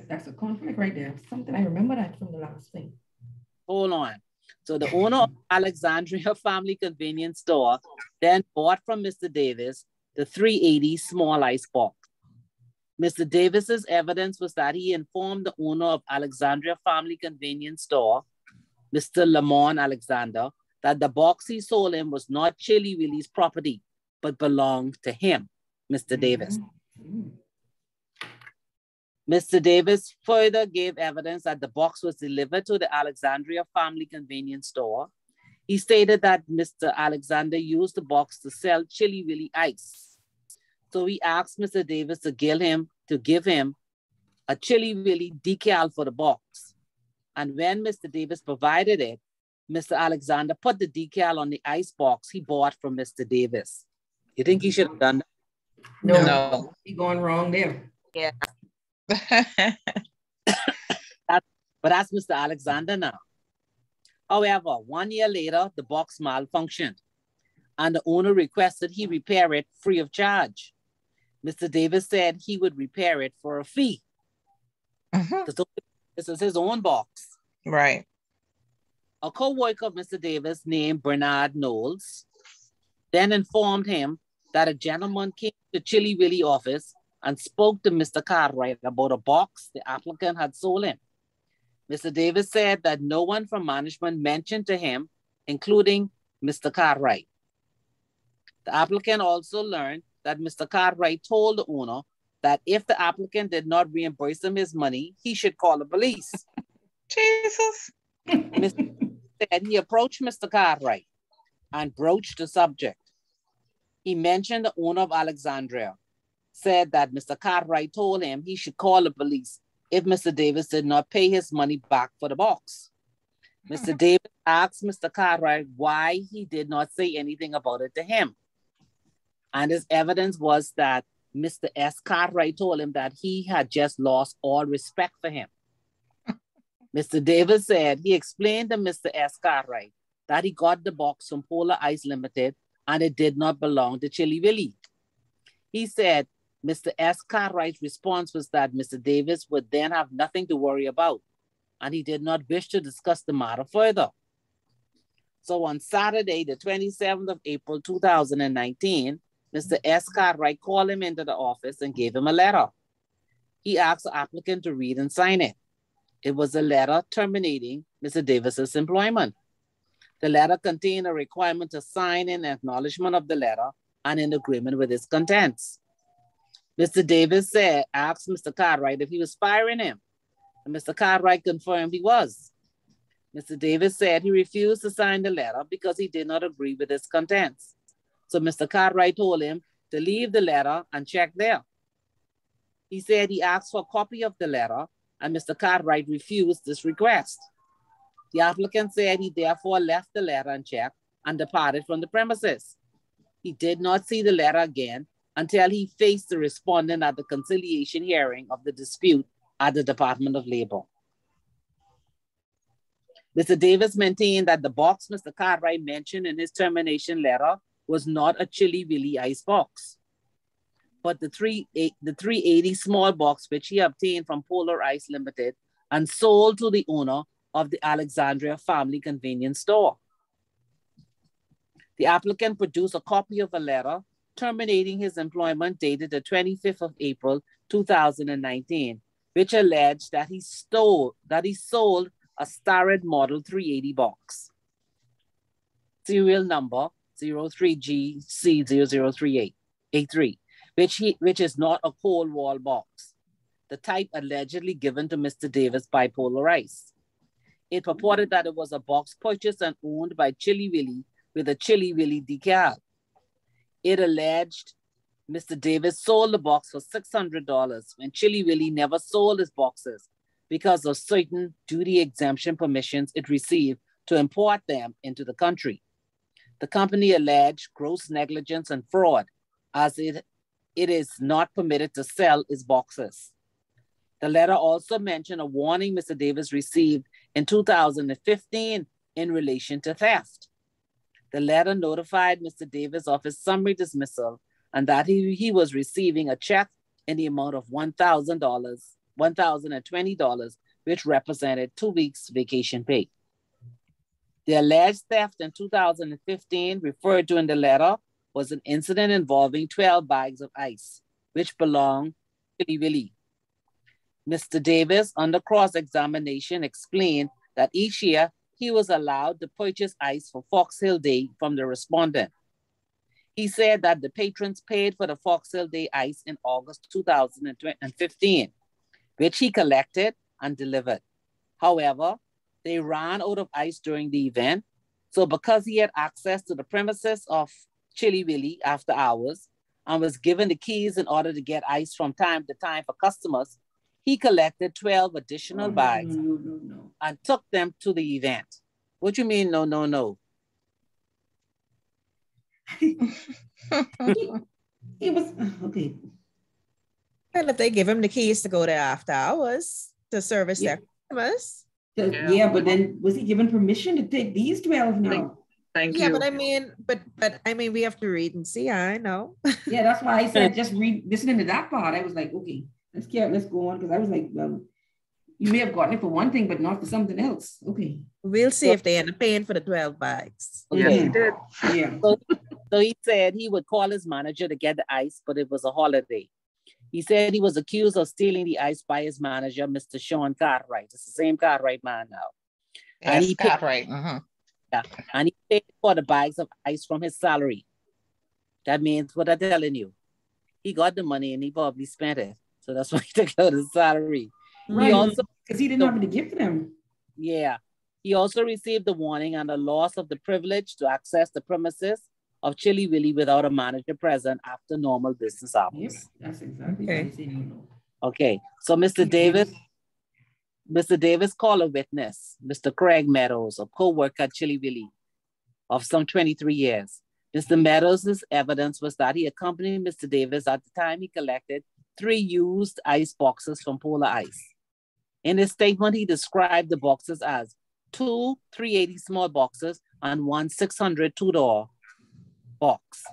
that's a conflict right there. Something I remember that from the last thing. Hold on. So the owner of Alexandria Family Convenience Store then bought from Mr. Davis the 380 small ice box. Mr. Davis's evidence was that he informed the owner of Alexandria Family Convenience Store, Mr. Lamont Alexander, that the box he sold him was not Chili Willie's property, but belonged to him, Mr. Davis. Mr. Davis further gave evidence that the box was delivered to the Alexandria Family Convenience Store. He stated that Mr. Alexander used the box to sell Chili Willie ice. So he asked Mr. Davis to give him a Chili Willie decal for the box. And when Mr. Davis provided it, Mr. Alexander put the decal on the ice box he bought from Mr. Davis. You think he should have done that? No. He going wrong there. Yeah. But that's Mr. Alexander now. However, 1 year later, the box malfunctioned and the owner requested he repair it free of charge. Mr. Davis said he would repair it for a fee. This is his own box. Right. A co-worker of Mr. Davis named Bernard Knowles then informed him that a gentleman came to Chili Willie office and spoke to Mr. Cartwright about a box the applicant had sold him. Mr. Davis said that no one from management mentioned to him, including Mr. Cartwright. The applicant also learned that Mr. Cartwright told the owner that if the applicant did not reimburse him his money, he should call the police. Jesus. Mr. said he approached Mr. Cartwright and broached the subject. He mentioned the owner of Alexandria, said that Mr. Cartwright told him he should call the police if Mr. Davis did not pay his money back for the box. Mr. Davis asked Mr. Cartwright why he did not say anything about it to him. And his evidence was that Mr. S. Cartwright told him that he had just lost all respect for him. Mr. Davis said he explained to Mr. S. Cartwright that he got the box from Polar Ice Limited and it did not belong to Chili Willie. He said Mr. S. Cartwright's response was that Mr. Davis would then have nothing to worry about, and he did not wish to discuss the matter further. So on Saturday, the 27th of April, 2019, Mr. S. Cartwright called him into the office and gave him a letter. He asked the applicant to read and sign it. It was a letter terminating Mr. Davis's employment. The letter contained a requirement to sign in acknowledgement of the letter and in agreement with its contents. Mr. Davis asked Mr. Cartwright if he was firing him, and Mr. Cartwright confirmed he was. Mr. Davis said he refused to sign the letter because he did not agree with its contents. So Mr. Cartwright told him to leave the letter and check there. He said he asked for a copy of the letter, and Mr. Cartwright refused this request. The applicant said he therefore left the letter unchecked and departed from the premises. He did not see the letter again until he faced the respondent at the conciliation hearing of the dispute at the Department of Labor. Mr. Davis maintained that the box Mr. Cartwright mentioned in his termination letter was not a Chili Willy ice box, but the 380 small box which he obtained from Polar Ice Limited and sold to the owner of the Alexandria Family Convenience Store. The applicant produced a copy of a letter terminating his employment dated the 25th of April, 2019, which alleged that he sold a Starrett Model 380 box, serial number 03GC003883, which is not a cold wall box, the type allegedly given to Mr. Davis by Polar Ice. It purported that it was a box purchased and owned by Chili Willy with a Chili Willy decal. It alleged Mr. Davis sold the box for $600 when Chili Willy never sold his boxes because of certain duty exemption permissions it received to import them into the country. The company alleged gross negligence and fraud as it is not permitted to sell its boxes. The letter also mentioned a warning Mr. Davis received in 2015 in relation to theft. The letter notified Mr. Davis of his summary dismissal and that he was receiving a check in the amount of $1,020, which represented 2 weeks vacation pay. The alleged theft in 2015 referred to in the letter was an incident involving 12 bags of ice, which belonged to Chili Willy. Mr. Davis, under cross-examination, explained that each year he was allowed to purchase ice for Fox Hill Day from the respondent. He said that the patrons paid for the Fox Hill Day ice in August 2015, which he collected and delivered. However, they ran out of ice during the event. So because he had access to the premises of Chili Willy after hours and was given the keys in order to get ice from time to time for customers, he collected 12 additional bags and took them to the event. What do you mean, no? He was, okay. And if they give him the keys to go there after hours to service their customers. Yeah, but then was he given permission to take these 12 now? Thank you. Yeah, but I mean, we have to read and see. I know. Yeah, that's why I said just listening to that part. I was like, okay, let's go on, because I was like, well, you may have gotten it for one thing, but not for something else. Okay. We'll see if they end up paying for the 12 bags. Okay. Yes, he did. Yeah. So he said he would call his manager to get the ice, but it was a holiday. He said he was accused of stealing the ice by his manager, Mr. Sean Cartwright. It's the same Cartwright man now. Yes, and he paid, Cartwright. yeah, and he paid for the bags of ice from his salary. That means what I'm telling you. He got the money and he probably spent it. So that's why he took out his salary. Right, he also, because he didn't have to give them. Yeah. He also received the warning and the loss of the privilege to access the premises of Chili Willy without a manager present after normal business hours. Yep, that's exactly what he said. Okay, so Mr. Davis called a witness, Mr. Craig Meadows, a co-worker at Chili Willy of some 23 years. Mr. Meadows' evidence was that he accompanied Mr. Davis at the time he collected 3 used ice boxes from Polar Ice. In his statement, he described the boxes as 2 380 small boxes and 1 600 two-door box.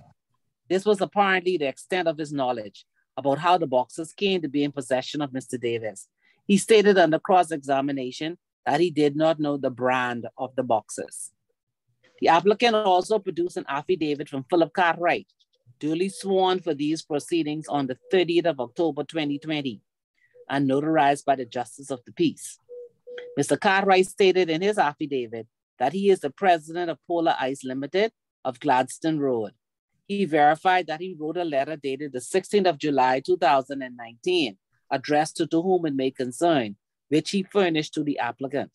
This was apparently the extent of his knowledge about how the boxes came to be in possession of Mr. Davis. He stated under cross-examination that he did not know the brand of the boxes. The applicant also produced an affidavit from Philip Cartwright, duly sworn for these proceedings on the 30th of October 2020 and notarized by the Justice of the Peace. Mr. Cartwright stated in his affidavit that he is the president of Polar Ice Limited of Gladstone Road. He verified that he wrote a letter dated the 16th of July, 2019, addressed to whom it may concern, which he furnished to the applicant.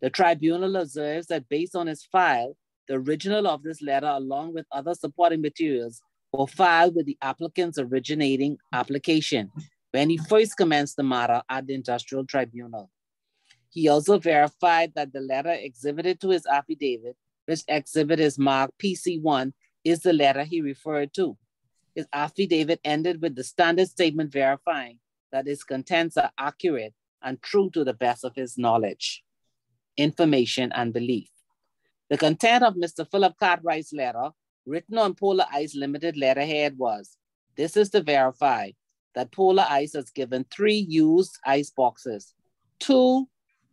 The tribunal observes that based on his file, the original of this letter, along with other supporting materials, were filed with the applicant's originating application when he first commenced the matter at the Industrial Tribunal. He also verified that the letter exhibited to his affidavit, which exhibit is marked PC1, is the letter he referred to. His affidavit ended with the standard statement verifying that its contents are accurate and true to the best of his knowledge, information, and belief. The content of Mr. Philip Cartwright's letter, written on Polar Ice Limited letterhead was, this is to verify that Polar Ice has given 3 used ice boxes, 2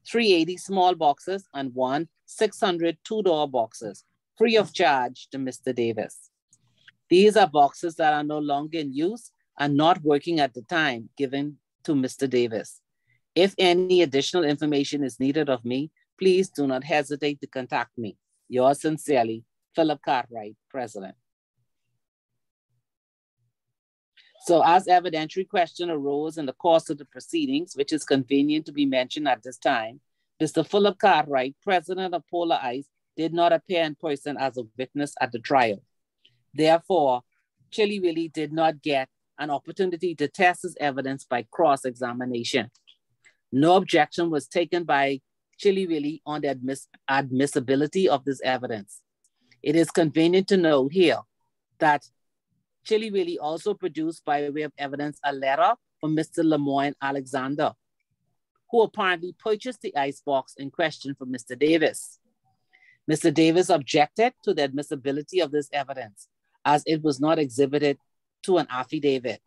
380 small boxes, and 1 600 two-door boxes, free of charge to Mr. Davis. These are boxes that are no longer in use and not working at the time given to Mr. Davis. If any additional information is needed of me, please do not hesitate to contact me. Yours sincerely, Philip Cartwright, President. So as evidentiary question arose in the course of the proceedings, which is convenient to be mentioned at this time, Mr. Philip Cartwright, President of Polar Ice, did not appear in person as a witness at the trial. Therefore, Chili Willy did not get an opportunity to test his evidence by cross-examination. No objection was taken by Chili Willy on the admissibility of this evidence. It is convenient to note here that Chili Willy also produced by way of evidence a letter from Mr. Lemoyne Alexander, who apparently purchased the icebox in question from Mr. Davis. Mr. Davis objected to the admissibility of this evidence as it was not exhibited to an affidavit.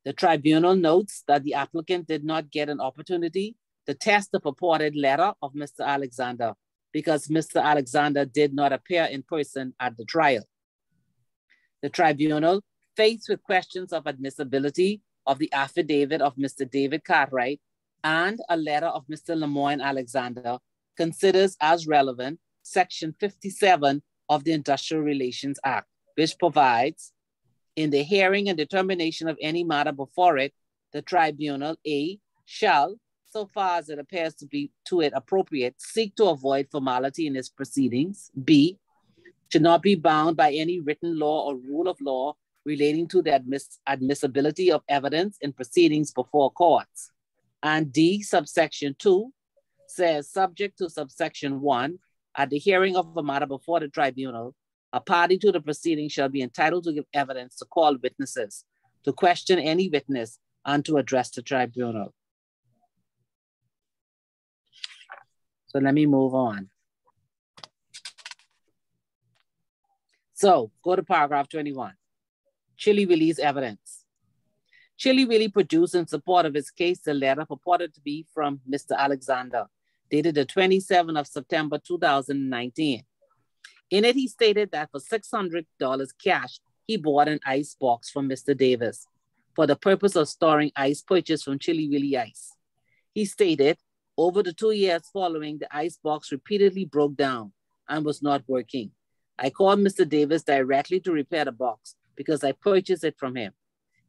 The tribunal notes that the applicant did not get an opportunity to test the purported letter of Mr. Alexander because Mr. Alexander did not appear in person at the trial. The tribunal, faced with questions of admissibility of the affidavit of Mr. David Cartwright and a letter of Mr. Lemoyne Alexander, considers as relevant Section 57 of the Industrial Relations Act, which provides, in the hearing and determination of any matter before it, the tribunal, A, shall, so far as it appears to be to it appropriate, seek to avoid formality in its proceedings. B, should not be bound by any written law or rule of law relating to the admissibility of evidence in proceedings before courts. And D, subsection 2, says, subject to subsection 1, at the hearing of a matter before the tribunal, a party to the proceeding shall be entitled to give evidence, to call witnesses, to question any witness, and to address the tribunal. So let me move on. So go to paragraph 21. Chili Willy's evidence. Chili Willy produced in support of his case the letter purported to be from Mr. Alexander, dated the 27th of September 2019. In it, he stated that for $600 cash, he bought an ice box from Mr. Davis for the purpose of storing ice purchased from Chili Willy Ice. He stated, over the 2 years following, the ice box repeatedly broke down and was not working. I called Mr. Davis directly to repair the box because I purchased it from him.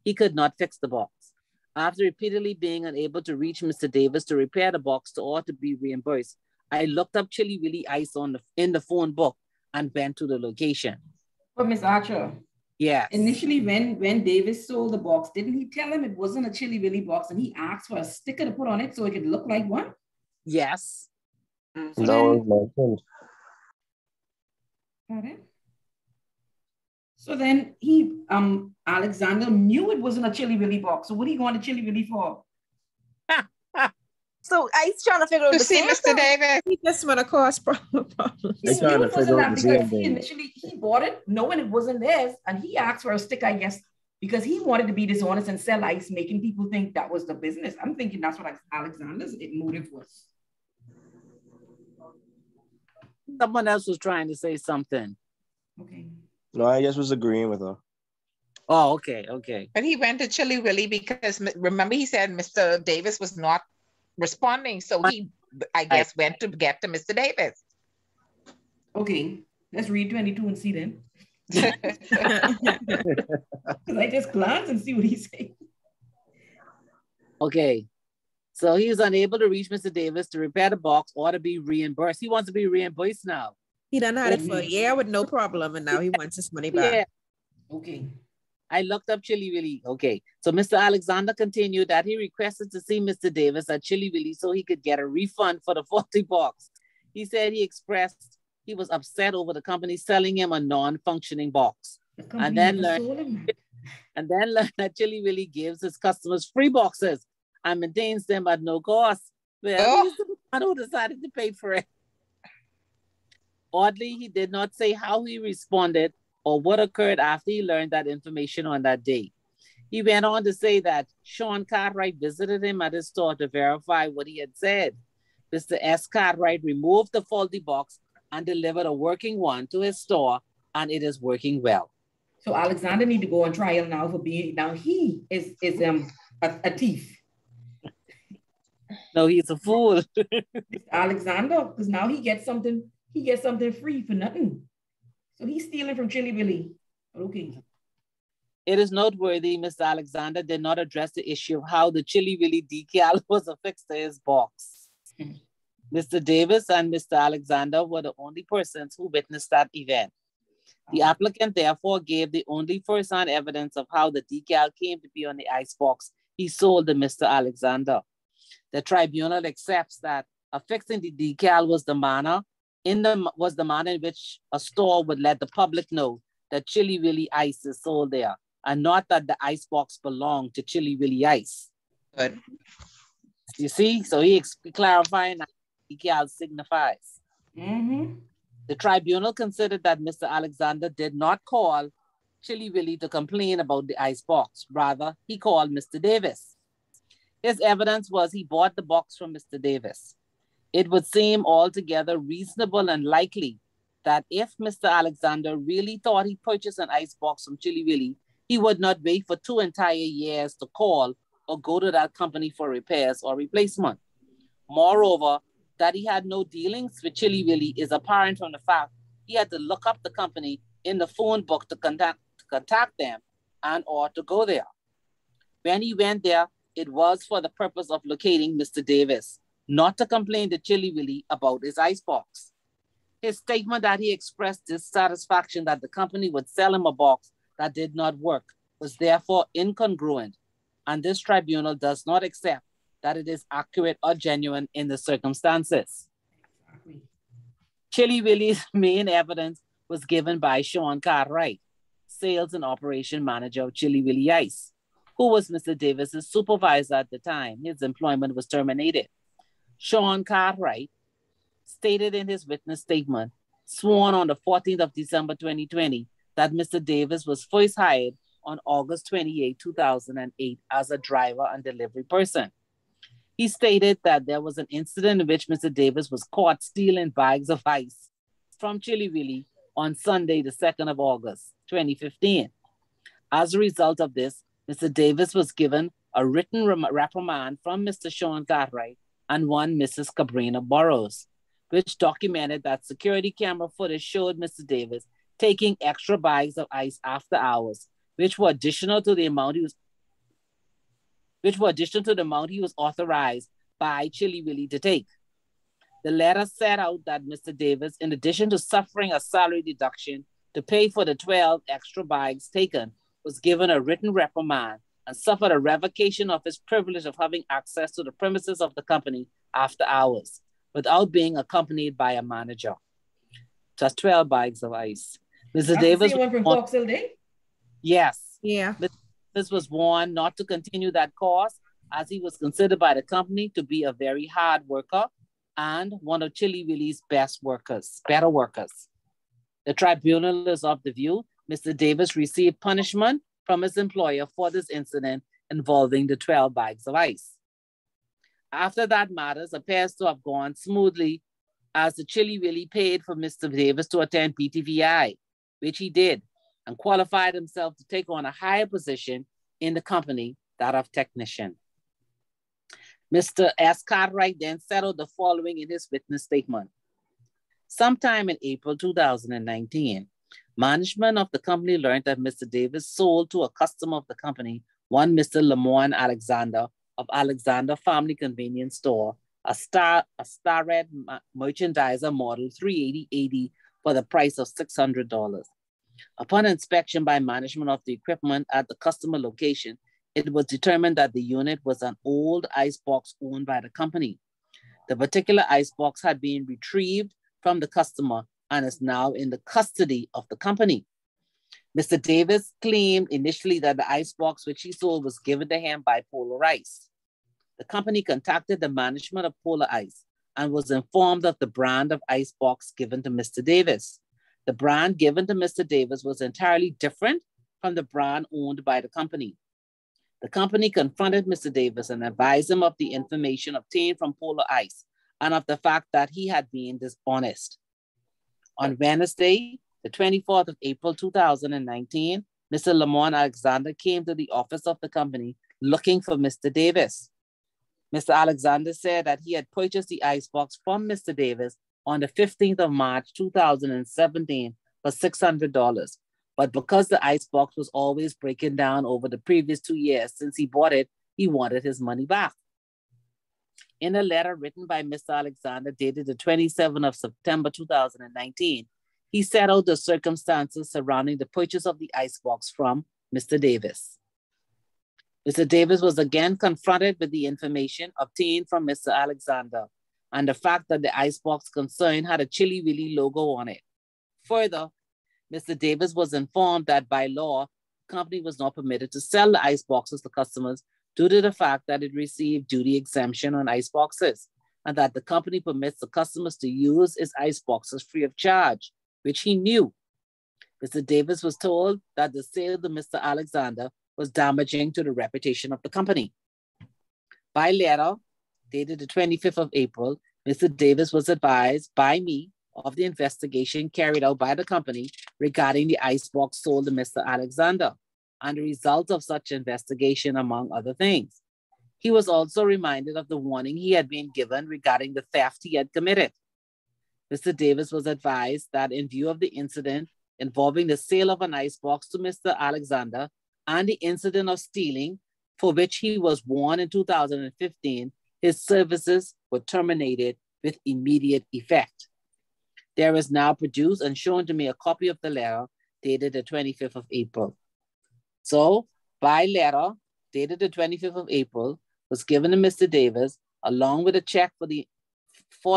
He could not fix the box. After repeatedly being unable to reach Mr. Davis to repair the box or to be reimbursed, I looked up Chili Willy Ice in the phone book and went to the location. But Ms. Archer, yes. Initially when Davis sold the box, didn't he tell him it wasn't a Chili Willy box and he asked for a sticker to put on it so it could look like one? Yes. So then he, Alexander knew it wasn't a Chili Willy box. So what are you going to Chili Willy for? So I was trying to figure out to the see Mr. Davis. He just want to cause problems. He knew it wasn't that because he bought it knowing it wasn't theirs, and he asked for a sticker, I guess, because he wanted to be dishonest and sell ice, making people think that was the business. I'm thinking that's what Alexander's motive was. Someone else was trying to say something. Okay. No, I just was agreeing with her. Oh, okay, okay. But he went to Chili Willy because remember he said Mr. Davis was not responding. So he, I guess, went to get to Mr. Davis. Okay, let's read 22 and see then. I just glance and see what he's saying. Okay. So he is unable to reach Mr. Davis to repair the box or to be reimbursed. He wants to be reimbursed now. He done had it for a year with no problem, and now he wants his money back. Yeah. Okay. I looked up Chili Willy. Okay. So Mr. Alexander continued that he requested to see Mr. Davis at Chili Willy so he could get a refund for the faulty box. He said he expressed he was upset over the company selling him a non-functioning box. And then learned that Chili Willy gives his customers free boxes and maintains them at no cost. Well, he's the one who decided to pay for it. Oddly, he did not say how he responded or what occurred after he learned that information on that day. He went on to say that Sean Cartwright visited him at his store to verify what he had said. Mr. S. Cartwright removed the faulty box and delivered a working one to his store, and it is working well. So Alexander need to go on trial now for being, now he is a thief. No, he's a fool. Alexander, because now he gets something free for nothing. So he's stealing from Chili Willy. Okay. It is noteworthy Mr. Alexander did not address the issue of how the Chili Willy decal was affixed to his box. Mr. Davis and Mr. Alexander were the only persons who witnessed that event. The applicant therefore gave the only first-hand evidence of how the decal came to be on the icebox he sold to Mr. Alexander. The tribunal accepts that affixing the decal was the manner in which a store would let the public know that Chili Willy ice is sold there, and not that the icebox belonged to Chili Willy ice. Good. You see, so he clarifying that decal signifies. Mm-hmm. The tribunal considered that Mr. Alexander did not call Chili Willy to complain about the icebox. Rather, he called Mr. Davis. His evidence was he bought the box from Mr. Davis. It would seem altogether reasonable and likely that if Mr. Alexander really thought he purchased an icebox from Chili Willy, he would not wait for 2 entire years to call or go to that company for repairs or replacement. Moreover, that he had no dealings with Chili Willy is apparent from the fact he had to look up the company in the phone book to contact them and or to go there. When he went there, it was for the purpose of locating Mr. Davis, not to complain to Chili Willy about his icebox. His statement that he expressed dissatisfaction that the company would sell him a box that did not work was therefore incongruent, and this tribunal does not accept that it is accurate or genuine in the circumstances. Chili Willy's main evidence was given by Sean Cartwright, sales and operation manager of Chili Willy Ice, who was Mr. Davis's supervisor at the time his employment was terminated. Sean Cartwright stated in his witness statement, sworn on the 14th of December 2020, that Mr. Davis was first hired on August 28, 2008 as a driver and delivery person. He stated that there was an incident in which Mr. Davis was caught stealing bags of ice from Chili Willy on Sunday, the 2nd of August, 2015. As a result of this, Mr. Davis was given a written reprimand from Mr. Sean Cartwright and one Mrs. Cabrina Burrows, which documented that security camera footage showed Mr. Davis taking extra bags of ice after hours, which were additional to the amount he was authorized by Chili Willy to take. The letter set out that Mr. Davis, in addition to suffering a salary deduction to pay for the 12 extra bags taken, was given a written reprimand and suffered a revocation of his privilege of having access to the premises of the company after hours, without being accompanied by a manager. Just 12 bags of ice. Mr. Davis went from Foxhill Day? Yes. Yeah. This was warned not to continue that course, as he was considered by the company to be a very hard worker and one of Chili Willy's better workers. The tribunal is of the view Mr. Davis received punishment from his employer for this incident involving the 12 bags of ice. After that, matters appears to have gone smoothly, as the Chili Willy paid for Mr. Davis to attend PTVI, which he did, and qualified himself to take on a higher position in the company, that of technician. Mr. S. Cartwright then settled the following in his witness statement. Sometime in April 2019, management of the company learned that Mr. Davis sold to a customer of the company, one Mr. Lamorne Alexander of Alexander Family Convenience Store, a Starred merchandiser model 380 for the price of $600. Upon inspection by management of the equipment at the customer location, it was determined that the unit was an old icebox owned by the company. The particular icebox had been retrieved from the customer and is now in the custody of the company. Mr. Davis claimed initially that the icebox which he sold was given to him by Polar Ice. The company contacted the management of Polar Ice and was informed of the brand of icebox given to Mr. Davis. The brand given to Mr. Davis was entirely different from the brand owned by the company. The company confronted Mr. Davis and advised him of the information obtained from Polar Ice and of the fact that he had been dishonest. On Wednesday, the 24th of April 2019, Mr. Lamorne Alexander came to the office of the company looking for Mr. Davis. Mr. Alexander said that he had purchased the icebox from Mr. Davis on the 15th of March 2017 for $600. But because the icebox was always breaking down over the previous 2 years since he bought it, he wanted his money back. In a letter written by Mr. Alexander dated the 27th of September 2019, he set out the circumstances surrounding the purchase of the icebox from Mr. Davis. Mr. Davis was again confronted with the information obtained from Mr. Alexander and the fact that the icebox concerned had a Chili Willy logo on it. Further, Mr. Davis was informed that by law, the company was not permitted to sell the iceboxes to customers due to the fact that it received duty exemption on iceboxes and that the company permits the customers to use its iceboxes free of charge, which he knew. Mr. Davis was told that the sale to Mr. Alexander was damaging to the reputation of the company. By letter, dated the 25th of April, Mr. Davis was advised by me of the investigation carried out by the company regarding the icebox sold to Mr. Alexander and the result of such investigation, among other things. He was also reminded of the warning he had been given regarding the theft he had committed. Mr. Davis was advised that in view of the incident involving the sale of an icebox to Mr. Alexander and the incident of stealing for which he was warned in 2015, his services were terminated with immediate effect. There is now produced and shown to me a copy of the letter dated the 25th of April. So, by letter dated the 25th of April was given to Mr. Davis along with a check for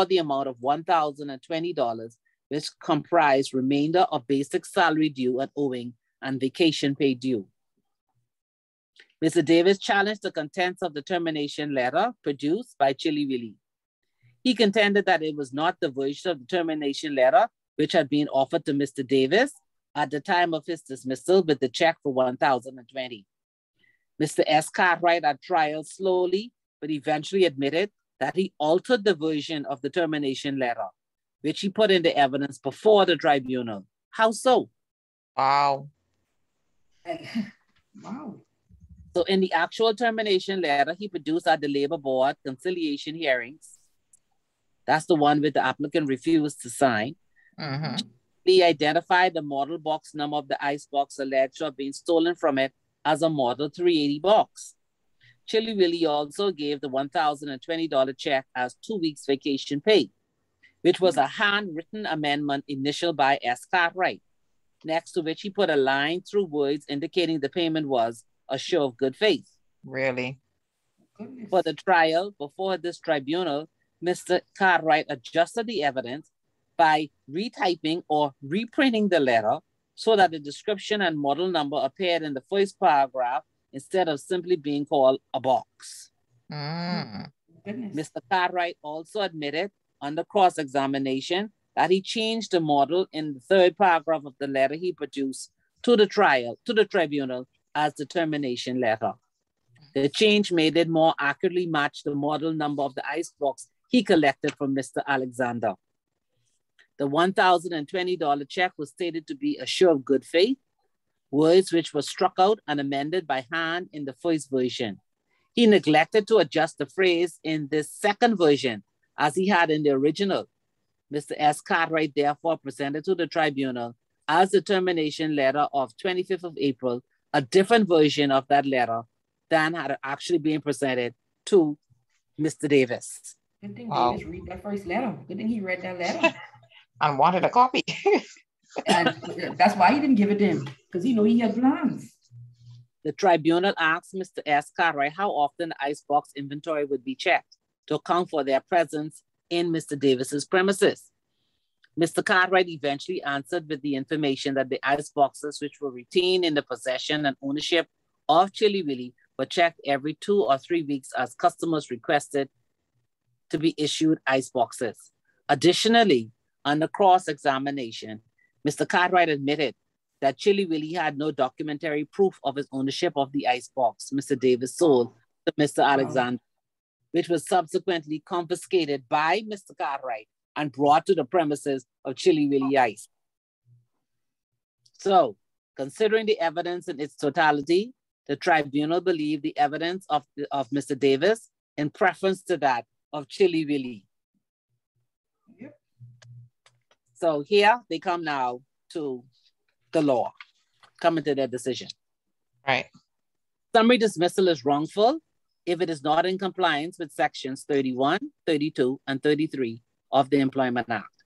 the amount of $1,020, which comprised remainder of basic salary due and owing and vacation pay due. Mr. Davis challenged the contents of the termination letter produced by Chili Willy. He contended that it was not the version of the termination letter which had been offered to Mr. Davis at the time of his dismissal with the check for $1,020. Mr. S. Cartwright at trial slowly but eventually admitted that he altered the version of the termination letter, which he put into evidence before the tribunal. How so? Wow. Wow. So in the actual termination letter he produced at the Labor Board conciliation hearings, that's the one with the applicant refused to sign. He identified the model box number of the icebox alleged to have been stolen from it as a model 380 box. Chili Willy also gave the $1,020 check as 2 weeks vacation pay, which was a handwritten amendment initialed by S. Cartwright, next to which he put a line through words indicating the payment was a show of good faith. Really? For the trial before this tribunal, Mr. Cartwright adjusted the evidence by retyping or reprinting the letter so that the description and model number appeared in the first paragraph instead of simply being called a box. Mr. Cartwright also admitted under cross-examination that he changed the model in the third paragraph of the letter he produced to the tribunal as the termination letter. The change made it more accurately match the model number of the icebox he collected from Mr. Alexander. The $1,020 check was stated to be a show of good faith words which were struck out and amended by hand in the first version. He neglected to adjust the phrase in this second version as he had in the original. Mr. S. Cartwright therefore presented to the tribunal as the termination letter of 25th of April, a different version of that letter than had actually been presented to Mr. Davis. Good thing Davis read that first letter. Good thing he read that letter. And wanted a copy. And that's why he didn't give it to him, because he knew he had plans. The tribunal asked Mr. S. Cartwright how often the icebox inventory would be checked to account for their presence in Mr. Davis's premises. Mr. Cartwright eventually answered with the information that the ice boxes which were retained in the possession and ownership of Chili Willy were checked every 2 or 3 weeks as customers requested to be issued ice boxes. Additionally, under cross-examination, Mr. Cartwright admitted that Chili Willy had no documentary proof of his ownership of the ice box Mr. Davis sold to Mr. Alexander, which was subsequently confiscated by Mr. Cartwright and brought to the premises of Chili Willy Ice. So, considering the evidence in its totality, the tribunal believed the evidence of Mr. Davis in preference to that of Chili Willy. Yep. So here they come now to the law, coming to their decision. Right. Summary dismissal is wrongful if it is not in compliance with sections 31, 32, and 33 of the Employment Act.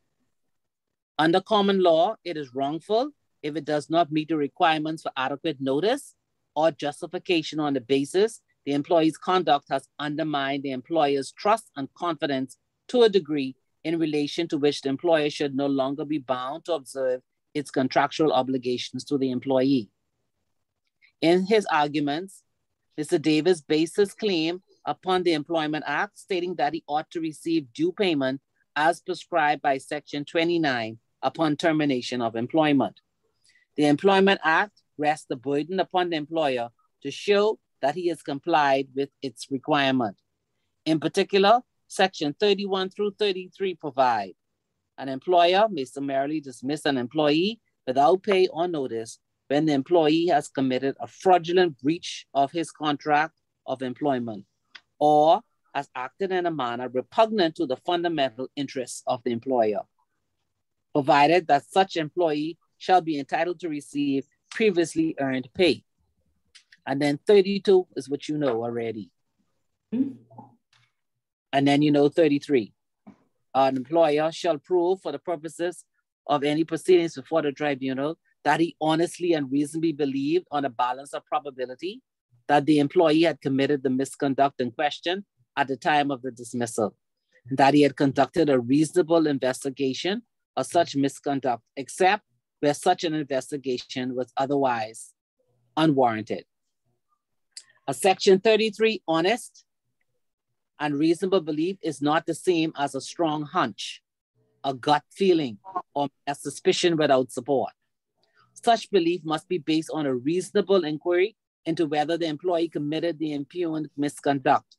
Under common law, it is wrongful if it does not meet the requirements for adequate notice or justification on the basis the employee's conduct has undermined the employer's trust and confidence to a degree in relation to which the employer should no longer be bound to observe its contractual obligations to the employee. In his arguments, Mr. Davis based his claim upon the Employment Act, stating that he ought to receive due payment as prescribed by Section 29 upon termination of employment. The Employment Act rests the burden upon the employer to show that he has complied with its requirement. In particular, Section 31 through 33 provide an employer may summarily dismiss an employee without pay or notice when the employee has committed a fraudulent breach of his contract of employment or has acted in a manner repugnant to the fundamental interests of the employer, provided that such employee shall be entitled to receive previously earned pay. And then 32 is what you know already. And then you know 33. An employer shall prove for the purposes of any proceedings before the tribunal that he honestly and reasonably believed on a balance of probability that the employee had committed the misconduct in question at the time of the dismissal, and that he had conducted a reasonable investigation of such misconduct, except where such an investigation was otherwise unwarranted. A Section 33 honest and reasonable belief is not the same as a strong hunch, a gut feeling, or a suspicion without support. Such belief must be based on a reasonable inquiry into whether the employee committed the impugned misconduct.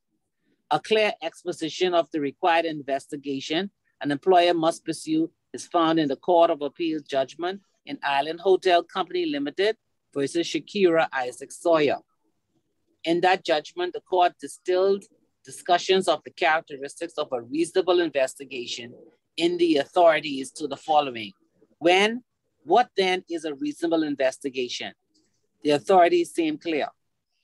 A clear exposition of the required investigation an employer must pursue is found in the Court of Appeals judgment in Island Hotel Company Limited versus Shakira Isaac Sawyer. In that judgment, the court distilled discussions of the characteristics of a reasonable investigation in the authorities to the following. What then is a reasonable investigation? The authorities seem clear.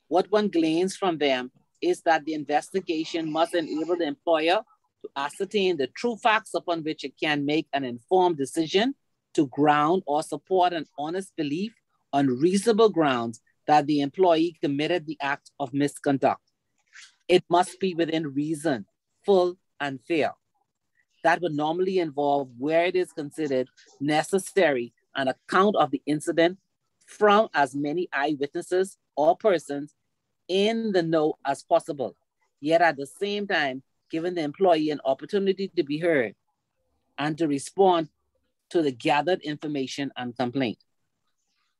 What one gleans from them is that the investigation must enable the employer to ascertain the true facts upon which it can make an informed decision to ground or support an honest belief on reasonable grounds that the employee committed the act of misconduct. It must be within reason, full and fair. That would normally involve where it is considered necessary an account of the incident from as many eyewitnesses or persons in the know as possible, yet at the same time, giving the employee an opportunity to be heard and to respond to the gathered information and complaint.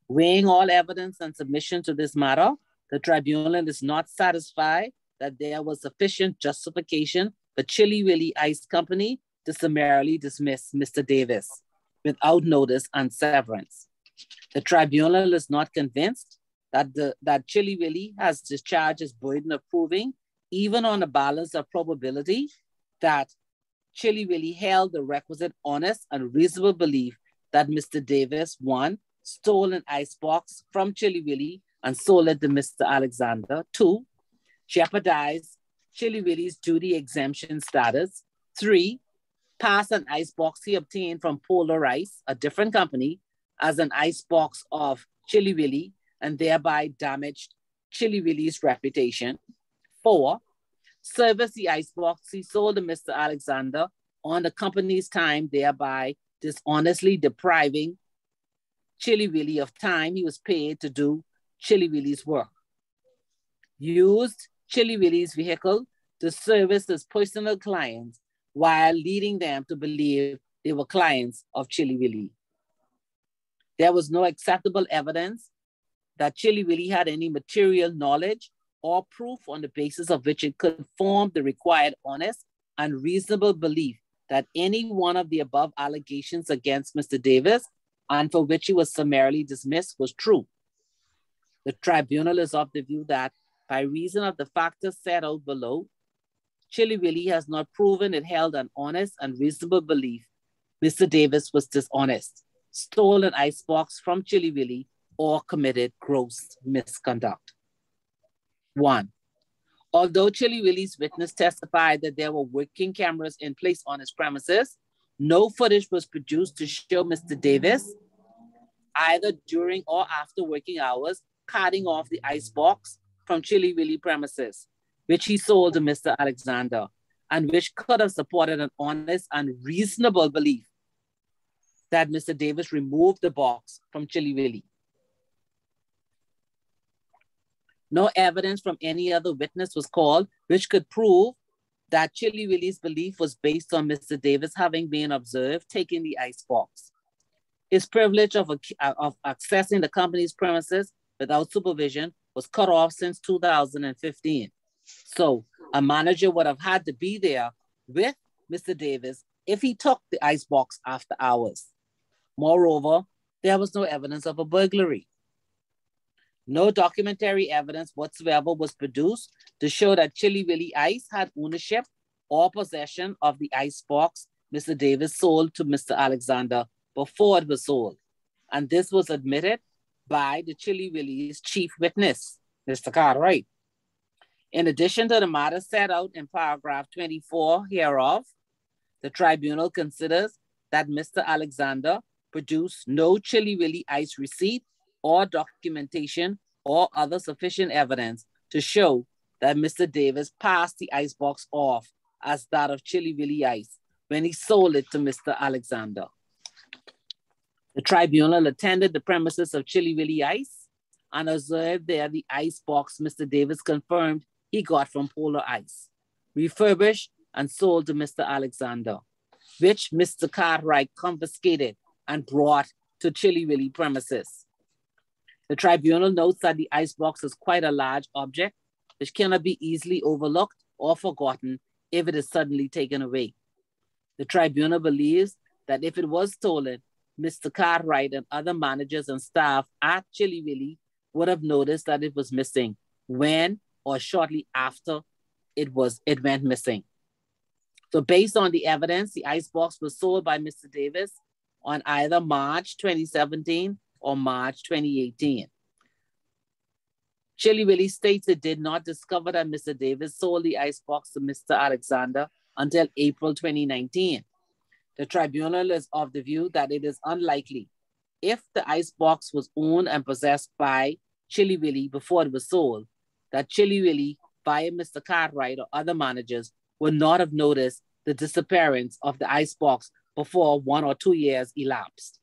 Weighing all evidence and submission to this matter, the tribunal is not satisfied that there was sufficient justification for Chili Willy Ice Company to summarily dismiss Mr. Davis without notice and severance. The tribunal is not convinced that Chilly Willy has discharged his burden of proving, even on a balance of probability, that Chilly Willy held the requisite honest and reasonable belief that Mr. Davis, 1, stole an icebox from Chilly Willy and sold it to Mr. Alexander, 2, jeopardized Chilly Willy's duty exemption status, 3, passed an icebox he obtained from Polar Ice, a different company, as an icebox of Chilly Willy and thereby damaged Chilly Willy's reputation, 4, serviced the icebox he sold to Mr. Alexander on the company's time, thereby dishonestly depriving Chilly Willy of time he was paid to do Chilly Willy's work. Used Chilly Willy's vehicle to service his personal clients while leading them to believe they were clients of Chilly Willy. There was no acceptable evidence that Chilly Willy had any material knowledge or proof on the basis of which it could form the required honest and reasonable belief that any one of the above allegations against Mr. Davis, and for which he was summarily dismissed, was true. The tribunal is of the view that by reason of the factors set out below, Chilly Willy has not proven it held an honest and reasonable belief Mr. Davis was dishonest, stole an icebox from Chilly Willy, or committed gross misconduct. 1, although Chilly Willy's witness testified that there were working cameras in place on his premises, no footage was produced to show Mr. Davis, either during or after working hours, carting off the icebox from Chilly Willy premises, which he sold to Mr. Alexander, and which could have supported an honest and reasonable belief that Mr. Davis removed the box from Chilly Willy. No evidence from any other witness was called which could prove that Chilly Willy's belief was based on Mr. Davis having been observed taking the icebox. His privilege of accessing the company's premises without supervision was cut off since 2015. So a manager would have had to be there with Mr. Davis if he took the icebox after hours. Moreover, there was no evidence of a burglary. No documentary evidence whatsoever was produced to show that Chilly Willy Ice had ownership or possession of the icebox Mr. Davis sold to Mr. Alexander before it was sold. And this was admitted by the Chilly Willy's chief witness, Mr. Cartwright. In addition to the matter set out in paragraph 24 hereof, the tribunal considers that Mr. Alexander produced no Chilly Willy Ice receipt or documentation or other sufficient evidence to show that Mr. Davis passed the icebox off as that of Chilly Willy Ice when he sold it to Mr. Alexander. The tribunal attended the premises of Chilly Willy Ice and observed there the icebox Mr. Davis confirmed he got from Polar Ice, refurbished and sold to Mr. Alexander, which Mr. Cartwright confiscated and brought to Chilly Willy premises. The tribunal notes that the icebox is quite a large object, which cannot be easily overlooked or forgotten if it is suddenly taken away. The tribunal believes that if it was stolen, Mr. Cartwright and other managers and staff at Chilly Willy would have noticed that it was missing when or shortly after it went missing. So based on the evidence, the icebox was sold by Mr. Davis on either March 2017 or March 2018. Chilly Willy states it did not discover that Mr. Davis sold the icebox to Mr. Alexander until April 2019. The tribunal is of the view that it is unlikely, if the icebox was owned and possessed by Chilly Willy before it was sold, that Chilly Willy, via Mr. Cartwright or other managers, would not have noticed the disappearance of the icebox before 1 or 2 years elapsed.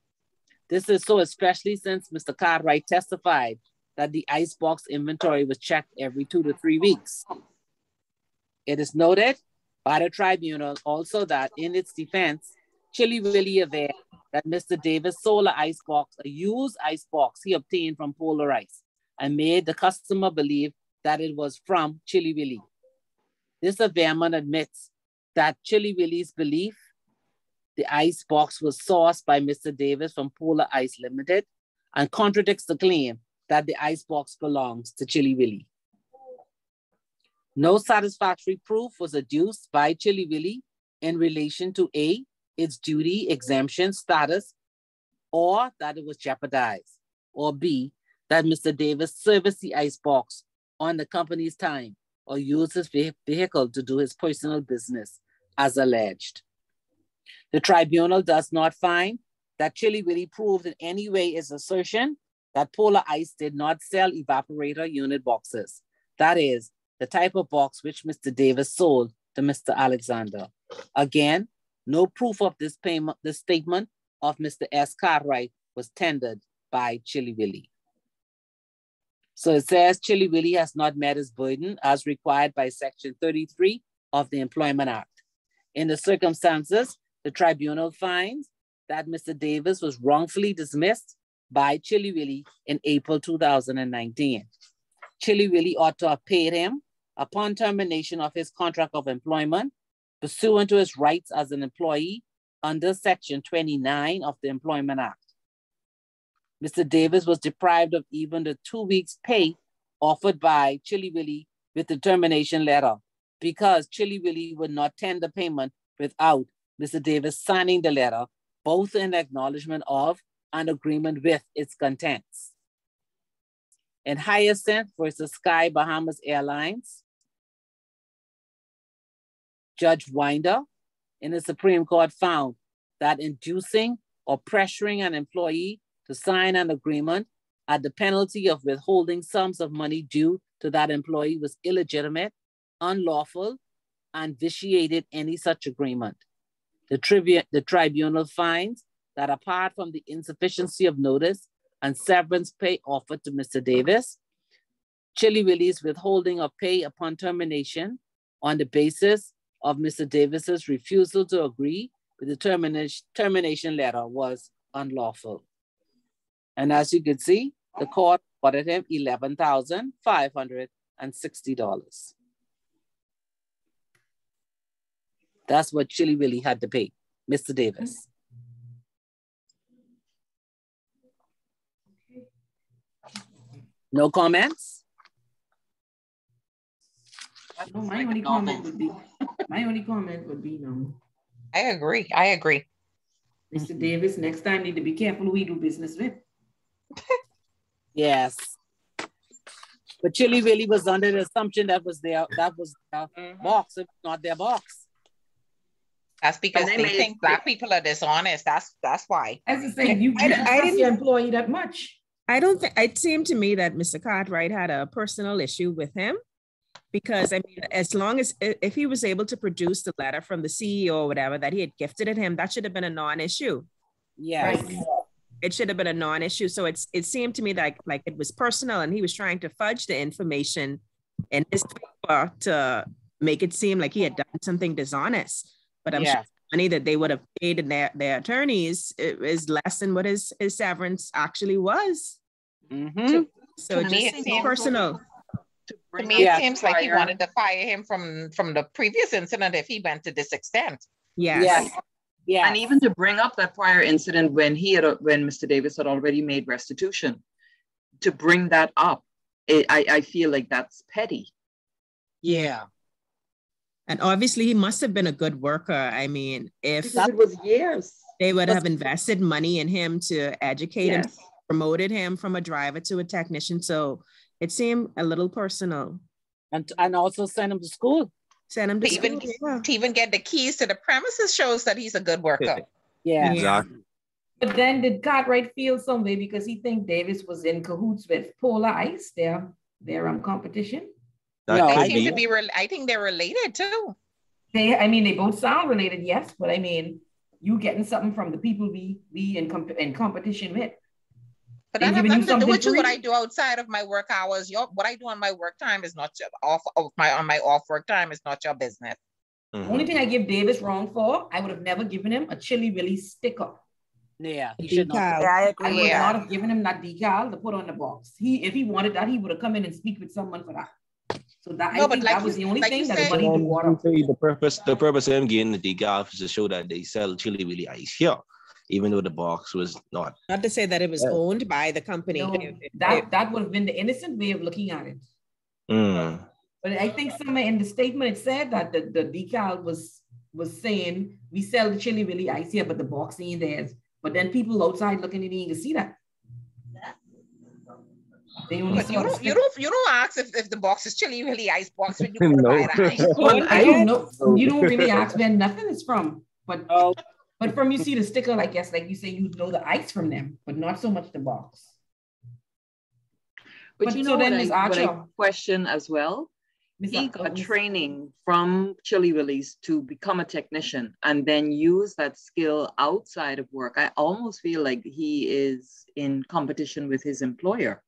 This is so especially since Mr. Cartwright testified that the icebox inventory was checked every 2 to 3 weeks. It is noted by the tribunal also that in its defense, Chilly Willy averred that Mr. Davis sold an icebox, a used icebox he obtained from Polar Ice, and made the customer believe that it was from Chilly Willy. This averment admits that Chilly Willy's belief the icebox was sourced by Mr. Davis from Polar Ice Limited and contradicts the claim that the icebox belongs to Chili Willy. No satisfactory proof was adduced by Chili Willy in relation to A, its duty exemption status, or that it was jeopardized, or B, that Mr. Davis serviced the icebox on the company's time or used his vehicle to do his personal business as alleged. The tribunal does not find that Chili Willy proved in any way its assertion that Polar Ice did not sell evaporator unit boxes. That is, the type of box which Mr. Davis sold to Mr. Alexander. Again, no proof of this statement of Mr. S. Cartwright was tendered by Chili Willy. So it says Chili Willy has not met his burden as required by Section 33 of the Employment Act. In the circumstances, the tribunal finds that Mr. Davis was wrongfully dismissed by Chili Willy in April 2019. Chili Willy ought to have paid him upon termination of his contract of employment pursuant to his rights as an employee under Section 29 of the Employment Act. Mr. Davis was deprived of even the 2 weeks' pay offered by Chili Willy with the termination letter because Chili Willy would not tender payment without Mr. Davis signing the letter, both in acknowledgement of and agreement with its contents. In Hyacinth versus Sky Bahamas Airlines, Judge Winder in the Supreme Court found that inducing or pressuring an employee to sign an agreement at the penalty of withholding sums of money due to that employee was illegitimate, unlawful, and vitiated any such agreement. The tribunal finds that apart from the insufficiency of notice and severance pay offered to Mr. Davis, Chili Willy's withholding of pay upon termination on the basis of Mr. Davis's refusal to agree with the termination letter was unlawful. And as you can see, the court ordered him $11,560. That's what Chili Willy had to pay Mr. Davis. No comments? No, my only comment would be no. I agree. Mr. Davis, next time need to be careful who we do business with. Yes. But Chili Willy was under the assumption that was their box, if not their box. That's because they think black people are dishonest. That's why. As I say, you didn't your employee that much. I don't think it seemed to me that Mr. Cartwright had a personal issue with him. Because I mean, as long as if he was able to produce the letter from the CEO or whatever that he had gifted it him, that should have been a non-issue. Yes. Right? It should have been a non-issue. So it seemed to me like it was personal and he was trying to fudge the information in his paper to make it seem like he had done something dishonest. But I'm sure the money that they would have paid in their attorneys is less than what his severance actually was. Mm-hmm. So it just seems personal. To me, it seems like he wanted to fire him from the previous incident if he went to this extent. Yes. And even to bring up that prior incident when Mr. Davis had already made restitution, to bring that up, I feel like that's petty. Yeah. And obviously he must have been a good worker. I mean, if it was years, they would have invested money in him to educate him, promoted him from a driver to a technician. So it seemed a little personal. And also send him to school. Send him to school. To even get the keys to the premises shows that he's a good worker. Yeah. Exactly. But then did Cartwright feel some way because he think Davis was in cahoots with Polar Ice, their competition? No, I think they're related too. They both sound related, yes, but I mean, you getting something from the people we in competition with. But that has nothing to do with what I do outside of my work hours. What I do on my work time is not on my off work time is not your business. The only thing I give Davis wrong for, I would have never given him a Chili Willy sticker. Yeah, he should not. I would not have given him that decal to put on the box. If he wanted that, he would have come in and speak with someone for that. So that I think that was the only thing that muddied the water. The purpose of them getting the decal is to show that they sell Chili Willy ice here. even though the box was not. Not to say that it was owned by the company. No, that would have been the innocent way of looking at it. Mm. But I think somewhere in the statement it said that the decal was saying we sell the chili really ice here, but the box ain't theirs. But then people outside looking at it, you can see that. They only But you don't ask if the box is chili really ice box when you go to buy the ice. Well, I don't know. You don't really ask where nothing is from. But from you see the sticker, I guess, like you say, you know the ice from them, but not so much the box. But you know what I question as well? He got training from Chili Willy's to become a technician and then use that skill outside of work. I almost feel like he is in competition with his employer.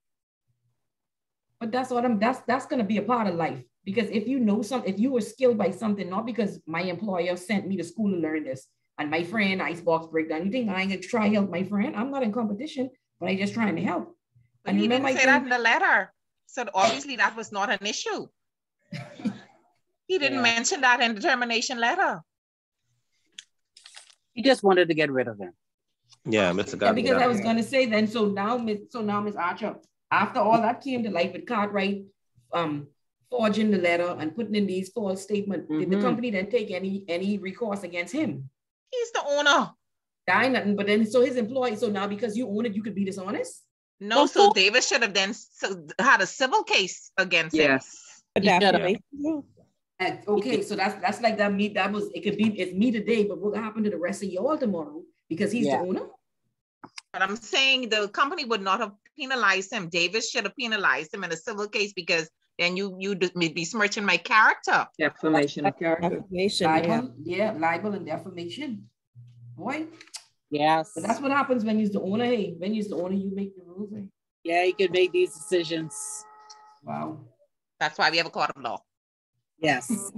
But that's going to be a part of life. Because if you know something, if you were skilled by something, not because my employer sent me to school to learn this, and my friend icebox breakdown, you think I ain't gonna try to help my friend? I'm not in competition, but I just trying to help. But he didn't say that in the letter. So obviously that was not an issue. He didn't mention that in the termination letter. He just wanted to get rid of him. Yeah, Mr. God. Because I was gonna say then, so now Ms. Archer, after all that came to light with Cartwright forging the letter and putting in these false statements, did the company then take any recourse against him? He's the owner. Nothing, but then so his employee, so now because you own it, you could be dishonest? No, so David should have then had a civil case against him. Definitely. Okay, so that's like that. It's me today, but what happened to the rest of y'all tomorrow? Because he's the owner. But I'm saying the company would not have penalized him. Davis should have penalized him in a civil case because then you'd be besmirching my character. Defamation of character. Libel and defamation. Boy. Yes. But that's what happens when you're the owner. Hey, when you're the owner, you make the rules. Hey. Yeah, you can make these decisions. Wow. That's why we have a court of law. Yes.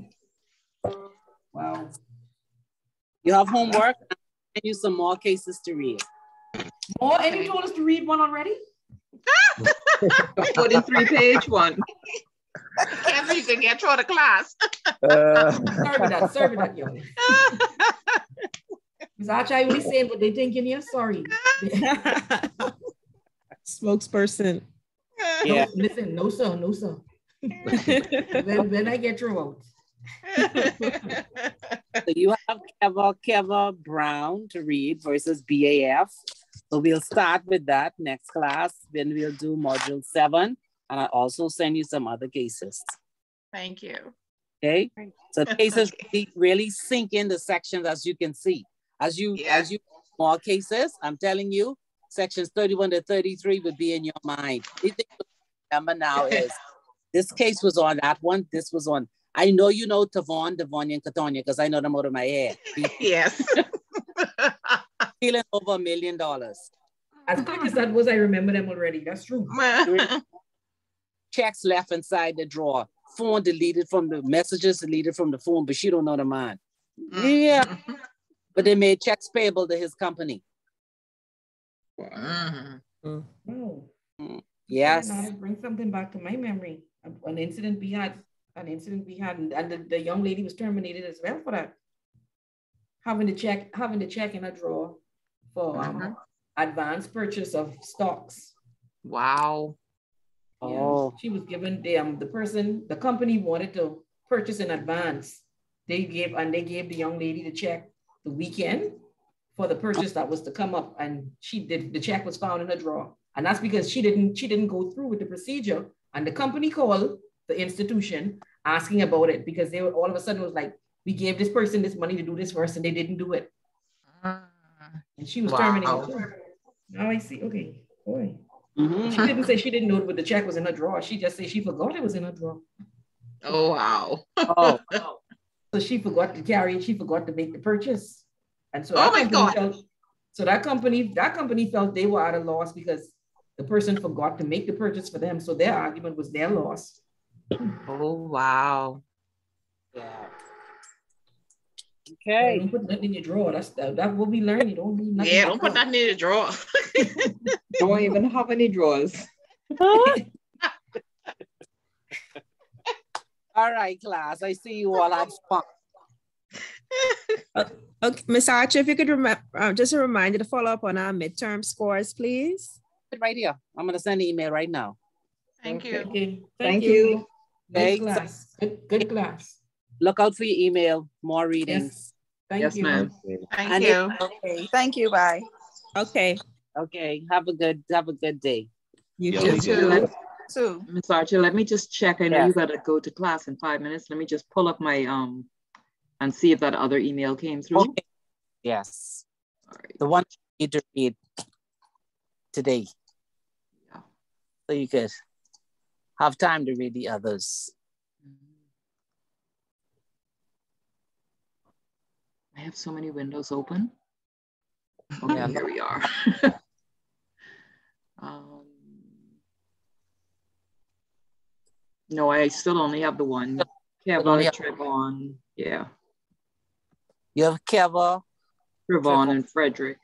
Wow. You have homework. I'll send you some more cases to read. More? And you told us to read one already? Put in 3-page one. Can't read to get through the class. Serve that, yo. Ms. Archer, I only saying what they think in here. Sorry. Spokesperson. Yeah. No, listen, no sir. when I get through out. So you have Keva Brown to read versus BAF. So we'll start with that next class. Then we'll do module 7. And I'll also send you some other cases. Thank you. Okay. So the cases really sink in the sections, as you can see. As you more cases, I'm telling you, sections 31 to 33 would be in your mind. The thing to remember now is this case was on that one. This was on. I know you know Tavon, Devonia, and Katonia because I know them out of my head. Yes. Feeling over $1 million. As quick as that was, I remember them already. That's true. Checks left inside the drawer. Phone deleted from the messages, deleted from the phone, but she don't know the man. Yeah. But they made checks payable to his company. Yes. Now bring something back to my memory. An incident we had, and the young lady was terminated as well for that. Having the check in a drawer for advance purchase of stocks. Wow. Oh. She was given the company wanted to purchase in advance. They gave the young lady the check the weekend for the purchase that was to come up, and the check was found in her drawer. And that's because she didn't go through with the procedure, and the company called the institution asking about it because they were all of a sudden was like, we gave this person this money to do this first and they didn't do it. And she was terminated too. Now I see. Okay. Boy. She didn't say she didn't know what the check was in her drawer. She just said she forgot it was in her drawer. Oh, wow. So she forgot to carry it. She forgot to make the purchase. And so that company felt they were at a loss because the person forgot to make the purchase for them. So their argument was their loss. Oh, wow. Yeah. Okay. Don't put nothing in your drawer. That will be learned. You don't need nothing. Yeah, don't put nothing in your drawer. Don't even have any drawers. All right, class. I see you all had fun. Okay, Ms. Archer, if you could just a reminder to follow up on our midterm scores, please. Right here. I'm going to send an email right now. Thank you. Okay. Thank you. Good class. Good class. Look out for your email. More readings. Yes. Yes, ma'am. Thank you. Okay, thank you, bye. Okay. Okay, have a good day. You Yeah, too. too. Ms. Archer, let me just check. I know Yes. you gotta go to class in 5 minutes. Let me just pull up my and see if that other email came through. Okay. Yes. All right. The one you need to read today. Yeah. So you could have time to read the others. I have so many windows open. Okay, Yeah. here we are. No, I still only have the one. Keva, Trevon, yeah. You have Keva, Trevon, and Frederick.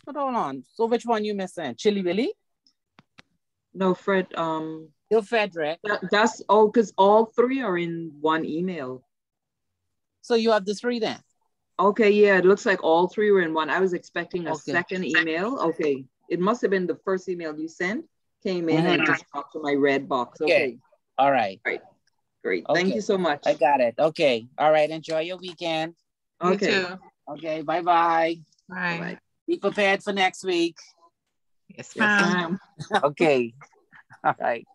But hold on. So which one you missing? Chili Willy? No, Fred. You're Frederick. That's all because all three are in one email. So you have the three then? Okay, yeah, it looks like all three were in one. I was expecting a second email. Okay, it must have been the first email you sent, came in and just popped to my red box. Okay. All right. All right. Great. Okay. Thank you so much. I got it. Okay. All right. Enjoy your weekend. Okay. You too. Okay. Bye-bye. Bye. Bye. Be prepared for next week. Yes, Yes, ma'am. ma'am. Okay. All right.